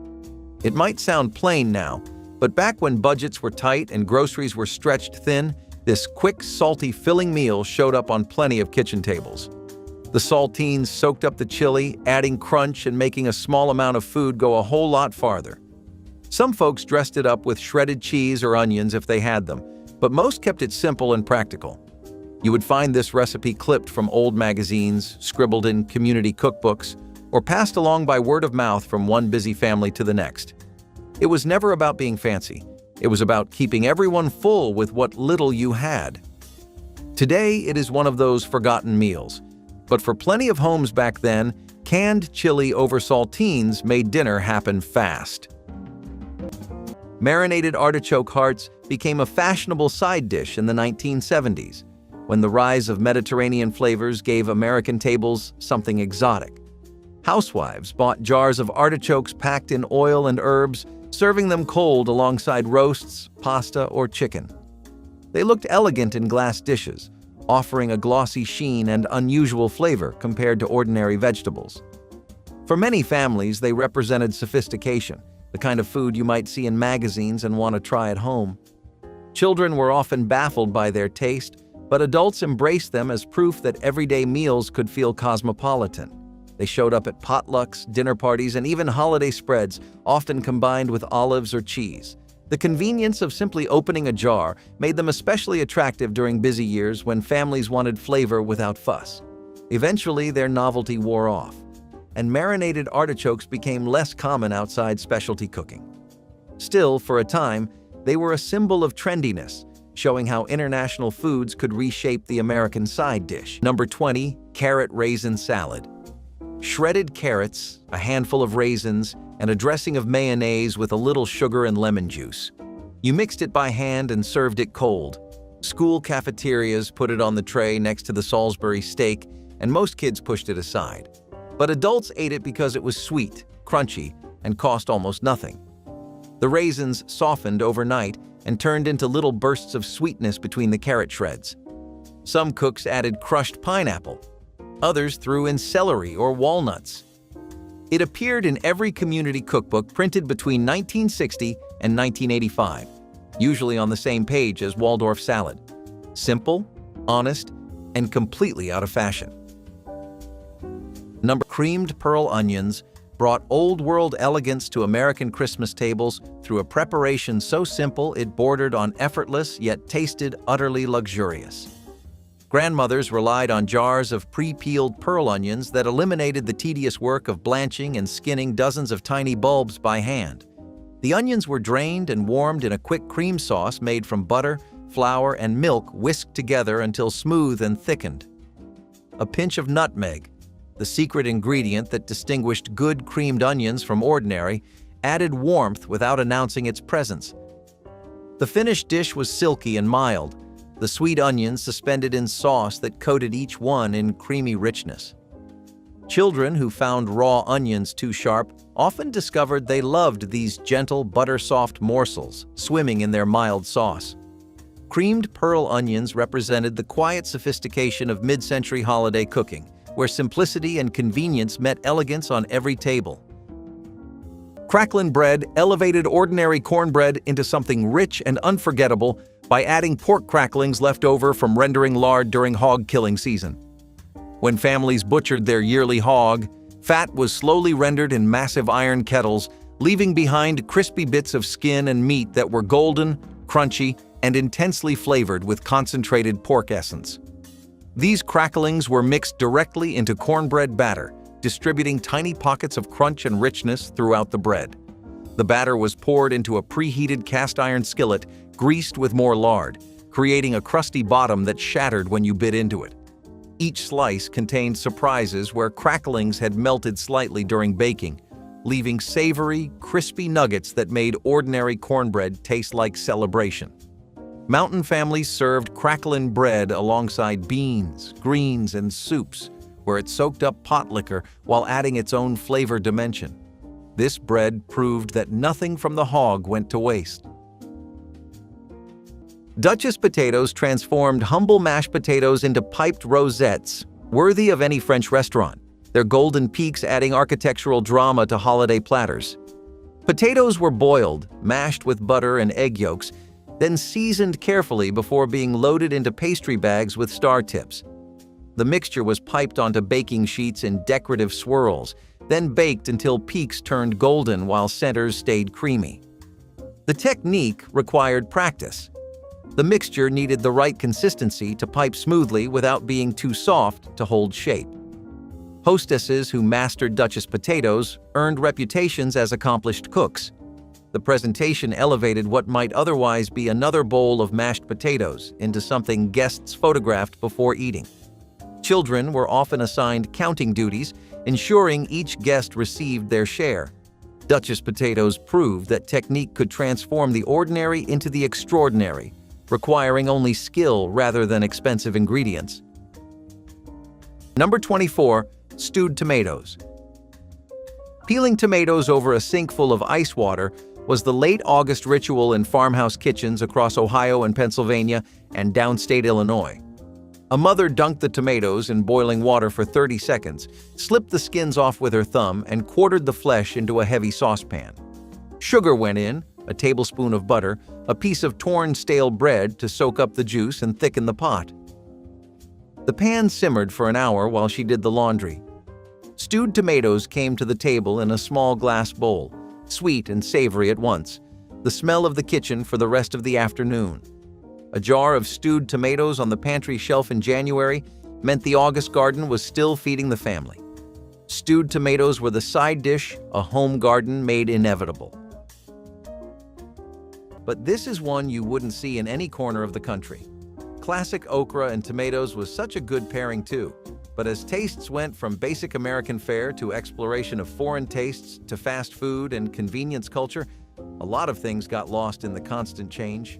It might sound plain now, but back when budgets were tight and groceries were stretched thin, this quick, salty, filling meal showed up on plenty of kitchen tables. The saltines soaked up the chili, adding crunch and making a small amount of food go a whole lot farther. Some folks dressed it up with shredded cheese or onions if they had them, but most kept it simple and practical. You would find this recipe clipped from old magazines, scribbled in community cookbooks, or passed along by word of mouth from one busy family to the next. It was never about being fancy. It was about keeping everyone full with what little you had. Today, it is one of those forgotten meals. But for plenty of homes back then, canned chili over saltines made dinner happen fast. Marinated artichoke hearts became a fashionable side dish in the 1970s, when the rise of Mediterranean flavors gave American tables something exotic. Housewives bought jars of artichokes packed in oil and herbs, serving them cold alongside roasts, pasta, or chicken. They looked elegant in glass dishes, offering a glossy sheen and unusual flavor compared to ordinary vegetables. For many families, they represented sophistication, the kind of food you might see in magazines and want to try at home. Children were often baffled by their taste, but adults embraced them as proof that everyday meals could feel cosmopolitan. They showed up at potlucks, dinner parties, and even holiday spreads, often combined with olives or cheese. The convenience of simply opening a jar made them especially attractive during busy years when families wanted flavor without fuss. Eventually, their novelty wore off, and marinated artichokes became less common outside specialty cooking. Still, for a time, they were a symbol of trendiness, showing how international foods could reshape the American side dish. Number 20, carrot raisin salad. Shredded carrots, a handful of raisins, and a dressing of mayonnaise with a little sugar and lemon juice. You mixed it by hand and served it cold. School cafeterias put it on the tray next to the Salisbury steak, and most kids pushed it aside. But adults ate it because it was sweet, crunchy, and cost almost nothing. The raisins softened overnight and turned into little bursts of sweetness between the carrot shreds. Some cooks added crushed pineapple, Others threw in celery or walnuts. It appeared in every community cookbook printed between 1960 and 1985, usually on the same page as Waldorf salad. Simple, honest, and completely out of fashion. Creamed pearl onions brought old-world elegance to American Christmas tables through a preparation so simple it bordered on effortless yet tasted utterly luxurious. Grandmothers relied on jars of pre-peeled pearl onions that eliminated the tedious work of blanching and skinning dozens of tiny bulbs by hand. The onions were drained and warmed in a quick cream sauce made from butter, flour, and milk whisked together until smooth and thickened. A pinch of nutmeg, the secret ingredient that distinguished good creamed onions from ordinary, added warmth without announcing its presence. The finished dish was silky and mild, the sweet onions suspended in sauce that coated each one in creamy richness. Children who found raw onions too sharp often discovered they loved these gentle, butter-soft morsels swimming in their mild sauce. Creamed pearl onions represented the quiet sophistication of mid-century holiday cooking, where simplicity and convenience met elegance on every table. Cracklin bread elevated ordinary cornbread into something rich and unforgettable by adding pork cracklings left over from rendering lard during hog killing season. When families butchered their yearly hog, fat was slowly rendered in massive iron kettles, leaving behind crispy bits of skin and meat that were golden, crunchy, and intensely flavored with concentrated pork essence. These cracklings were mixed directly into cornbread batter, distributing tiny pockets of crunch and richness throughout the bread. The batter was poured into a preheated cast iron skillet, greased with more lard, creating a crusty bottom that shattered when you bit into it. Each slice contained surprises where cracklings had melted slightly during baking, leaving savory, crispy nuggets that made ordinary cornbread taste like celebration. Mountain families served cracklin bread alongside beans, greens, and soups, where it soaked up pot liquor while adding its own flavor dimension. This bread proved that nothing from the hog went to waste. Duchess potatoes transformed humble mashed potatoes into piped rosettes, worthy of any French restaurant, their golden peaks adding architectural drama to holiday platters. Potatoes were boiled, mashed with butter and egg yolks, then seasoned carefully before being loaded into pastry bags with star tips. The mixture was piped onto baking sheets in decorative swirls, then baked until peaks turned golden while centers stayed creamy. The technique required practice. The mixture needed the right consistency to pipe smoothly without being too soft to hold shape. Hostesses who mastered Duchess potatoes earned reputations as accomplished cooks. The presentation elevated what might otherwise be another bowl of mashed potatoes into something guests photographed before eating. Children were often assigned counting duties, ensuring each guest received their share. Duchess potatoes proved that technique could transform the ordinary into the extraordinary, requiring only skill rather than expensive ingredients. Number 24. Stewed tomatoes. Peeling tomatoes over a sink full of ice water was the late August ritual in farmhouse kitchens across Ohio and Pennsylvania and downstate Illinois. A mother dunked the tomatoes in boiling water for 30 seconds, slipped the skins off with her thumb, and quartered the flesh into a heavy saucepan. Sugar went in, a tablespoon of butter, a piece of torn stale bread to soak up the juice and thicken the pot. The pan simmered for an hour while she did the laundry. Stewed tomatoes came to the table in a small glass bowl, sweet and savory at once, the smell of the kitchen for the rest of the afternoon. A jar of stewed tomatoes on the pantry shelf in January meant the August garden was still feeding the family. Stewed tomatoes were the side dish a home garden made inevitable. But this is one you wouldn't see in any corner of the country. Classic okra and tomatoes was such a good pairing too, but as tastes went from basic American fare to exploration of foreign tastes to fast food and convenience culture, a lot of things got lost in the constant change.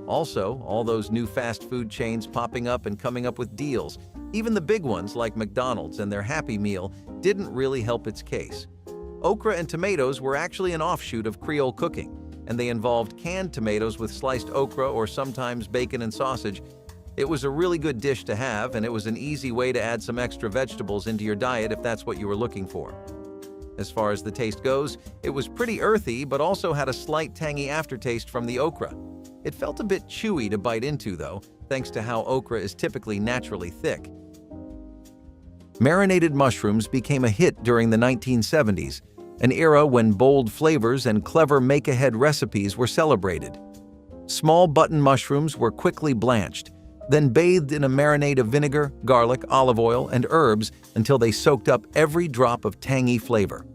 Also, all those new fast food chains popping up and coming up with deals, even the big ones like McDonald's and their Happy Meal, didn't really help its case. Okra and tomatoes were actually an offshoot of Creole cooking, and they involved canned tomatoes with sliced okra or sometimes bacon and sausage. It was a really good dish to have, and it was an easy way to add some extra vegetables into your diet if that's what you were looking for. As far as the taste goes, it was pretty earthy, but also had a slight tangy aftertaste from the okra. It felt a bit chewy to bite into, though, thanks to how okra is typically naturally thick. Marinated mushrooms became a hit during the 1970s, an era when bold flavors and clever make-ahead recipes were celebrated. Small button mushrooms were quickly blanched, then bathed in a marinade of vinegar, garlic, olive oil, and herbs until they soaked up every drop of tangy flavor.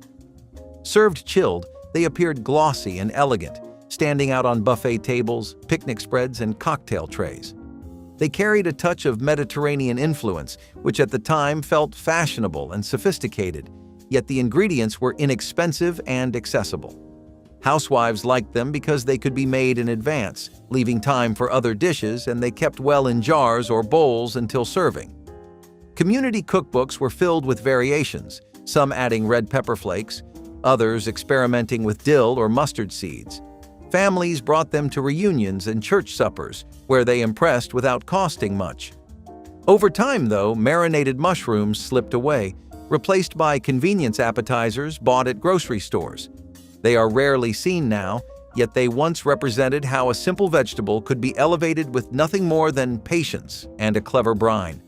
Served chilled, they appeared glossy and elegant, standing out on buffet tables, picnic spreads, and cocktail trays. They carried a touch of Mediterranean influence, which at the time felt fashionable and sophisticated, yet the ingredients were inexpensive and accessible. Housewives liked them because they could be made in advance, leaving time for other dishes, and they kept well in jars or bowls until serving. Community cookbooks were filled with variations, some adding red pepper flakes, others experimenting with dill or mustard seeds. Families brought them to reunions and church suppers, where they impressed without costing much. Over time, though, marinated mushrooms slipped away, replaced by convenience appetizers bought at grocery stores. They are rarely seen now, yet they once represented how a simple vegetable could be elevated with nothing more than patience and a clever brine.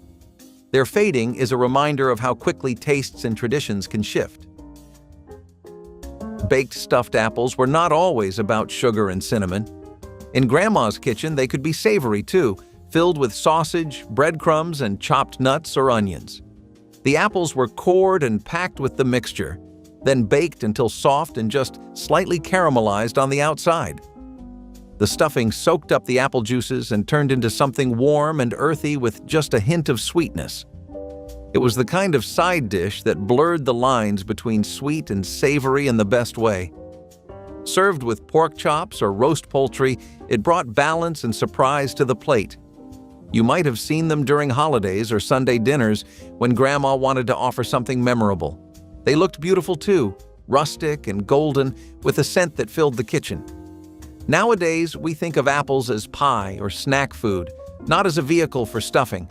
Their fading is a reminder of how quickly tastes and traditions can shift. Baked stuffed apples were not always about sugar and cinnamon. In Grandma's kitchen, they could be savory too, filled with sausage, breadcrumbs, and chopped nuts or onions. The apples were cored and packed with the mixture, then baked until soft and just slightly caramelized on the outside. The stuffing soaked up the apple juices and turned into something warm and earthy with just a hint of sweetness. It was the kind of side dish that blurred the lines between sweet and savory in the best way. Served with pork chops or roast poultry, it brought balance and surprise to the plate. You might have seen them during holidays or Sunday dinners when Grandma wanted to offer something memorable. They looked beautiful too, rustic and golden, with a scent that filled the kitchen. Nowadays, we think of apples as pie or snack food, not as a vehicle for stuffing.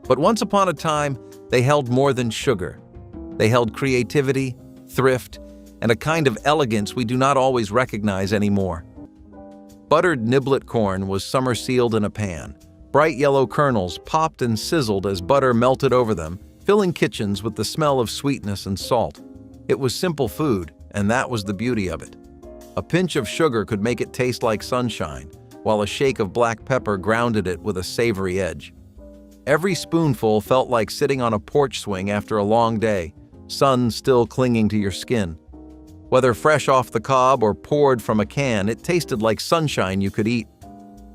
But once upon a time, they held more than sugar. They held creativity, thrift, and a kind of elegance we do not always recognize anymore. Buttered niblet corn was summer-sealed in a pan. Bright yellow kernels popped and sizzled as butter melted over them, filling kitchens with the smell of sweetness and salt. It was simple food, and that was the beauty of it. A pinch of sugar could make it taste like sunshine, while a shake of black pepper grounded it with a savory edge. Every spoonful felt like sitting on a porch swing after a long day, sun still clinging to your skin. Whether fresh off the cob or poured from a can, it tasted like sunshine you could eat.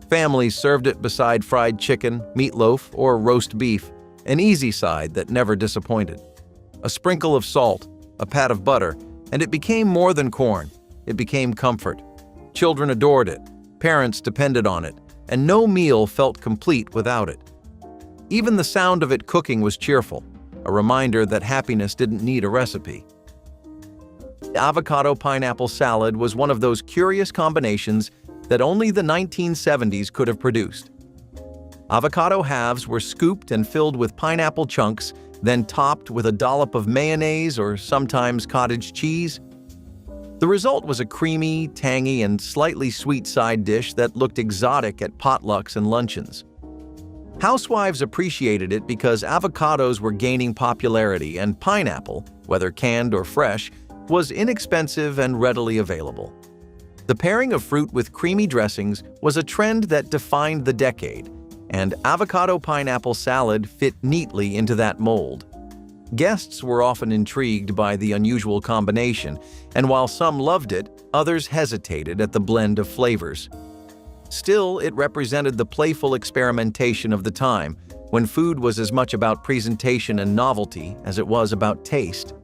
Families served it beside fried chicken, meatloaf, or roast beef, an easy side that never disappointed. A sprinkle of salt, a pat of butter, and it became more than corn. It became comfort. Children adored it, parents depended on it, and no meal felt complete without it. Even the sound of it cooking was cheerful, a reminder that happiness didn't need a recipe. The avocado pineapple salad was one of those curious combinations that only the 1970s could have produced. Avocado halves were scooped and filled with pineapple chunks, then topped with a dollop of mayonnaise or sometimes cottage cheese. The result was a creamy, tangy, and slightly sweet side dish that looked exotic at potlucks and luncheons. Housewives appreciated it because avocados were gaining popularity and pineapple, whether canned or fresh, was inexpensive and readily available. The pairing of fruit with creamy dressings was a trend that defined the decade, and avocado pineapple salad fit neatly into that mold. Guests were often intrigued by the unusual combination, and while some loved it, others hesitated at the blend of flavors. Still, it represented the playful experimentation of the time, when food was as much about presentation and novelty as it was about taste.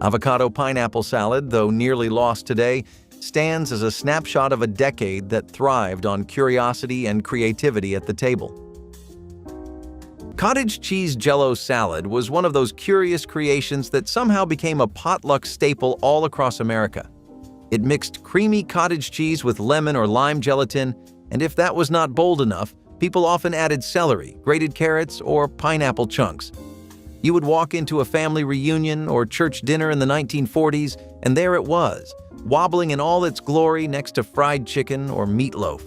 Avocado pineapple salad, though nearly lost today, stands as a snapshot of a decade that thrived on curiosity and creativity at the table. Cottage cheese Jell-O salad was one of those curious creations that somehow became a potluck staple all across America. It mixed creamy cottage cheese with lemon or lime gelatin, and if that was not bold enough, People often added celery, grated carrots, or pineapple chunks. You would walk into a family reunion or church dinner in the 1940s, and there it was, wobbling in all its glory next to fried chicken or meatloaf.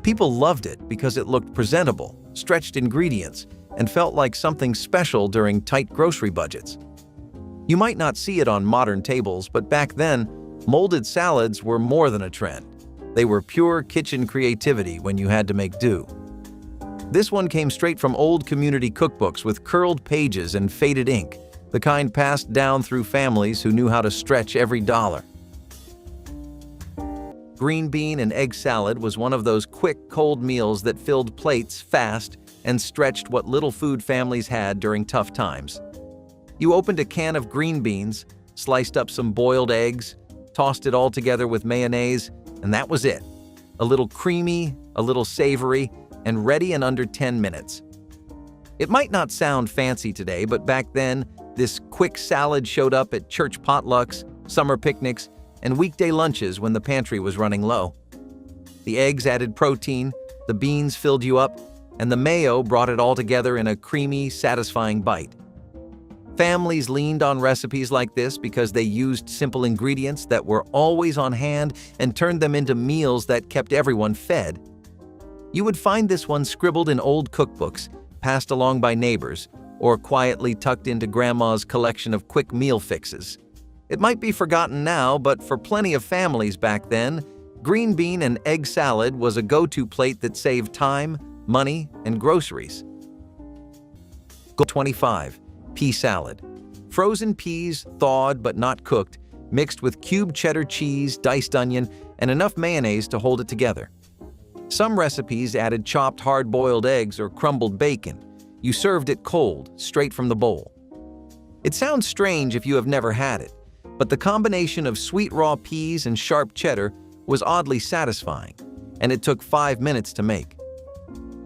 People loved it because it looked presentable, stretched ingredients, and felt like something special during tight grocery budgets. You might not see it on modern tables, but back then, molded salads were more than a trend. They were pure kitchen creativity when you had to make do. This one came straight from old community cookbooks with curled pages and faded ink, the kind passed down through families who knew how to stretch every dollar. Green bean and egg salad was one of those quick, cold meals that filled plates fast and stretched what little food families had during tough times. You opened a can of green beans, sliced up some boiled eggs, tossed it all together with mayonnaise, and that was it. A little creamy, a little savory, and ready in under 10 minutes. It might not sound fancy today, but back then, this quick salad showed up at church potlucks, summer picnics, and weekday lunches when the pantry was running low. The eggs added protein, the beans filled you up, and the mayo brought it all together in a creamy, satisfying bite. Families leaned on recipes like this because they used simple ingredients that were always on hand and turned them into meals that kept everyone fed. You would find this one scribbled in old cookbooks, passed along by neighbors, or quietly tucked into Grandma's collection of quick meal fixes. It might be forgotten now, but for plenty of families back then, green bean and egg salad was a go-to plate that saved time, money, and groceries. 25. Pea salad. Frozen peas, thawed but not cooked, mixed with cubed cheddar cheese, diced onion, and enough mayonnaise to hold it together. Some recipes added chopped hard-boiled eggs or crumbled bacon. You served it cold, straight from the bowl. It sounds strange if you have never had it, but the combination of sweet raw peas and sharp cheddar was oddly satisfying, and it took 5 minutes to make.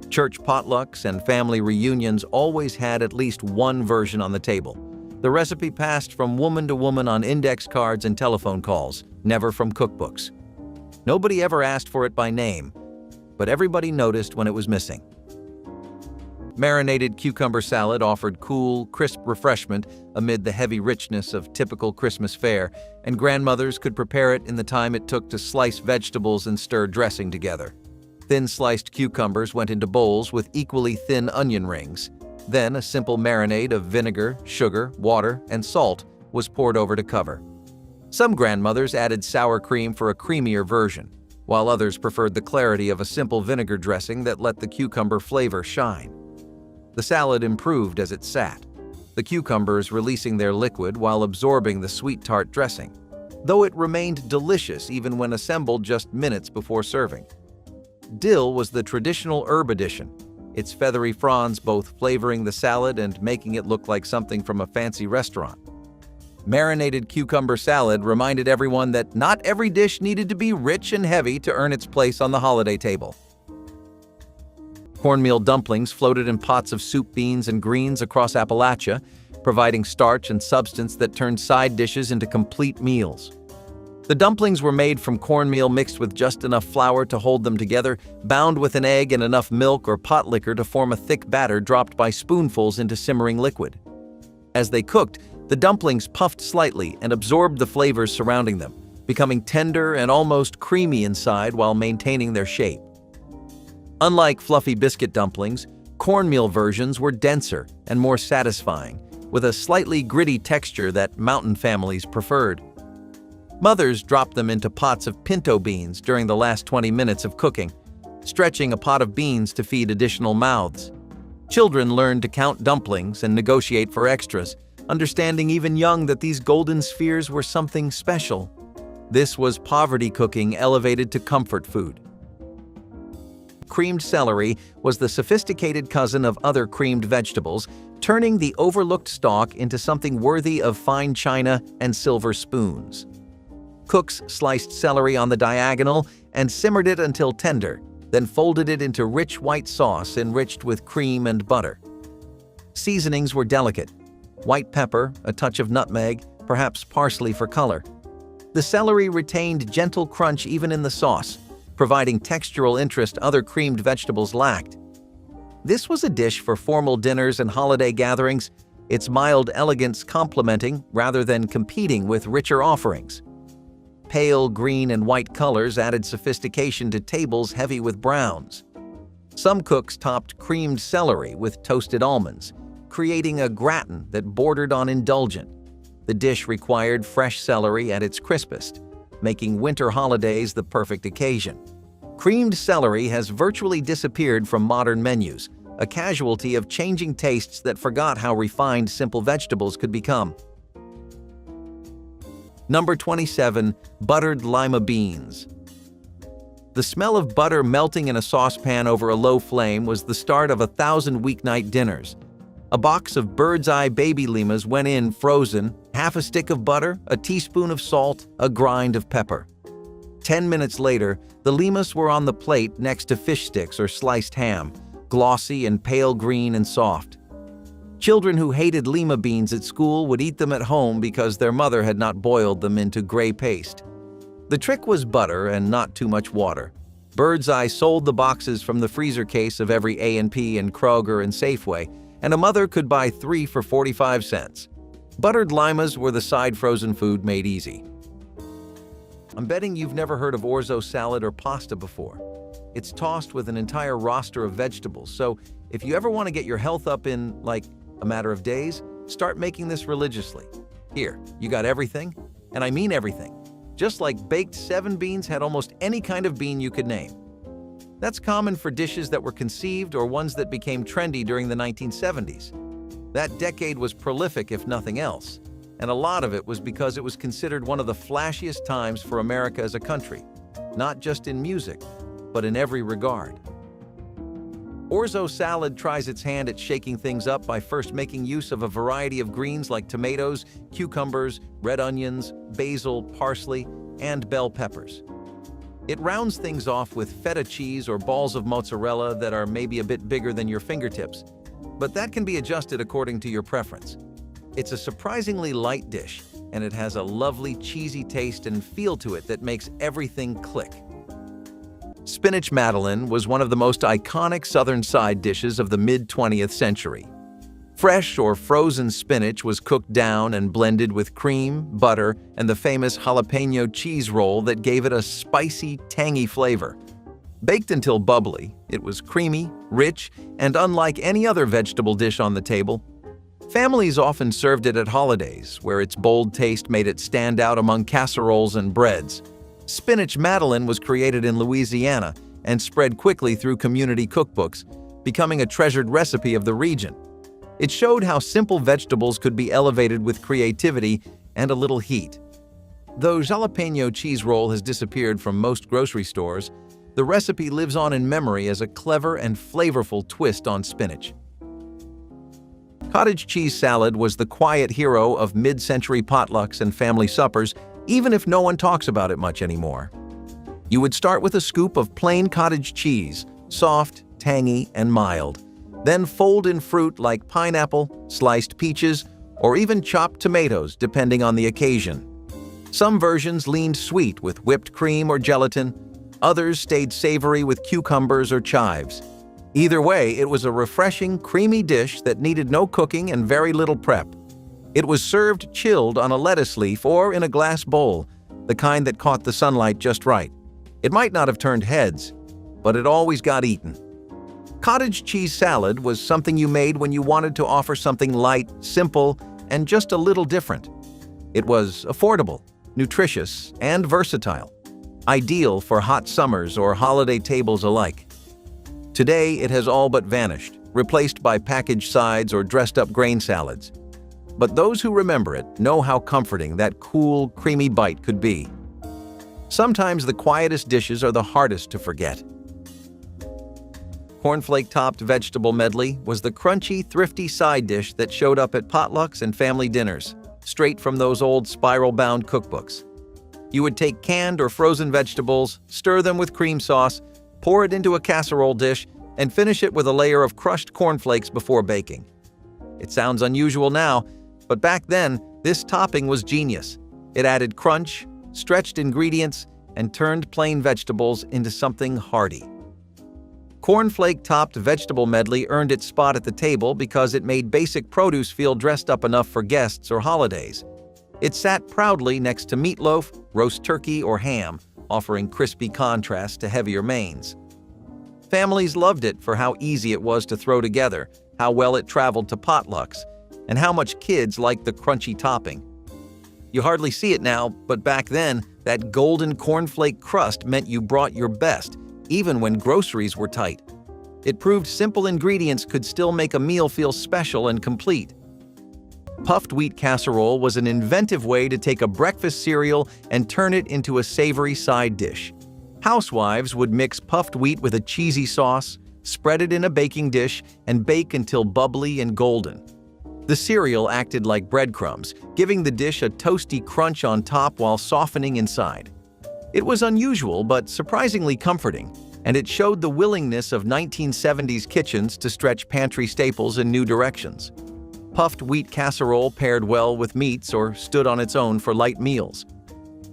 Church potlucks and family reunions always had at least one version on the table. The recipe passed from woman to woman on index cards and telephone calls, never from cookbooks. Nobody ever asked for it by name, but everybody noticed when it was missing. Marinated cucumber salad offered cool, crisp refreshment amid the heavy richness of typical Christmas fare, and grandmothers could prepare it in the time it took to slice vegetables and stir dressing together. Thin sliced cucumbers went into bowls with equally thin onion rings. Then a simple marinade of vinegar, sugar, water, and salt was poured over to cover. Some grandmothers added sour cream for a creamier version, while others preferred the clarity of a simple vinegar dressing that let the cucumber flavor shine. The salad improved as it sat, the cucumbers releasing their liquid while absorbing the sweet tart dressing, though it remained delicious even when assembled just minutes before serving. Dill was the traditional herb addition, its feathery fronds both flavoring the salad and making it look like something from a fancy restaurant. Marinated cucumber salad reminded everyone that not every dish needed to be rich and heavy to earn its place on the holiday table. Cornmeal dumplings floated in pots of soup beans and greens across Appalachia, providing starch and substance that turned side dishes into complete meals. The dumplings were made from cornmeal mixed with just enough flour to hold them together, bound with an egg and enough milk or pot liquor to form a thick batter dropped by spoonfuls into simmering liquid. As they cooked, the dumplings puffed slightly and absorbed the flavors surrounding them, becoming tender and almost creamy inside while maintaining their shape. Unlike fluffy biscuit dumplings, cornmeal versions were denser and more satisfying, with a slightly gritty texture that mountain families preferred. Mothers dropped them into pots of pinto beans during the last 20 minutes of cooking, stretching a pot of beans to feed additional mouths. Children learned to count dumplings and negotiate for extras, understanding even young that these golden spheres were something special. This was poverty cooking elevated to comfort food. Creamed celery was the sophisticated cousin of other creamed vegetables, turning the overlooked stalk into something worthy of fine china and silver spoons. Cooks sliced celery on the diagonal and simmered it until tender, then folded it into rich white sauce enriched with cream and butter. Seasonings were delicate: white pepper, a touch of nutmeg, perhaps parsley for color. The celery retained gentle crunch even in the sauce, providing textural interest other creamed vegetables lacked. This was a dish for formal dinners and holiday gatherings, its mild elegance complementing rather than competing with richer offerings. Pale green and white colors added sophistication to tables heavy with browns. Some cooks topped creamed celery with toasted almonds, creating a gratin that bordered on indulgent. The dish required fresh celery at its crispest, making winter holidays the perfect occasion. Creamed celery has virtually disappeared from modern menus, a casualty of changing tastes that forgot how refined simple vegetables could become. Number 27. Buttered lima beans. The smell of butter melting in a saucepan over a low flame was the start of 1,000 weeknight dinners. A box of bird's eye baby limas went in frozen, half a stick of butter, a teaspoon of salt, a grind of pepper. 10 minutes later, the limas were on the plate next to fish sticks or sliced ham, glossy and pale green and soft. Children who hated lima beans at school would eat them at home because their mother had not boiled them into gray paste. The trick was butter and not too much water. Bird's Eye sold the boxes from the freezer case of every A&P and Kroger and Safeway, and a mother could buy 3 for 45 cents. Buttered limas were the side frozen food made easy. I'm betting you've never heard of orzo salad or pasta before. It's tossed with an entire roster of vegetables, so if you ever want to get your health up in, like, a matter of days, start making this religiously. Here, you got everything, and I mean everything. Just like baked 7 beans had almost any kind of bean you could name. That's common for dishes that were conceived or ones that became trendy during the 1970s. That decade was prolific if nothing else, and a lot of it was because it was considered one of the flashiest times for America as a country, not just in music, but in every regard. Orzo salad tries its hand at shaking things up by first making use of a variety of greens like tomatoes, cucumbers, red onions, basil, parsley, and bell peppers. It rounds things off with feta cheese or balls of mozzarella that are maybe a bit bigger than your fingertips, but that can be adjusted according to your preference. It's a surprisingly light dish, and it has a lovely cheesy taste and feel to it that makes everything click. Spinach madeleine was one of the most iconic Southern side dishes of the mid-20th century. Fresh or frozen spinach was cooked down and blended with cream, butter, and the famous jalapeno cheese roll that gave it a spicy, tangy flavor. Baked until bubbly, it was creamy, rich, and unlike any other vegetable dish on the table. Families often served it at holidays, where its bold taste made it stand out among casseroles and breads. Spinach madeleine was created in Louisiana and spread quickly through community cookbooks, becoming a treasured recipe of the region. It showed how simple vegetables could be elevated with creativity and a little heat. Though jalapeno cheese roll has disappeared from most grocery stores, the recipe lives on in memory as a clever and flavorful twist on spinach. Cottage cheese salad was the quiet hero of mid-century potlucks and family suppers, even if no one talks about it much anymore. You would start with a scoop of plain cottage cheese, soft, tangy, and mild. Then fold in fruit like pineapple, sliced peaches, or even chopped tomatoes, depending on the occasion. Some versions leaned sweet with whipped cream or gelatin. Others stayed savory with cucumbers or chives. Either way, it was a refreshing, creamy dish that needed no cooking and very little prep. It was served chilled on a lettuce leaf or in a glass bowl, the kind that caught the sunlight just right. It might not have turned heads, but it always got eaten. Cottage cheese salad was something you made when you wanted to offer something light, simple, and just a little different. It was affordable, nutritious, and versatile, ideal for hot summers or holiday tables alike. Today, it has all but vanished, replaced by packaged sides or dressed-up grain salads. But those who remember it know how comforting that cool, creamy bite could be. Sometimes the quietest dishes are the hardest to forget. Cornflake-topped vegetable medley was the crunchy, thrifty side dish that showed up at potlucks and family dinners, straight from those old spiral-bound cookbooks. You would take canned or frozen vegetables, stir them with cream sauce, pour it into a casserole dish, and finish it with a layer of crushed cornflakes before baking. It sounds unusual now, but back then, this topping was genius. It added crunch, stretched ingredients, and turned plain vegetables into something hearty. Cornflake-topped vegetable medley earned its spot at the table because it made basic produce feel dressed up enough for guests or holidays. It sat proudly next to meatloaf, roast turkey, or ham, offering crispy contrast to heavier mains. Families loved it for how easy it was to throw together, how well it traveled to potlucks, and how much kids liked the crunchy topping. You hardly see it now, but back then, that golden cornflake crust meant you brought your best, even when groceries were tight. It proved simple ingredients could still make a meal feel special and complete. Puffed wheat casserole was an inventive way to take a breakfast cereal and turn it into a savory side dish. Housewives would mix puffed wheat with a cheesy sauce, spread it in a baking dish, and bake until bubbly and golden. The cereal acted like breadcrumbs, giving the dish a toasty crunch on top while softening inside. It was unusual but surprisingly comforting, and it showed the willingness of 1970s kitchens to stretch pantry staples in new directions. Puffed wheat casserole paired well with meats or stood on its own for light meals.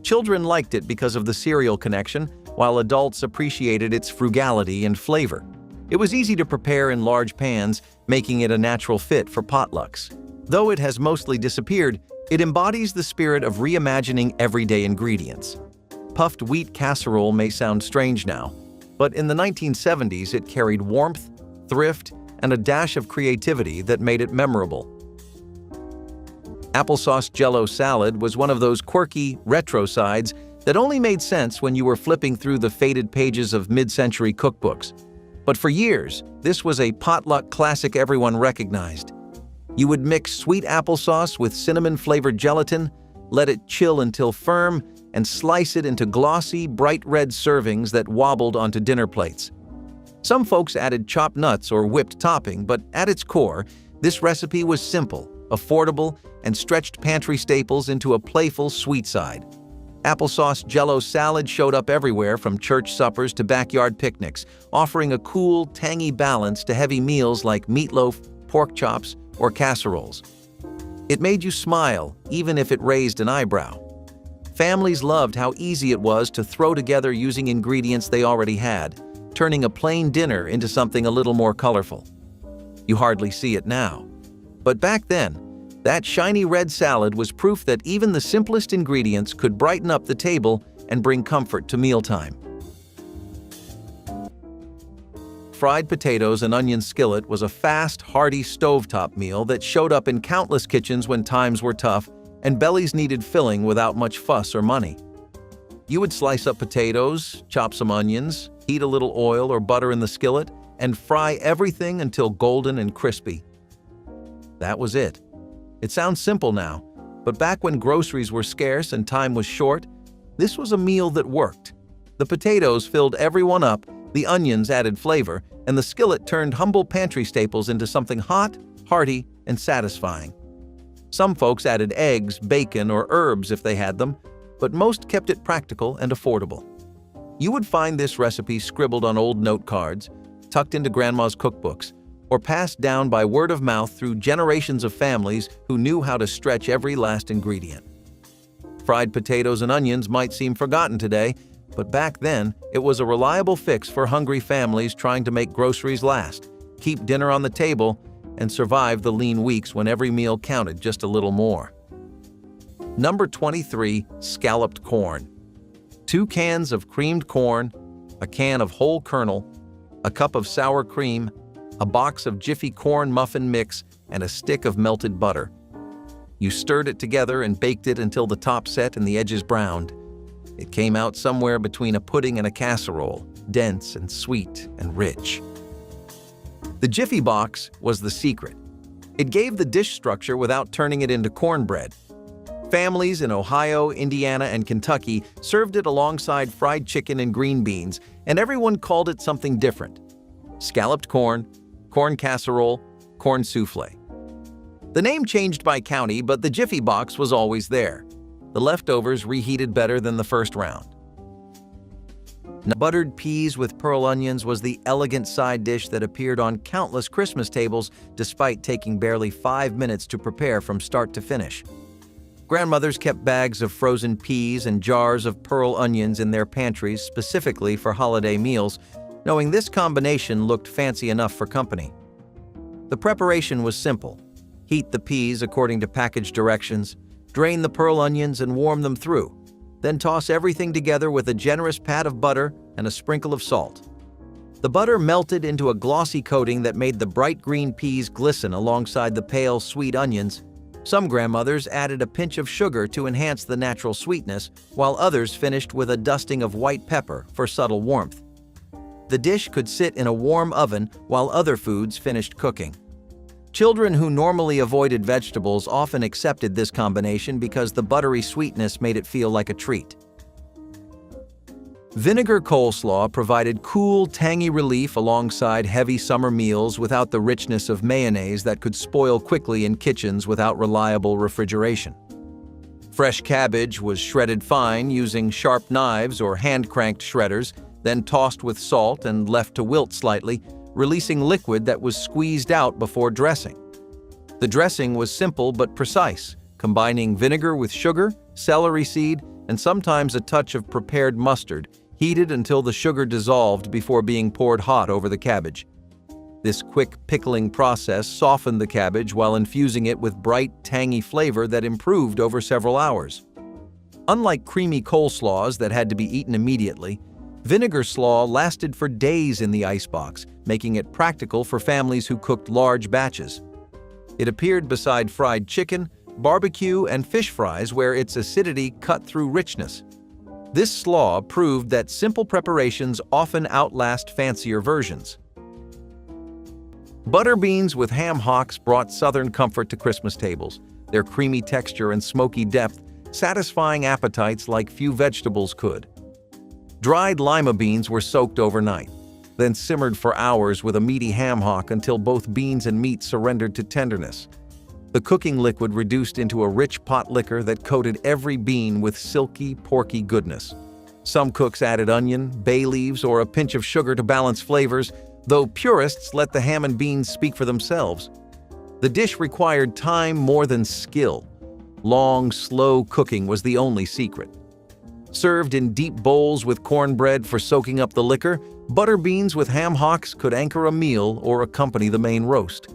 Children liked it because of the cereal connection, while adults appreciated its frugality and flavor. It was easy to prepare in large pans, making it a natural fit for potlucks. Though it has mostly disappeared, it embodies the spirit of reimagining everyday ingredients. Puffed wheat casserole may sound strange now, but in the 1970s it carried warmth, thrift, and a dash of creativity that made it memorable. Applesauce Jell-O salad was one of those quirky, retro sides that only made sense when you were flipping through the faded pages of mid-century cookbooks. But for years, this was a potluck classic everyone recognized. You would mix sweet applesauce with cinnamon-flavored gelatin, let it chill until firm, and slice it into glossy, bright red servings that wobbled onto dinner plates. Some folks added chopped nuts or whipped topping, but at its core, this recipe was simple, affordable, and stretched pantry staples into a playful sweet side. Applesauce Jell-O salad showed up everywhere from church suppers to backyard picnics, offering a cool, tangy balance to heavy meals like meatloaf, pork chops, or casseroles. It made you smile, even if it raised an eyebrow. Families loved how easy it was to throw together using ingredients they already had, turning a plain dinner into something a little more colorful. You hardly see it now. But back then, that shiny red salad was proof that even the simplest ingredients could brighten up the table and bring comfort to mealtime. Fried potatoes and onion skillet was a fast, hearty stovetop meal that showed up in countless kitchens when times were tough and bellies needed filling without much fuss or money. You would slice up potatoes, chop some onions, heat a little oil or butter in the skillet, and fry everything until golden and crispy. That was it. It sounds simple now, but back when groceries were scarce and time was short, this was a meal that worked. The potatoes filled everyone up, the onions added flavor, and the skillet turned humble pantry staples into something hot, hearty, and satisfying. Some folks added eggs, bacon, or herbs if they had them, but most kept it practical and affordable. You would find this recipe scribbled on old note cards, tucked into grandma's cookbooks, or passed down by word of mouth through generations of families who knew how to stretch every last ingredient. Fried potatoes and onions might seem forgotten today, but back then, it was a reliable fix for hungry families trying to make groceries last, keep dinner on the table, and survive the lean weeks when every meal counted just a little more. Number 23, scalloped corn. 2 cans of creamed corn, a can of whole kernel, a cup of sour cream, a box of Jiffy corn muffin mix, and a stick of melted butter. You stirred it together and baked it until the top set and the edges browned. It came out somewhere between a pudding and a casserole, dense and sweet and rich. The Jiffy box was the secret. It gave the dish structure without turning it into cornbread. Families in Ohio, Indiana, and Kentucky served it alongside fried chicken and green beans, and everyone called it something different. Scalloped corn, corn casserole, corn soufflé. The name changed by county, but the Jiffy box was always there. The leftovers reheated better than the first round. Buttered peas with pearl onions was the elegant side dish that appeared on countless Christmas tables despite taking barely 5 minutes to prepare from start to finish. Grandmothers kept bags of frozen peas and jars of pearl onions in their pantries specifically for holiday meals, knowing this combination looked fancy enough for company. The preparation was simple. Heat the peas according to package directions, drain the pearl onions and warm them through. Then toss everything together with a generous pat of butter and a sprinkle of salt. The butter melted into a glossy coating that made the bright green peas glisten alongside the pale, sweet onions. Some grandmothers added a pinch of sugar to enhance the natural sweetness, while others finished with a dusting of white pepper for subtle warmth. The dish could sit in a warm oven while other foods finished cooking. Children who normally avoided vegetables often accepted this combination because the buttery sweetness made it feel like a treat. Vinegar coleslaw provided cool, tangy relief alongside heavy summer meals without the richness of mayonnaise that could spoil quickly in kitchens without reliable refrigeration. Fresh cabbage was shredded fine using sharp knives or hand-cranked shredders, then tossed with salt and left to wilt slightly, releasing liquid that was squeezed out before dressing. The dressing was simple but precise, combining vinegar with sugar, celery seed, and sometimes a touch of prepared mustard, heated until the sugar dissolved before being poured hot over the cabbage. This quick pickling process softened the cabbage while infusing it with bright, tangy flavor that improved over several hours. Unlike creamy coleslaws that had to be eaten immediately, vinegar slaw lasted for days in the icebox, making it practical for families who cooked large batches. It appeared beside fried chicken, barbecue, and fish fries where its acidity cut through richness. This slaw proved that simple preparations often outlast fancier versions. Butter beans with ham hocks brought Southern comfort to Christmas tables, their creamy texture and smoky depth satisfying appetites like few vegetables could. Dried lima beans were soaked overnight, then simmered for hours with a meaty ham hock until both beans and meat surrendered to tenderness. The cooking liquid reduced into a rich pot liquor that coated every bean with silky, porky goodness. Some cooks added onion, bay leaves, or a pinch of sugar to balance flavors, though purists let the ham and beans speak for themselves. The dish required time more than skill. Long, slow cooking was the only secret. Served in deep bowls with cornbread for soaking up the liquor, butter beans with ham hocks could anchor a meal or accompany the main roast.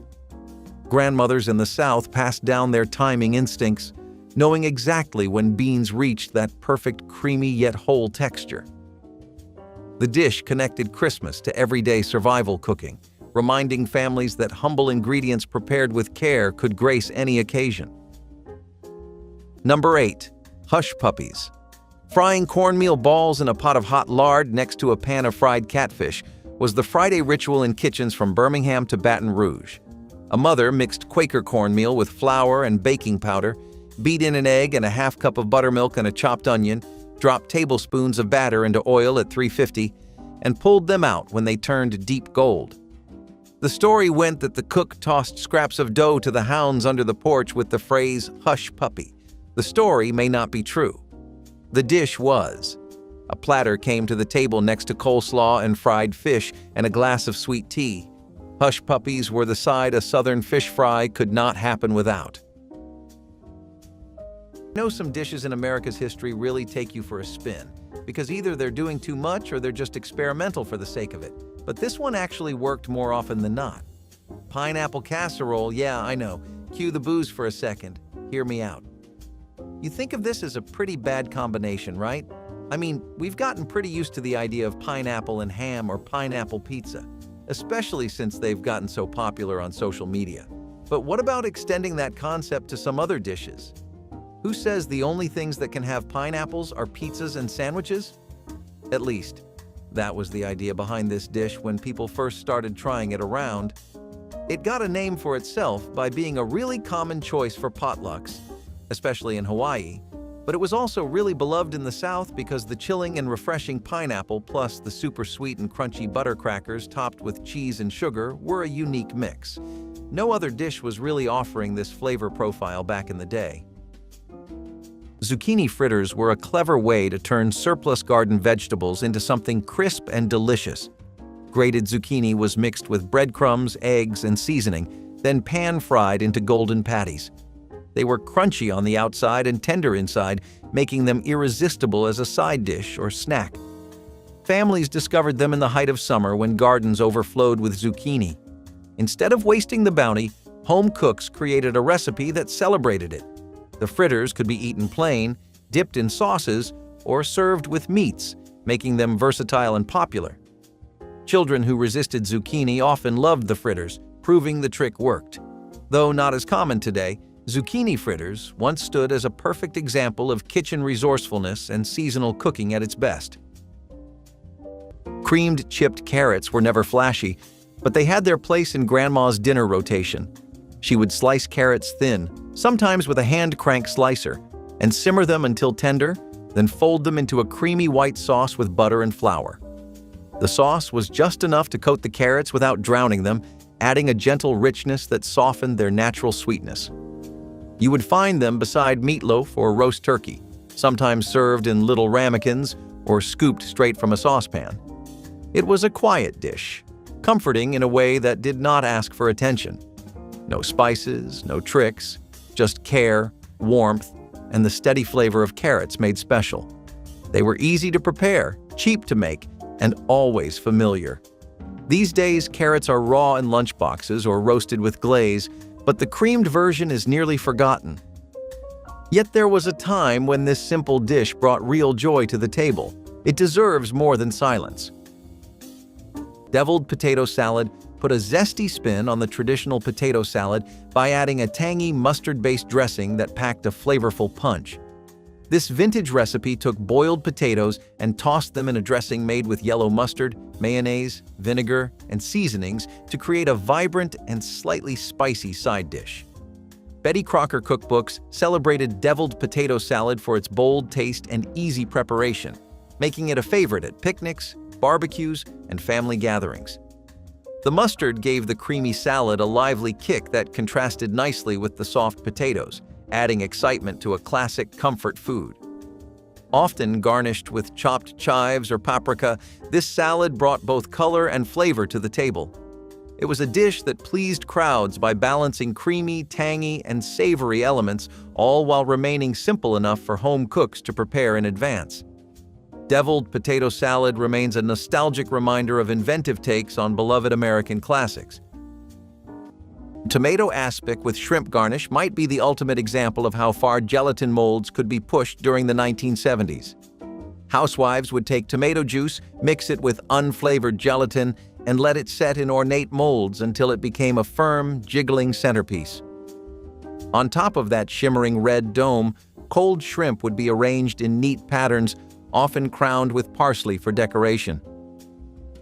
Grandmothers in the South passed down their timing instincts, knowing exactly when beans reached that perfect creamy yet whole texture. The dish connected Christmas to everyday survival cooking, reminding families that humble ingredients prepared with care could grace any occasion. Number 8. Hush puppies. Frying cornmeal balls in a pot of hot lard next to a pan of fried catfish was the Friday ritual in kitchens from Birmingham to Baton Rouge. A mother mixed Quaker cornmeal with flour and baking powder, beat in an egg and a half cup of buttermilk and a chopped onion, dropped tablespoons of batter into oil at 350, and pulled them out when they turned deep gold. The story went that the cook tossed scraps of dough to the hounds under the porch with the phrase, "Hush puppy." The story may not be true. The dish was. A platter came to the table next to coleslaw and fried fish and a glass of sweet tea. Hush puppies were the side a Southern fish fry could not happen without. I know some dishes in America's history really take you for a spin, because either they're doing too much or they're just experimental for the sake of it. But this one actually worked more often than not. Pineapple casserole, yeah, I know. Cue the booze for a second. Hear me out. You think of this as a pretty bad combination, right? I mean, we've gotten pretty used to the idea of pineapple and ham or pineapple pizza, especially since they've gotten so popular on social media. But what about extending that concept to some other dishes? Who says the only things that can have pineapples are pizzas and sandwiches? At least, that was the idea behind this dish when people first started trying it around. It got a name for itself by being a really common choice for potlucks, especially in Hawaii, but it was also really beloved in the South because the chilling and refreshing pineapple plus the super sweet and crunchy butter crackers topped with cheese and sugar were a unique mix. No other dish was really offering this flavor profile back in the day. Zucchini fritters were a clever way to turn surplus garden vegetables into something crisp and delicious. Grated zucchini was mixed with breadcrumbs, eggs, and seasoning, then pan-fried into golden patties. They were crunchy on the outside and tender inside, making them irresistible as a side dish or snack. Families discovered them in the height of summer when gardens overflowed with zucchini. Instead of wasting the bounty, home cooks created a recipe that celebrated it. The fritters could be eaten plain, dipped in sauces, or served with meats, making them versatile and popular. Children who resisted zucchini often loved the fritters, proving the trick worked. Though not as common today, zucchini fritters once stood as a perfect example of kitchen resourcefulness and seasonal cooking at its best. Creamed chipped carrots were never flashy, but they had their place in Grandma's dinner rotation. She would slice carrots thin, sometimes with a hand crank slicer, and simmer them until tender, then fold them into a creamy white sauce with butter and flour. The sauce was just enough to coat the carrots without drowning them, adding a gentle richness that softened their natural sweetness. You would find them beside meatloaf or roast turkey, sometimes served in little ramekins or scooped straight from a saucepan. It was a quiet dish, comforting in a way that did not ask for attention. No spices, no tricks, just care, warmth, and the steady flavor of carrots made special. They were easy to prepare, cheap to make, and always familiar. These days, carrots are raw in lunchboxes or roasted with glaze, but the creamed version is nearly forgotten. Yet there was a time when this simple dish brought real joy to the table. It deserves more than silence. Deviled potato salad put a zesty spin on the traditional potato salad by adding a tangy mustard-based dressing that packed a flavorful punch. This vintage recipe took boiled potatoes and tossed them in a dressing made with yellow mustard, mayonnaise, vinegar, and seasonings to create a vibrant and slightly spicy side dish. Betty Crocker Cookbooks celebrated deviled potato salad for its bold taste and easy preparation, making it a favorite at picnics, barbecues, and family gatherings. The mustard gave the creamy salad a lively kick that contrasted nicely with the soft potatoes, adding excitement to a classic comfort food. Often garnished with chopped chives or paprika, this salad brought both color and flavor to the table. It was a dish that pleased crowds by balancing creamy, tangy, and savory elements, all while remaining simple enough for home cooks to prepare in advance. Deviled potato salad remains a nostalgic reminder of inventive takes on beloved American classics. Tomato aspic with shrimp garnish might be the ultimate example of how far gelatin molds could be pushed during the 1970s. Housewives would take tomato juice, mix it with unflavored gelatin, and let it set in ornate molds until it became a firm, jiggling centerpiece. On top of that shimmering red dome, cold shrimp would be arranged in neat patterns, often crowned with parsley for decoration.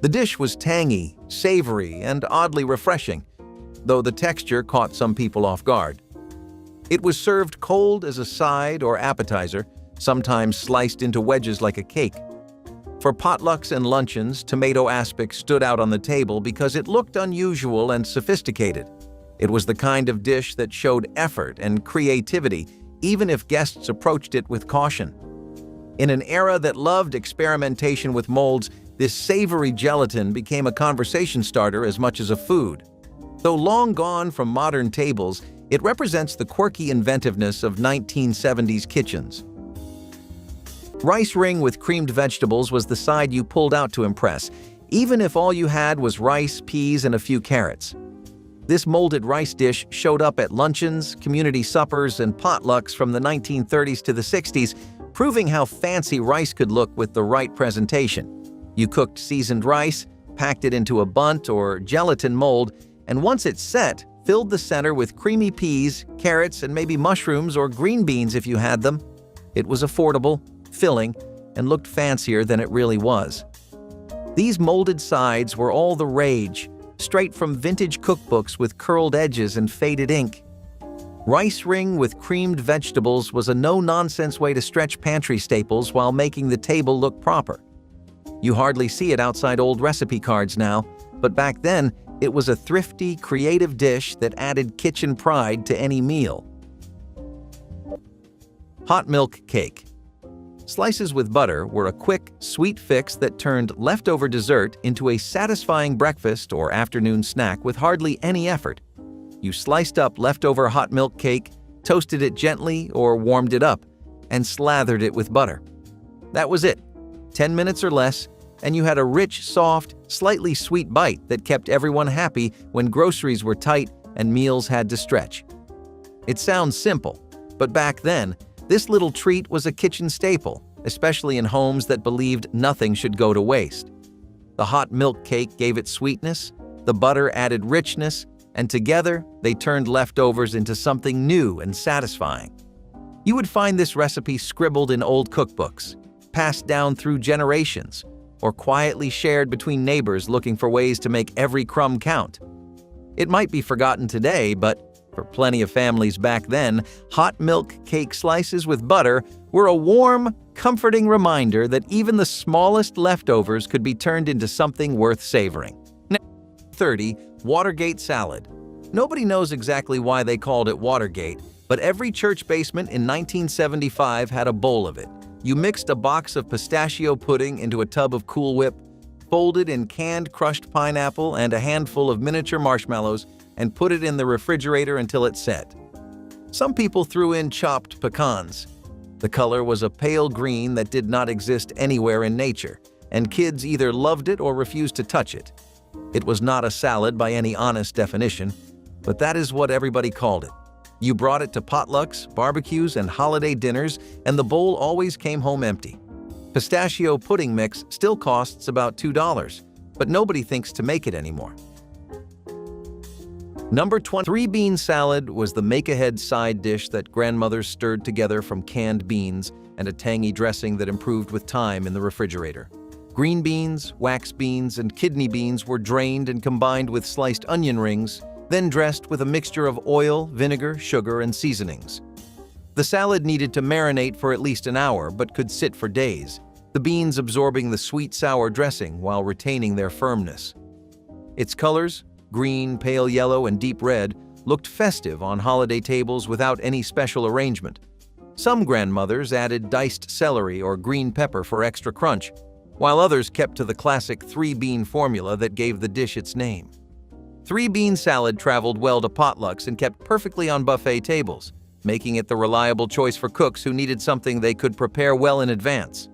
The dish was tangy, savory, and oddly refreshing, though the texture caught some people off guard. It was served cold as a side or appetizer, sometimes sliced into wedges like a cake. For potlucks and luncheons, tomato aspic stood out on the table because it looked unusual and sophisticated. It was the kind of dish that showed effort and creativity, even if guests approached it with caution. In an era that loved experimentation with molds, this savory gelatin became a conversation starter as much as a food. Though long gone from modern tables, it represents the quirky inventiveness of 1970s kitchens. Rice ring with creamed vegetables was the side you pulled out to impress, even if all you had was rice, peas, and a few carrots. This molded rice dish showed up at luncheons, community suppers, and potlucks from the 1930s to the 60s, proving how fancy rice could look with the right presentation. You cooked seasoned rice, packed it into a bundt or gelatin mold, and once it's set, filled the center with creamy peas, carrots, and maybe mushrooms or green beans if you had them. It was affordable, filling, and looked fancier than it really was. These molded sides were all the rage, straight from vintage cookbooks with curled edges and faded ink. Rice ring with creamed vegetables was a no-nonsense way to stretch pantry staples while making the table look proper. You hardly see it outside old recipe cards now, but back then, it was a thrifty, creative dish that added kitchen pride to any meal. Hot milk cake. Slices with butter were a quick, sweet fix that turned leftover dessert into a satisfying breakfast or afternoon snack with hardly any effort. You sliced up leftover hot milk cake, toasted it gently or warmed it up, and slathered it with butter. That was it. 10 minutes or less, and you had a rich, soft, slightly sweet bite that kept everyone happy when groceries were tight and meals had to stretch. It sounds simple, but back then, this little treat was a kitchen staple, especially in homes that believed nothing should go to waste. The hot milk cake gave it sweetness, the butter added richness, and together they turned leftovers into something new and satisfying. You would find this recipe scribbled in old cookbooks, passed down through generations, or quietly shared between neighbors looking for ways to make every crumb count. It might be forgotten today, but for plenty of families back then, hot milk cake slices with butter were a warm, comforting reminder that even the smallest leftovers could be turned into something worth savoring. 30. Watergate salad. Nobody knows exactly why they called it Watergate, but every church basement in 1975 had a bowl of it. You mixed a box of pistachio pudding into a tub of Cool Whip, folded in canned crushed pineapple and a handful of miniature marshmallows, and put it in the refrigerator until it set. Some people threw in chopped pecans. The color was a pale green that did not exist anywhere in nature, and kids either loved it or refused to touch it. It was not a salad by any honest definition, but that is what everybody called it. You brought it to potlucks, barbecues, and holiday dinners, and the bowl always came home empty. Pistachio pudding mix still costs about $2, but nobody thinks to make it anymore. Number 20. Three-bean salad was the make-ahead side dish that grandmothers stirred together from canned beans and a tangy dressing that improved with time in the refrigerator. Green beans, wax beans, and kidney beans were drained and combined with sliced onion rings, then dressed with a mixture of oil, vinegar, sugar, and seasonings. The salad needed to marinate for at least an hour, but could sit for days, the beans absorbing the sweet-sour dressing while retaining their firmness. Its colors, green, pale yellow, and deep red, looked festive on holiday tables without any special arrangement. Some grandmothers added diced celery or green pepper for extra crunch, while others kept to the classic three-bean formula that gave the dish its name. Three-bean salad traveled well to potlucks and kept perfectly on buffet tables, making it the reliable choice for cooks who needed something they could prepare well in advance.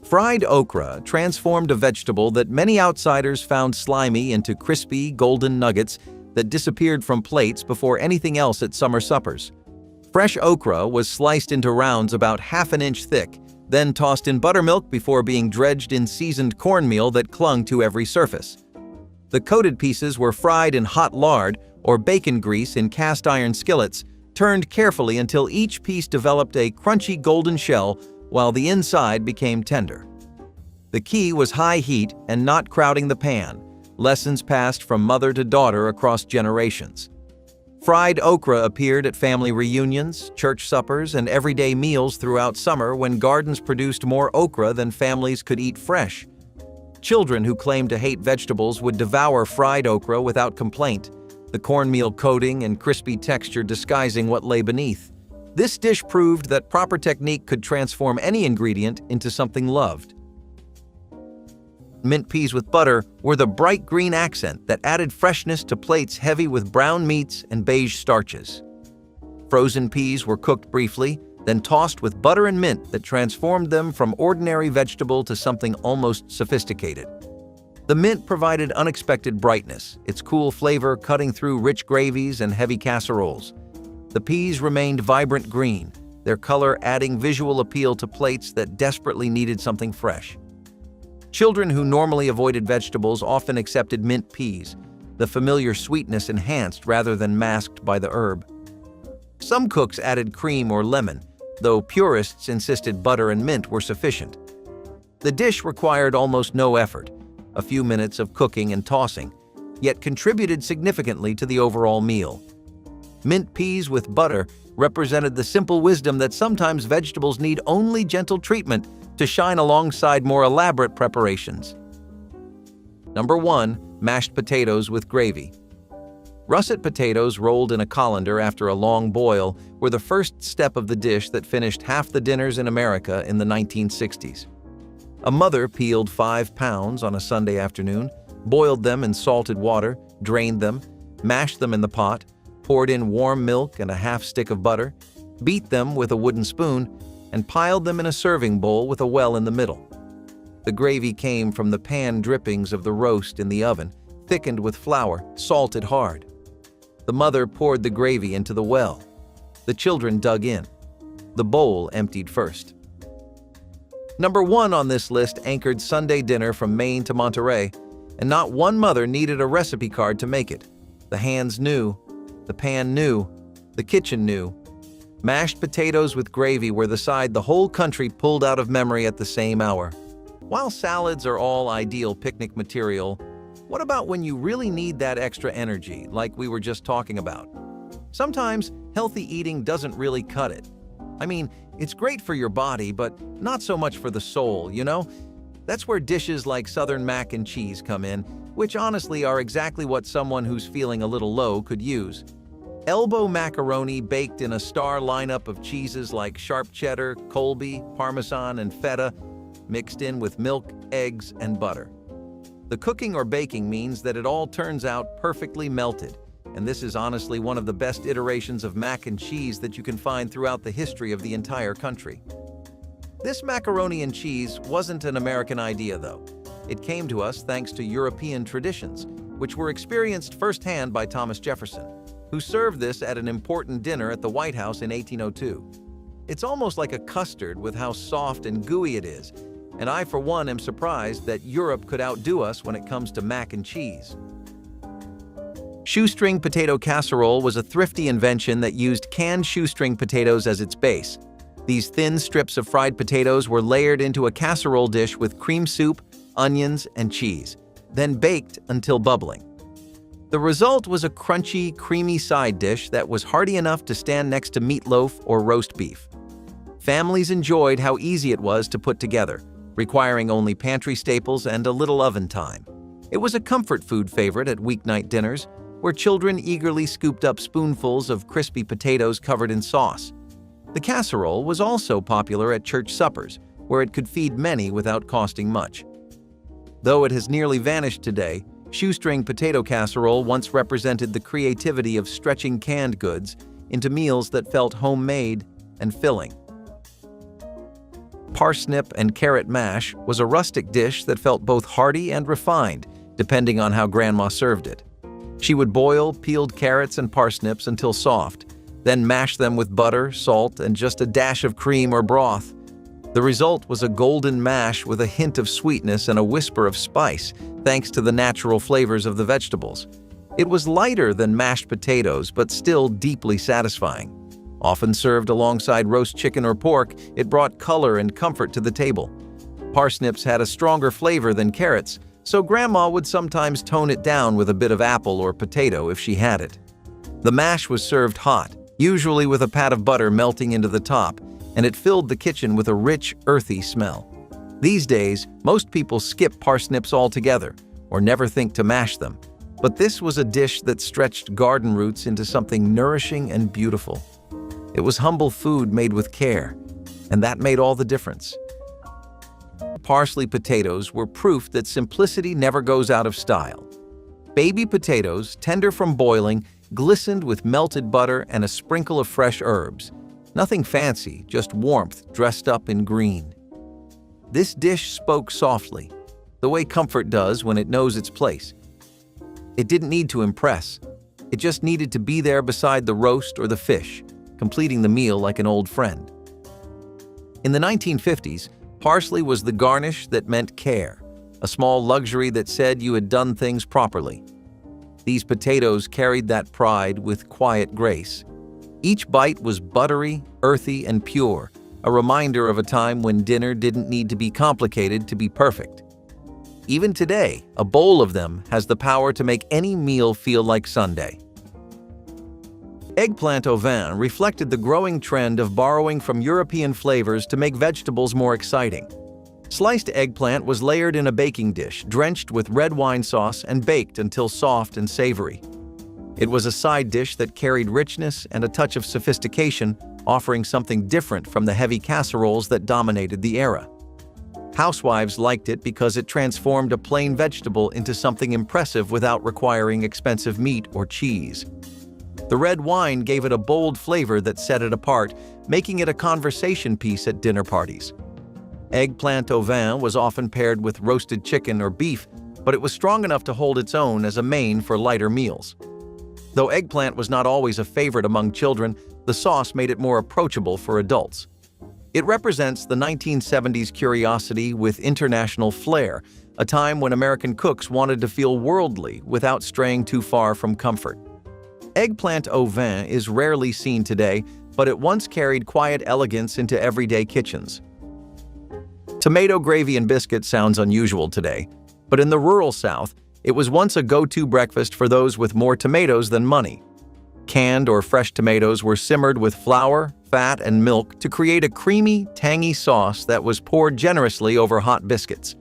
Fried okra transformed a vegetable that many outsiders found slimy into crispy, golden nuggets that disappeared from plates before anything else at summer suppers. Fresh okra was sliced into rounds about half an inch thick, then tossed in buttermilk before being dredged in seasoned cornmeal that clung to every surface. The coated pieces were fried in hot lard or bacon grease in cast iron skillets, turned carefully until each piece developed a crunchy golden shell while the inside became tender. The key was high heat and not crowding the pan, lessons passed from mother to daughter across generations. Fried okra appeared at family reunions, church suppers, and everyday meals throughout summer when gardens produced more okra than families could eat fresh. Children who claimed to hate vegetables would devour fried okra without complaint, the cornmeal coating and crispy texture disguising what lay beneath. This dish proved that proper technique could transform any ingredient into something loved. Mint peas with butter were the bright green accent that added freshness to plates heavy with brown meats and beige starches. Frozen peas were cooked briefly, then tossed with butter and mint that transformed them from ordinary vegetable to something almost sophisticated. The mint provided unexpected brightness, its cool flavor cutting through rich gravies and heavy casseroles. The peas remained vibrant green, their color adding visual appeal to plates that desperately needed something fresh. Children who normally avoided vegetables often accepted mint peas, the familiar sweetness enhanced rather than masked by the herb. Some cooks added cream or lemon, though purists insisted butter and mint were sufficient. The dish required almost no effort, a few minutes of cooking and tossing, yet contributed significantly to the overall meal. Mint peas with butter represented the simple wisdom that sometimes vegetables need only gentle treatment to shine alongside more elaborate preparations. Number 1. Mashed potatoes with gravy. Russet potatoes rolled in a colander after a long boil were the first step of the dish that finished half the dinners in America in the 1960s. A mother peeled 5 pounds on a Sunday afternoon, boiled them in salted water, drained them, mashed them in the pot, poured in warm milk and a half stick of butter, beat them with a wooden spoon, and piled them in a serving bowl with a well in the middle. The gravy came from the pan drippings of the roast in the oven, thickened with flour, salted hard. The mother poured the gravy into the well. The children dug in. The bowl emptied first. Number 1 on this list anchored Sunday dinner from Maine to Monterey, and not one mother needed a recipe card to make it. The hands knew, the pan knew, the kitchen knew. Mashed potatoes with gravy were the side the whole country pulled out of memory at the same hour. While salads are all ideal picnic material, what about when you really need that extra energy, like we were just talking about? Sometimes healthy eating doesn't really cut it. I mean, it's great for your body, but not so much for the soul, you know? That's where dishes like Southern mac and cheese come in, which honestly are exactly what someone who's feeling a little low could use. Elbow macaroni baked in a star lineup of cheeses like sharp cheddar, Colby, Parmesan, and feta, mixed in with milk, eggs, and butter. The cooking or baking means that it all turns out perfectly melted, and this is honestly one of the best iterations of mac and cheese that you can find throughout the history of the entire country. This macaroni and cheese wasn't an American idea, though. It came to us thanks to European traditions, which were experienced firsthand by Thomas Jefferson, who served this at an important dinner at the White House in 1802. It's almost like a custard with how soft and gooey it is, and I, for one, am surprised that Europe could outdo us when it comes to mac and cheese. Shoestring potato casserole was a thrifty invention that used canned shoestring potatoes as its base. These thin strips of fried potatoes were layered into a casserole dish with cream soup, onions, and cheese, then baked until bubbling. The result was a crunchy, creamy side dish that was hearty enough to stand next to meatloaf or roast beef. Families enjoyed how easy it was to put together, requiring only pantry staples and a little oven time. It was a comfort food favorite at weeknight dinners, where children eagerly scooped up spoonfuls of crispy potatoes covered in sauce. The casserole was also popular at church suppers, where it could feed many without costing much. Though it has nearly vanished today, shoestring potato casserole once represented the creativity of stretching canned goods into meals that felt homemade and filling. Parsnip and carrot mash was a rustic dish that felt both hearty and refined, depending on how Grandma served it. She would boil peeled carrots and parsnips until soft, then mash them with butter, salt, and just a dash of cream or broth. The result was a golden mash with a hint of sweetness and a whisper of spice, thanks to the natural flavors of the vegetables. It was lighter than mashed potatoes, but still deeply satisfying. Often served alongside roast chicken or pork, it brought color and comfort to the table. Parsnips had a stronger flavor than carrots, so Grandma would sometimes tone it down with a bit of apple or potato if she had it. The mash was served hot, usually with a pat of butter melting into the top, and it filled the kitchen with a rich, earthy smell. These days, most people skip parsnips altogether, or never think to mash them. But this was a dish that stretched garden roots into something nourishing and beautiful. It was humble food made with care, and that made all the difference. Parsley potatoes were proof that simplicity never goes out of style. Baby potatoes, tender from boiling, glistened with melted butter and a sprinkle of fresh herbs. Nothing fancy, just warmth dressed up in green. This dish spoke softly, the way comfort does when it knows its place. It didn't need to impress. It just needed to be there beside the roast or the fish, completing the meal like an old friend. In the 1950s, parsley was the garnish that meant care, a small luxury that said you had done things properly. These potatoes carried that pride with quiet grace. Each bite was buttery, earthy, and pure, a reminder of a time when dinner didn't need to be complicated to be perfect. Even today, a bowl of them has the power to make any meal feel like Sunday. Eggplant au vin reflected the growing trend of borrowing from European flavors to make vegetables more exciting. Sliced eggplant was layered in a baking dish, drenched with red wine sauce and baked until soft and savory. It was a side dish that carried richness and a touch of sophistication, offering something different from the heavy casseroles that dominated the era. Housewives liked it because it transformed a plain vegetable into something impressive without requiring expensive meat or cheese. The red wine gave it a bold flavor that set it apart, making it a conversation piece at dinner parties. Eggplant au vin was often paired with roasted chicken or beef, but it was strong enough to hold its own as a main for lighter meals. Though eggplant was not always a favorite among children, the sauce made it more approachable for adults. It represents the 1970s curiosity with international flair, a time when American cooks wanted to feel worldly without straying too far from comfort. Eggplant au vin is rarely seen today, but it once carried quiet elegance into everyday kitchens. Tomato gravy and biscuits sounds unusual today, but in the rural South, it was once a go-to breakfast for those with more tomatoes than money. Canned or fresh tomatoes were simmered with flour, fat, and milk to create a creamy, tangy sauce that was poured generously over hot biscuits.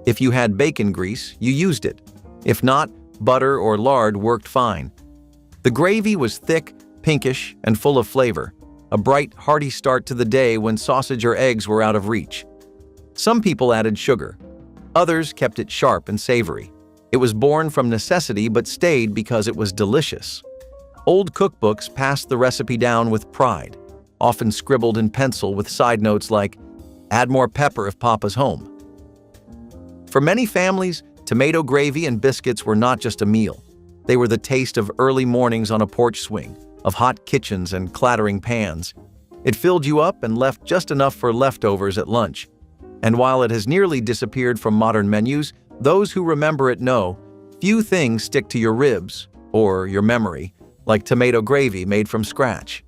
If you had bacon grease, you used it. If not, butter or lard worked fine. The gravy was thick, pinkish, and full of flavor, a bright, hearty start to the day when sausage or eggs were out of reach. Some people added sugar. Others kept it sharp and savory. It was born from necessity but stayed because it was delicious. Old cookbooks passed the recipe down with pride, often scribbled in pencil with side notes like, "Add more pepper if Papa's home." For many families, tomato gravy and biscuits were not just a meal. They were the taste of early mornings on a porch swing, of hot kitchens and clattering pans. It filled you up and left just enough for leftovers at lunch. And while it has nearly disappeared from modern menus, those who remember it know, few things stick to your ribs, or your memory, like tomato gravy made from scratch.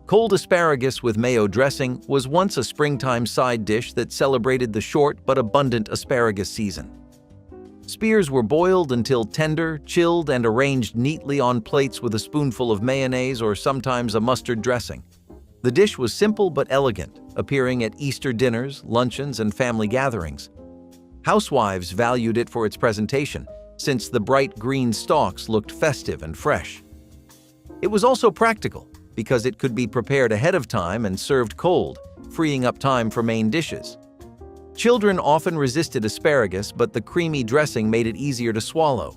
Cold asparagus with mayo dressing was once a springtime side dish that celebrated the short but abundant asparagus season. Spears were boiled until tender, chilled, and arranged neatly on plates with a spoonful of mayonnaise or sometimes a mustard dressing. The dish was simple but elegant, appearing at Easter dinners, luncheons, and family gatherings. Housewives valued it for its presentation, since the bright green stalks looked festive and fresh. It was also practical, because it could be prepared ahead of time and served cold, freeing up time for main dishes. Children often resisted asparagus, but the creamy dressing made it easier to swallow.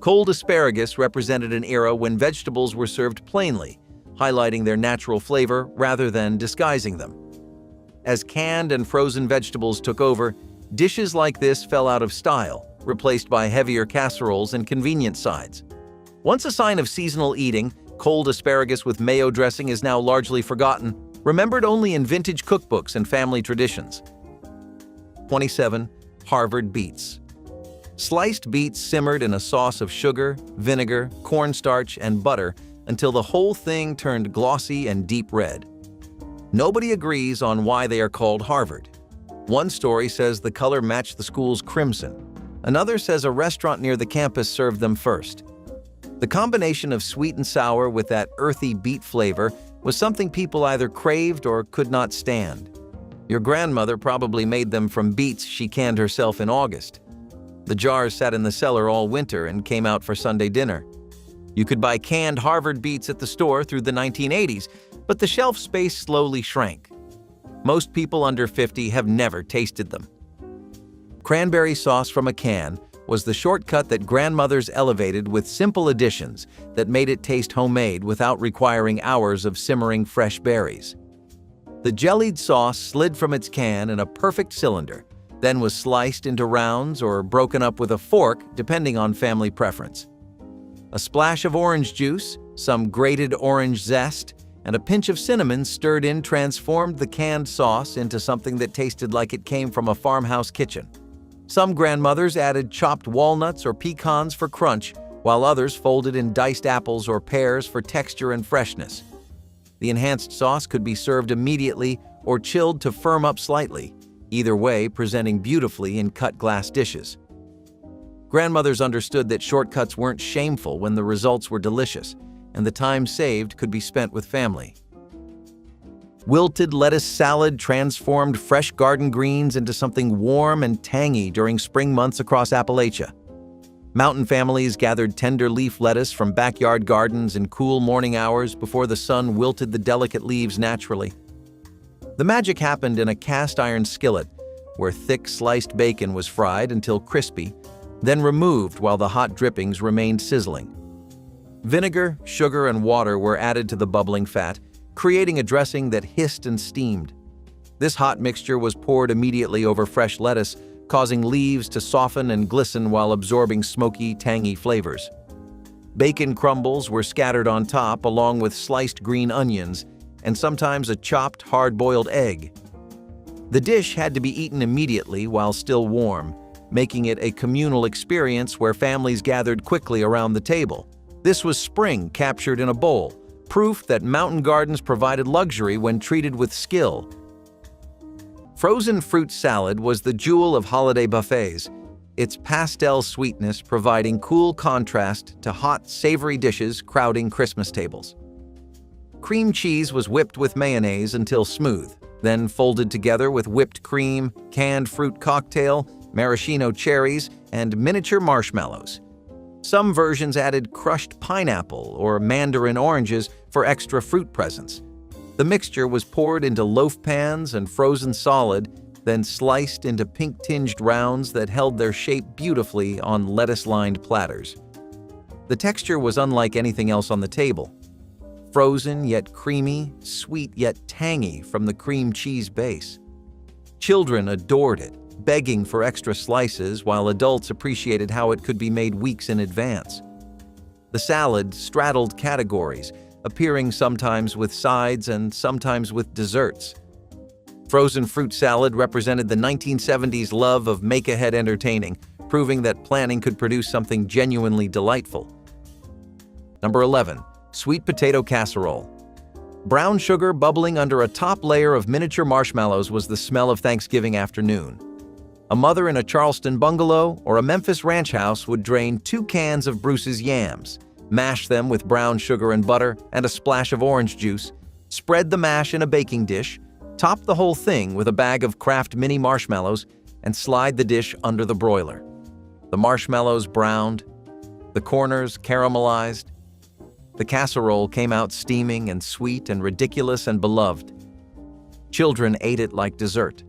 Cold asparagus represented an era when vegetables were served plainly, highlighting their natural flavor rather than disguising them. As canned and frozen vegetables took over, dishes like this fell out of style, replaced by heavier casseroles and convenient sides. Once a sign of seasonal eating, cold asparagus with mayo dressing is now largely forgotten, remembered only in vintage cookbooks and family traditions. 27. Harvard beets. Sliced beets simmered in a sauce of sugar, vinegar, cornstarch, and butter until the whole thing turned glossy and deep red. Nobody agrees on why they are called Harvard. One story says the color matched the school's crimson. Another says a restaurant near the campus served them first. The combination of sweet and sour with that earthy beet flavor was something people either craved or could not stand. Your grandmother probably made them from beets she canned herself in August. The jars sat in the cellar all winter and came out for Sunday dinner. You could buy canned Harvard beets at the store through the 1980s, but the shelf space slowly shrank. Most people under 50 have never tasted them. Cranberry sauce from a can was the shortcut that grandmothers elevated with simple additions that made it taste homemade without requiring hours of simmering fresh berries. The jellied sauce slid from its can in a perfect cylinder, then was sliced into rounds or broken up with a fork depending on family preference. A splash of orange juice, some grated orange zest, and a pinch of cinnamon stirred in transformed the canned sauce into something that tasted like it came from a farmhouse kitchen. Some grandmothers added chopped walnuts or pecans for crunch, while others folded in diced apples or pears for texture and freshness. The enhanced sauce could be served immediately or chilled to firm up slightly, either way presenting beautifully in cut glass dishes. Grandmothers understood that shortcuts weren't shameful when the results were delicious, and the time saved could be spent with family. Wilted lettuce salad transformed fresh garden greens into something warm and tangy during spring months across Appalachia. Mountain families gathered tender leaf lettuce from backyard gardens in cool morning hours before the sun wilted the delicate leaves naturally. The magic happened in a cast iron skillet, where thick sliced bacon was fried until crispy, then removed while the hot drippings remained sizzling. Vinegar, sugar, and water were added to the bubbling fat, creating a dressing that hissed and steamed. This hot mixture was poured immediately over fresh lettuce, causing leaves to soften and glisten while absorbing smoky, tangy flavors. Bacon crumbles were scattered on top along with sliced green onions and sometimes a chopped, hard-boiled egg. The dish had to be eaten immediately while still warm, making it a communal experience where families gathered quickly around the table. This was spring captured in a bowl, proof that mountain gardens provided luxury when treated with skill. Frozen fruit salad was the jewel of holiday buffets, its pastel sweetness providing cool contrast to hot, savory dishes crowding Christmas tables. Cream cheese was whipped with mayonnaise until smooth, then folded together with whipped cream, canned fruit cocktail, maraschino cherries, and miniature marshmallows. Some versions added crushed pineapple or mandarin oranges for extra fruit presence. The mixture was poured into loaf pans and frozen solid, then sliced into pink-tinged rounds that held their shape beautifully on lettuce-lined platters. The texture was unlike anything else on the table. Frozen yet creamy, sweet yet tangy from the cream cheese base. Children adored it, begging for extra slices, while adults appreciated how it could be made weeks in advance. The salad straddled categories, appearing sometimes with sides and sometimes with desserts. Frozen fruit salad represented the 1970s love of make-ahead entertaining, proving that planning could produce something genuinely delightful. Number 11. Sweet potato casserole. Brown sugar bubbling under a top layer of miniature marshmallows was the smell of Thanksgiving afternoon. A mother in a Charleston bungalow or a Memphis ranch house would drain 2 cans of Bruce's yams, mash them with brown sugar and butter and a splash of orange juice, spread the mash in a baking dish, top the whole thing with a bag of Kraft mini marshmallows, and slide the dish under the broiler. The marshmallows browned, the corners caramelized. The casserole came out steaming and sweet and ridiculous and beloved. Children ate it like dessert.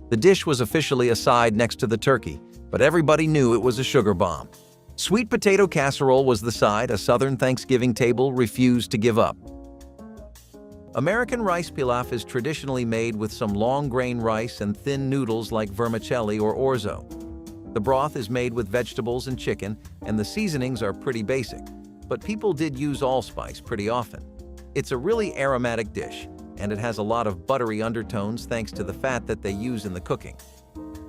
The dish was officially a side next to the turkey, but everybody knew it was a sugar bomb. Sweet potato casserole was the side a Southern Thanksgiving table refused to give up. American rice pilaf is traditionally made with some long-grain rice and thin noodles like vermicelli or orzo. The broth is made with vegetables and chicken, and the seasonings are pretty basic, but people did use allspice pretty often. It's a really aromatic dish, and it has a lot of buttery undertones thanks to the fat that they use in the cooking.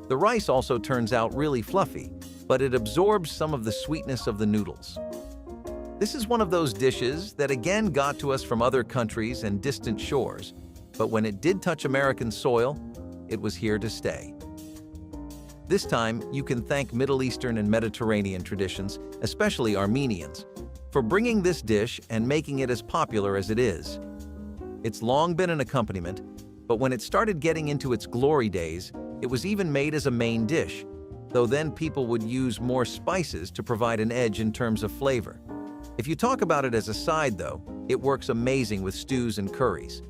The rice also turns out really fluffy, but it absorbs some of the sweetness of the noodles. This is one of those dishes that again got to us from other countries and distant shores, but when it did touch American soil, it was here to stay. This time, you can thank Middle Eastern and Mediterranean traditions, especially Armenians, for bringing this dish and making it as popular as it is. It's long been an accompaniment, but when it started getting into its glory days, it was even made as a main dish, though then people would use more spices to provide an edge in terms of flavor. If you talk about it as a side, though, it works amazing with stews and curries.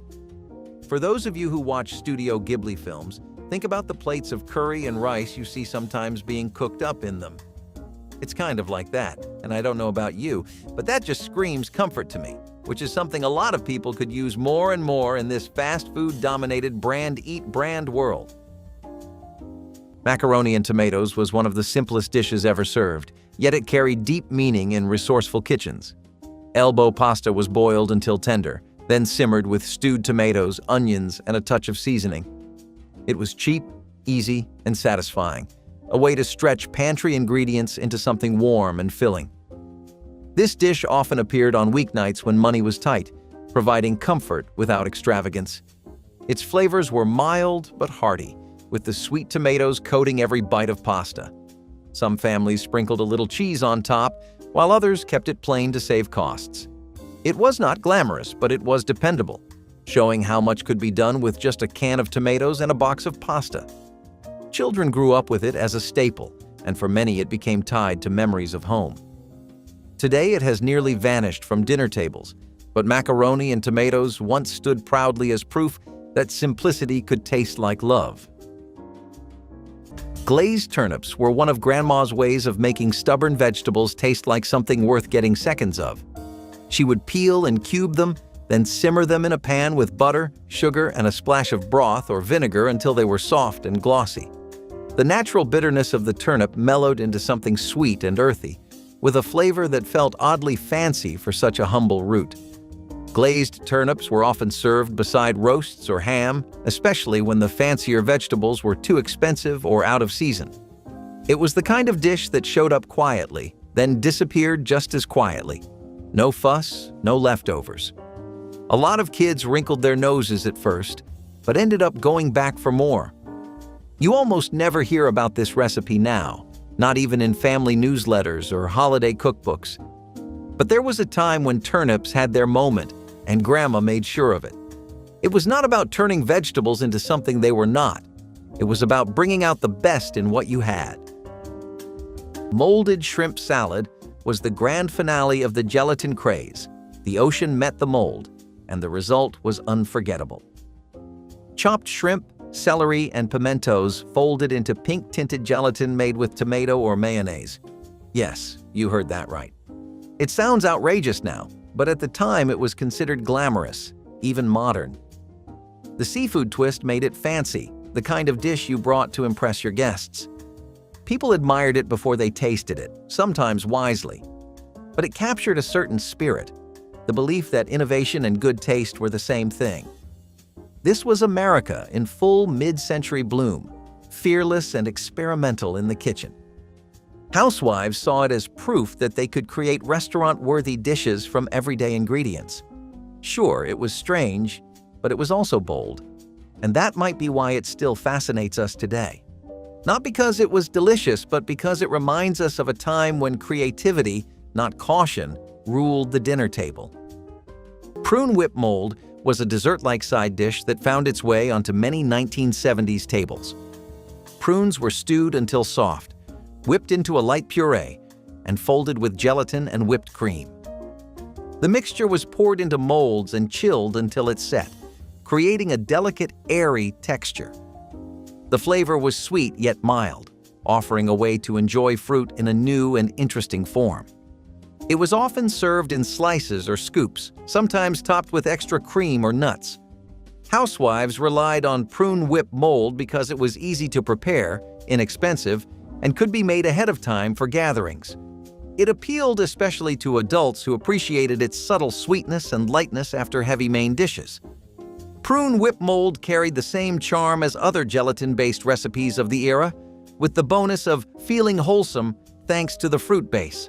For those of you who watch Studio Ghibli films, think about the plates of curry and rice you see sometimes being cooked up in them. It's kind of like that, and I don't know about you, but that just screams comfort to me, which is something a lot of people could use more and more in this fast food-dominated brand-eat-brand world. Macaroni and tomatoes was one of the simplest dishes ever served, yet it carried deep meaning in resourceful kitchens. Elbow pasta was boiled until tender, then simmered with stewed tomatoes, onions, and a touch of seasoning. It was cheap, easy, and satisfying, a way to stretch pantry ingredients into something warm and filling. This dish often appeared on weeknights when money was tight, providing comfort without extravagance. Its flavors were mild but hearty, with the sweet tomatoes coating every bite of pasta. Some families sprinkled a little cheese on top, while others kept it plain to save costs. It was not glamorous, but it was dependable, showing how much could be done with just a can of tomatoes and a box of pasta. Children grew up with it as a staple, and for many it became tied to memories of home. Today it has nearly vanished from dinner tables, but macaroni and tomatoes once stood proudly as proof that simplicity could taste like love. Glazed turnips were one of Grandma's ways of making stubborn vegetables taste like something worth getting seconds of. She would peel and cube them, then simmer them in a pan with butter, sugar, and a splash of broth or vinegar until they were soft and glossy. The natural bitterness of the turnip mellowed into something sweet and earthy, with a flavor that felt oddly fancy for such a humble root. Glazed turnips were often served beside roasts or ham, especially when the fancier vegetables were too expensive or out of season. It was the kind of dish that showed up quietly, then disappeared just as quietly. No fuss, no leftovers. A lot of kids wrinkled their noses at first, but ended up going back for more. You almost never hear about this recipe now, not even in family newsletters or holiday cookbooks. But there was a time when turnips had their moment, and Grandma made sure of it. It was not about turning vegetables into something they were not. It was about bringing out the best in what you had. Molded shrimp salad was the grand finale of the gelatin craze. The ocean met the mold, and the result was unforgettable. Chopped shrimp, celery, and pimentos folded into pink-tinted gelatin made with tomato or mayonnaise. Yes, you heard that right. It sounds outrageous now, but at the time it was considered glamorous, even modern. The seafood twist made it fancy, the kind of dish you brought to impress your guests. People admired it before they tasted it, sometimes wisely. But it captured a certain spirit, the belief that innovation and good taste were the same thing. This was America in full mid-century bloom, fearless and experimental in the kitchen. Housewives saw it as proof that they could create restaurant-worthy dishes from everyday ingredients. Sure, it was strange, but it was also bold. And that might be why it still fascinates us today. Not because it was delicious, but because it reminds us of a time when creativity, not caution, ruled the dinner table. Prune whip mold was a dessert-like side dish that found its way onto many 1970s tables. Prunes were stewed until soft, whipped into a light puree, and folded with gelatin and whipped cream. The mixture was poured into molds and chilled until it set, creating a delicate, airy texture. The flavor was sweet yet mild, offering a way to enjoy fruit in a new and interesting form. It was often served in slices or scoops, sometimes topped with extra cream or nuts. Housewives relied on prune whip mold because it was easy to prepare, inexpensive, and could be made ahead of time for gatherings. It appealed especially to adults who appreciated its subtle sweetness and lightness after heavy main dishes. Prune whip mold carried the same charm as other gelatin-based recipes of the era, with the bonus of feeling wholesome thanks to the fruit base.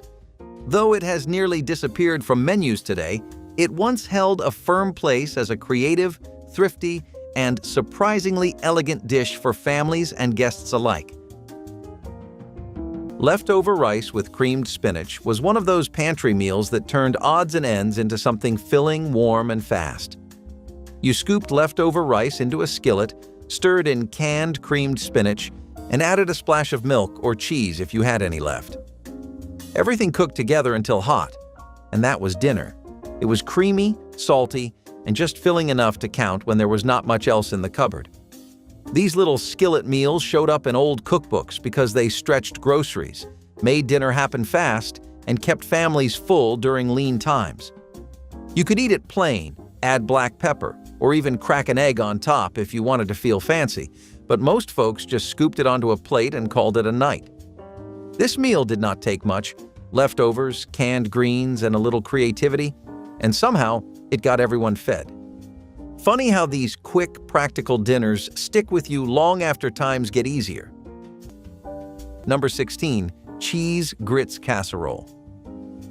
Though it has nearly disappeared from menus today, it once held a firm place as a creative, thrifty, and surprisingly elegant dish for families and guests alike. Leftover rice with creamed spinach was one of those pantry meals that turned odds and ends into something filling, warm, and fast. You scooped leftover rice into a skillet, stirred in canned creamed spinach, and added a splash of milk or cheese if you had any left. Everything cooked together until hot, and that was dinner. It was creamy, salty, and just filling enough to count when there was not much else in the cupboard. These little skillet meals showed up in old cookbooks because they stretched groceries, made dinner happen fast, and kept families full during lean times. You could eat it plain, add black pepper, or even crack an egg on top if you wanted to feel fancy, but most folks just scooped it onto a plate and called it a night. This meal did not take much: leftovers, canned greens, and a little creativity, and somehow it got everyone fed. Funny how these quick, practical dinners stick with you long after times get easier. Number 16. Cheese grits casserole.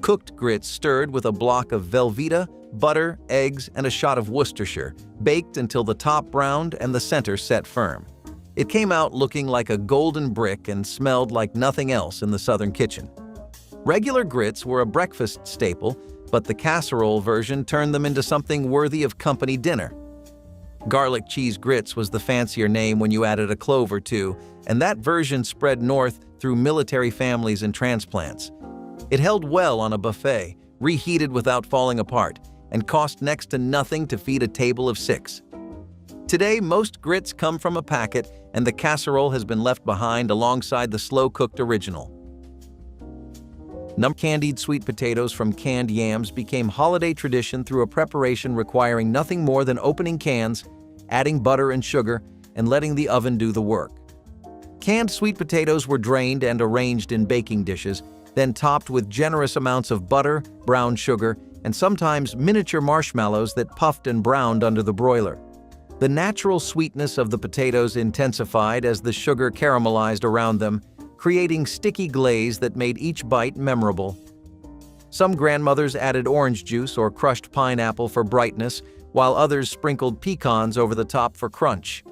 Cooked grits stirred with a block of Velveeta, butter, eggs, and a shot of Worcestershire, baked until the top browned and the center set firm. It came out looking like a golden brick and smelled like nothing else in the southern kitchen. Regular grits were a breakfast staple, but the casserole version turned them into something worthy of company dinner. Garlic cheese grits was the fancier name when you added a clove or two, and that version spread north through military families and transplants. It held well on a buffet, reheated without falling apart, and cost next to nothing to feed a table of 6. Today, most grits come from a packet, and the casserole has been left behind alongside the slow-cooked original. Candied sweet potatoes from canned yams became holiday tradition through a preparation requiring nothing more than opening cans, adding butter and sugar, and letting the oven do the work. Canned sweet potatoes were drained and arranged in baking dishes, then topped with generous amounts of butter, brown sugar, and sometimes miniature marshmallows that puffed and browned under the broiler. The natural sweetness of the potatoes intensified as the sugar caramelized around them, creating sticky glaze that made each bite memorable. Some grandmothers added orange juice or crushed pineapple for brightness, while others sprinkled pecans over the top for crunch.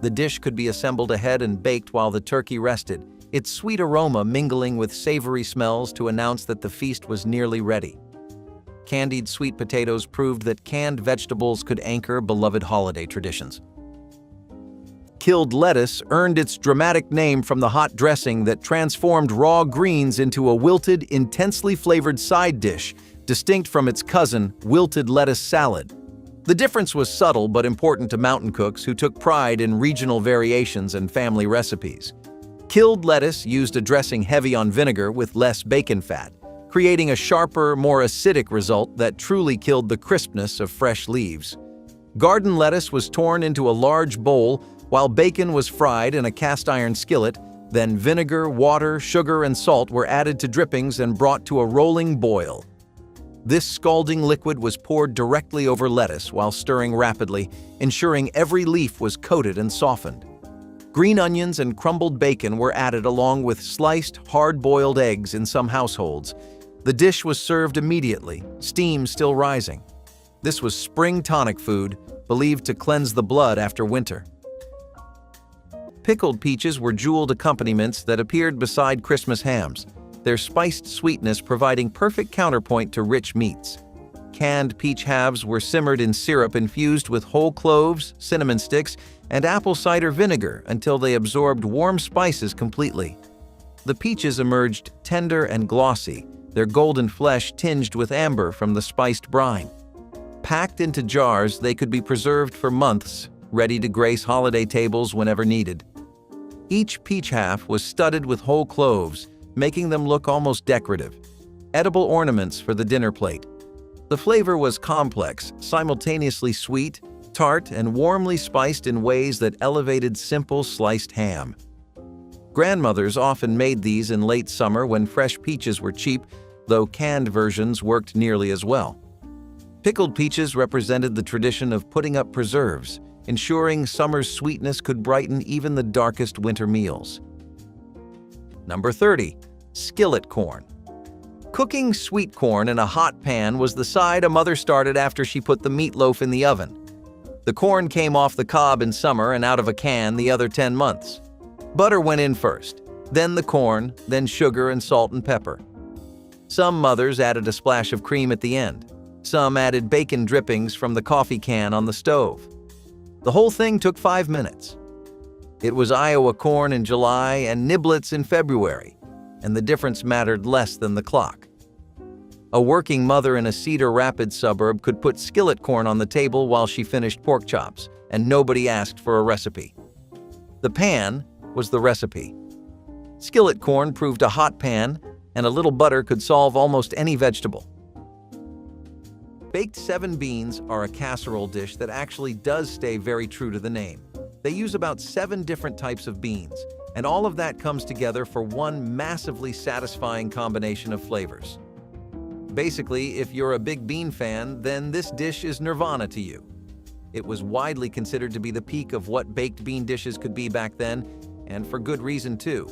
The dish could be assembled ahead and baked while the turkey rested, its sweet aroma mingling with savory smells to announce that the feast was nearly ready. Candied sweet potatoes proved that canned vegetables could anchor beloved holiday traditions. Killed lettuce earned its dramatic name from the hot dressing that transformed raw greens into a wilted, intensely flavored side dish, distinct from its cousin, wilted lettuce salad. The difference was subtle but important to mountain cooks who took pride in regional variations and family recipes. Killed lettuce used a dressing heavy on vinegar with less bacon fat, creating a sharper, more acidic result that truly killed the crispness of fresh leaves. Garden lettuce was torn into a large bowl, while bacon was fried in a cast-iron skillet. Then vinegar, water, sugar, and salt were added to drippings and brought to a rolling boil. This scalding liquid was poured directly over lettuce while stirring rapidly, ensuring every leaf was coated and softened. Green onions and crumbled bacon were added along with sliced, hard-boiled eggs in some households. The dish was served immediately, steam still rising. This was spring tonic food, believed to cleanse the blood after winter. Pickled peaches were jeweled accompaniments that appeared beside Christmas hams, their spiced sweetness providing perfect counterpoint to rich meats. Canned peach halves were simmered in syrup infused with whole cloves, cinnamon sticks, and apple cider vinegar until they absorbed warm spices completely. The peaches emerged tender and glossy, their golden flesh tinged with amber from the spiced brine. Packed into jars, they could be preserved for months, ready to grace holiday tables whenever needed. Each peach half was studded with whole cloves, making them look almost decorative, edible ornaments for the dinner plate. The flavor was complex, simultaneously sweet, tart, and warmly spiced in ways that elevated simple sliced ham. Grandmothers often made these in late summer when fresh peaches were cheap, though canned versions worked nearly as well. Pickled peaches represented the tradition of putting up preserves, ensuring summer's sweetness could brighten even the darkest winter meals. Number 30. Skillet corn. Cooking sweet corn in a hot pan was the side a mother started after she put the meatloaf in the oven. The corn came off the cob in summer and out of a can the other 10 months. Butter went in first, then the corn, then sugar and salt and pepper. Some mothers added a splash of cream at the end. Some added bacon drippings from the coffee can on the stove. The whole thing took 5 minutes. It was Iowa corn in July and niblets in February, and the difference mattered less than the clock. A working mother in a Cedar Rapids suburb could put skillet corn on the table while she finished pork chops, and nobody asked for a recipe. The pan was the recipe. Skillet corn proved a hot pan, and a little butter could solve almost any vegetable. Baked 7 beans are a casserole dish that actually does stay very true to the name. They use about 7 different types of beans, and all of that comes together for one massively satisfying combination of flavors. Basically, if you're a big bean fan, then this dish is nirvana to you. It was widely considered to be the peak of what baked bean dishes could be back then, and for good reason too.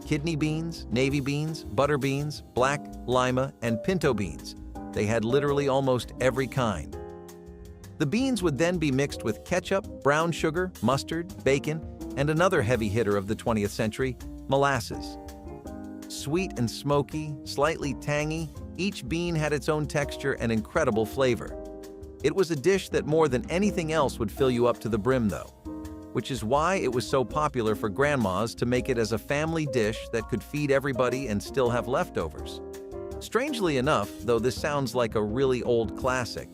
Kidney beans, navy beans, butter beans, black, lima, and pinto beans. They had literally almost every kind. The beans would then be mixed with ketchup, brown sugar, mustard, bacon, and another heavy hitter of the 20th century, molasses. Sweet and smoky, slightly tangy, each bean had its own texture and incredible flavor. It was a dish that more than anything else would fill you up to the brim though, which is why it was so popular for grandmas to make it as a family dish that could feed everybody and still have leftovers. Strangely enough, though this sounds like a really old classic,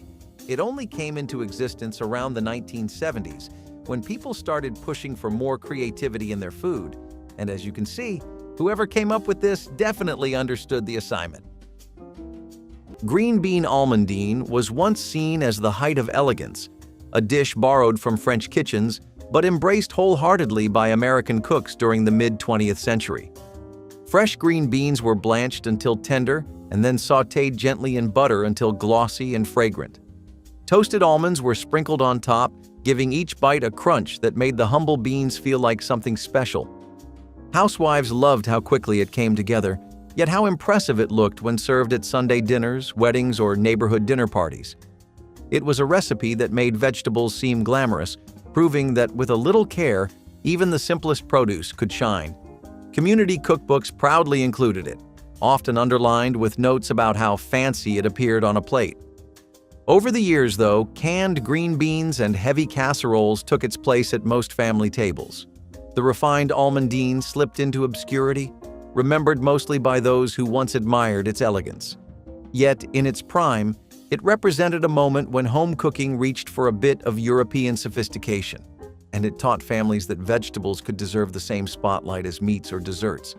it only came into existence around the 1970s when people started pushing for more creativity in their food, and as you can see, Whoever came up with this definitely understood the assignment. Green bean almondine was once seen as the height of elegance, a dish borrowed from French kitchens but embraced wholeheartedly by American cooks during the mid-20th century. Fresh green beans were blanched until tender and then sautéed gently in butter until glossy and fragrant. Toasted almonds were sprinkled on top, giving each bite a crunch that made the humble beans feel like something special. Housewives loved how quickly it came together, yet how impressive it looked when served at Sunday dinners, weddings, or neighborhood dinner parties. It was a recipe that made vegetables seem glamorous, proving that with a little care, even the simplest produce could shine. Community cookbooks proudly included it, often underlined with notes about how fancy it appeared on a plate. Over the years, though, canned green beans and heavy casseroles took its place at most family tables. The refined almondine slipped into obscurity, remembered mostly by those who once admired its elegance. Yet, in its prime, it represented a moment when home cooking reached for a bit of European sophistication, and it taught families that vegetables could deserve the same spotlight as meats or desserts.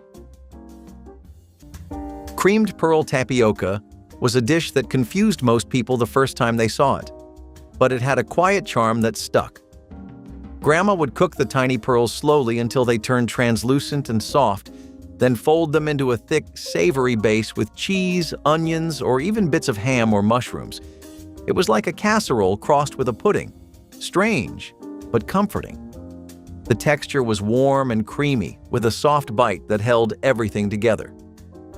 Creamed pearl tapioca was a dish that confused most people the first time they saw it, but it had a quiet charm that stuck. Grandma would cook the tiny pearls slowly until they turned translucent and soft, then fold them into a thick, savory base with cheese, onions, or even bits of ham or mushrooms. It was like a casserole crossed with a pudding. Strange, but comforting. The texture was warm and creamy, with a soft bite that held everything together.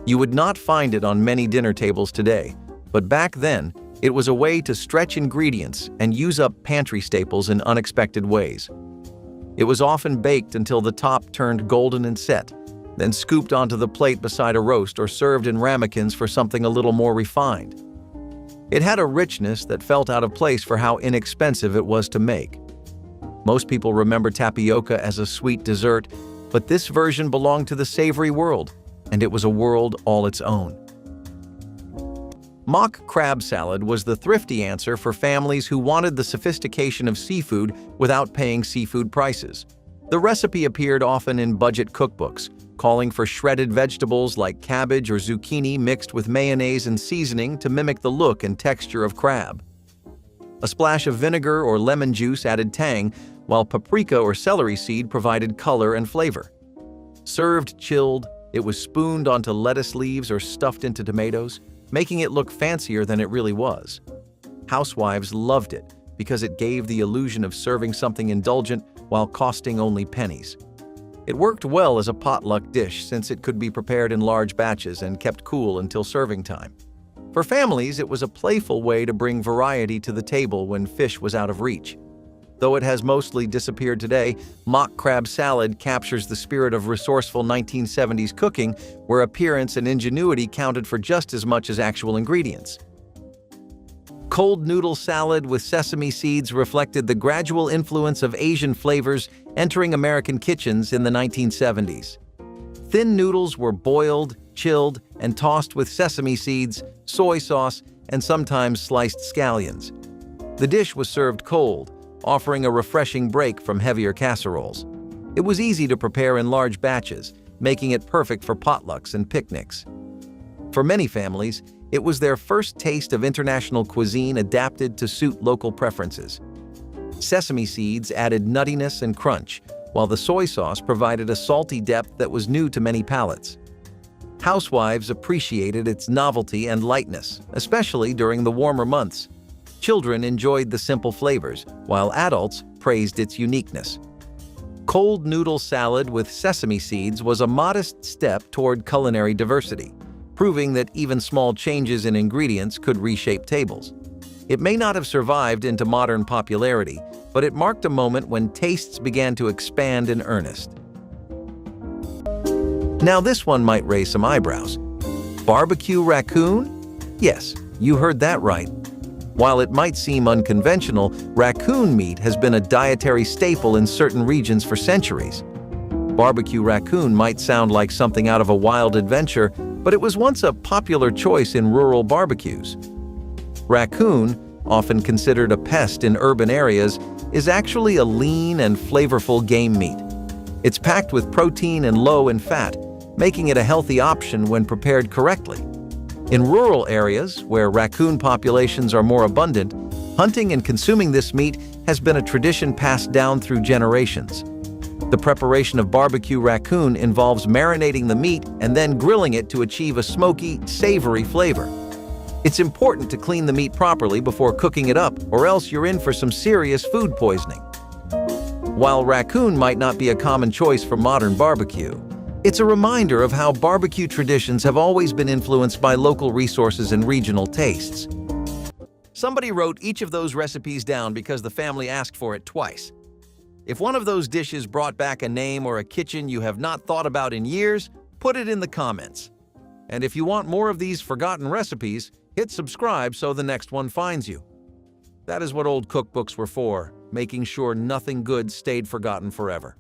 You would not find it on many dinner tables today, but back then, it was a way to stretch ingredients and use up pantry staples in unexpected ways. It was often baked until the top turned golden and set, then scooped onto the plate beside a roast or served in ramekins for something a little more refined. It had a richness that felt out of place for how inexpensive it was to make. Most people remember tapioca as a sweet dessert, but this version belonged to the savory world, and it was a world all its own. Mock crab salad was the thrifty answer for families who wanted the sophistication of seafood without paying seafood prices. The recipe appeared often in budget cookbooks, calling for shredded vegetables like cabbage or zucchini mixed with mayonnaise and seasoning to mimic the look and texture of crab. A splash of vinegar or lemon juice added tang, while paprika or celery seed provided color and flavor. Served chilled, it was spooned onto lettuce leaves or stuffed into tomatoes, making it look fancier than it really was. Housewives loved it because it gave the illusion of serving something indulgent while costing only pennies. It worked well as a potluck dish since it could be prepared in large batches and kept cool until serving time. For families, it was a playful way to bring variety to the table when fish was out of reach. Though it has mostly disappeared today, mock crab salad captures the spirit of resourceful 1970s cooking, where appearance and ingenuity counted for just as much as actual ingredients. Cold noodle salad with sesame seeds reflected the gradual influence of Asian flavors entering American kitchens in the 1970s. Thin noodles were boiled, chilled, and tossed with sesame seeds, soy sauce, and sometimes sliced scallions. The dish was served cold, offering a refreshing break from heavier casseroles. It was easy to prepare in large batches, making it perfect for potlucks and picnics. For many families, it was their first taste of international cuisine adapted to suit local preferences. Sesame seeds added nuttiness and crunch, while the soy sauce provided a salty depth that was new to many palates. Housewives appreciated its novelty and lightness, especially during the warmer months. Children enjoyed the simple flavors, while adults praised its uniqueness. Cold noodle salad with sesame seeds was a modest step toward culinary diversity, proving that even small changes in ingredients could reshape tables. It may not have survived into modern popularity, but it marked a moment when tastes began to expand in earnest. Now this one might raise some eyebrows. Barbecue raccoon? Yes, you heard that right. While it might seem unconventional, raccoon meat has been a dietary staple in certain regions for centuries. Barbecue raccoon might sound like something out of a wild adventure, but it was once a popular choice in rural barbecues. Raccoon, often considered a pest in urban areas, is actually a lean and flavorful game meat. It's packed with protein and low in fat, making it a healthy option when prepared correctly. In rural areas, where raccoon populations are more abundant, hunting and consuming this meat has been a tradition passed down through generations. The preparation of barbecue raccoon involves marinating the meat and then grilling it to achieve a smoky, savory flavor. It's important to clean the meat properly before cooking it up, or else you're in for some serious food poisoning. While raccoon might not be a common choice for modern barbecue, it's a reminder of how barbecue traditions have always been influenced by local resources and regional tastes. Somebody wrote each of those recipes down because the family asked for it twice. If one of those dishes brought back a name or a kitchen you have not thought about in years, put it in the comments. And if you want more of these forgotten recipes, hit subscribe so the next one finds you. That is what old cookbooks were for, making sure nothing good stayed forgotten forever.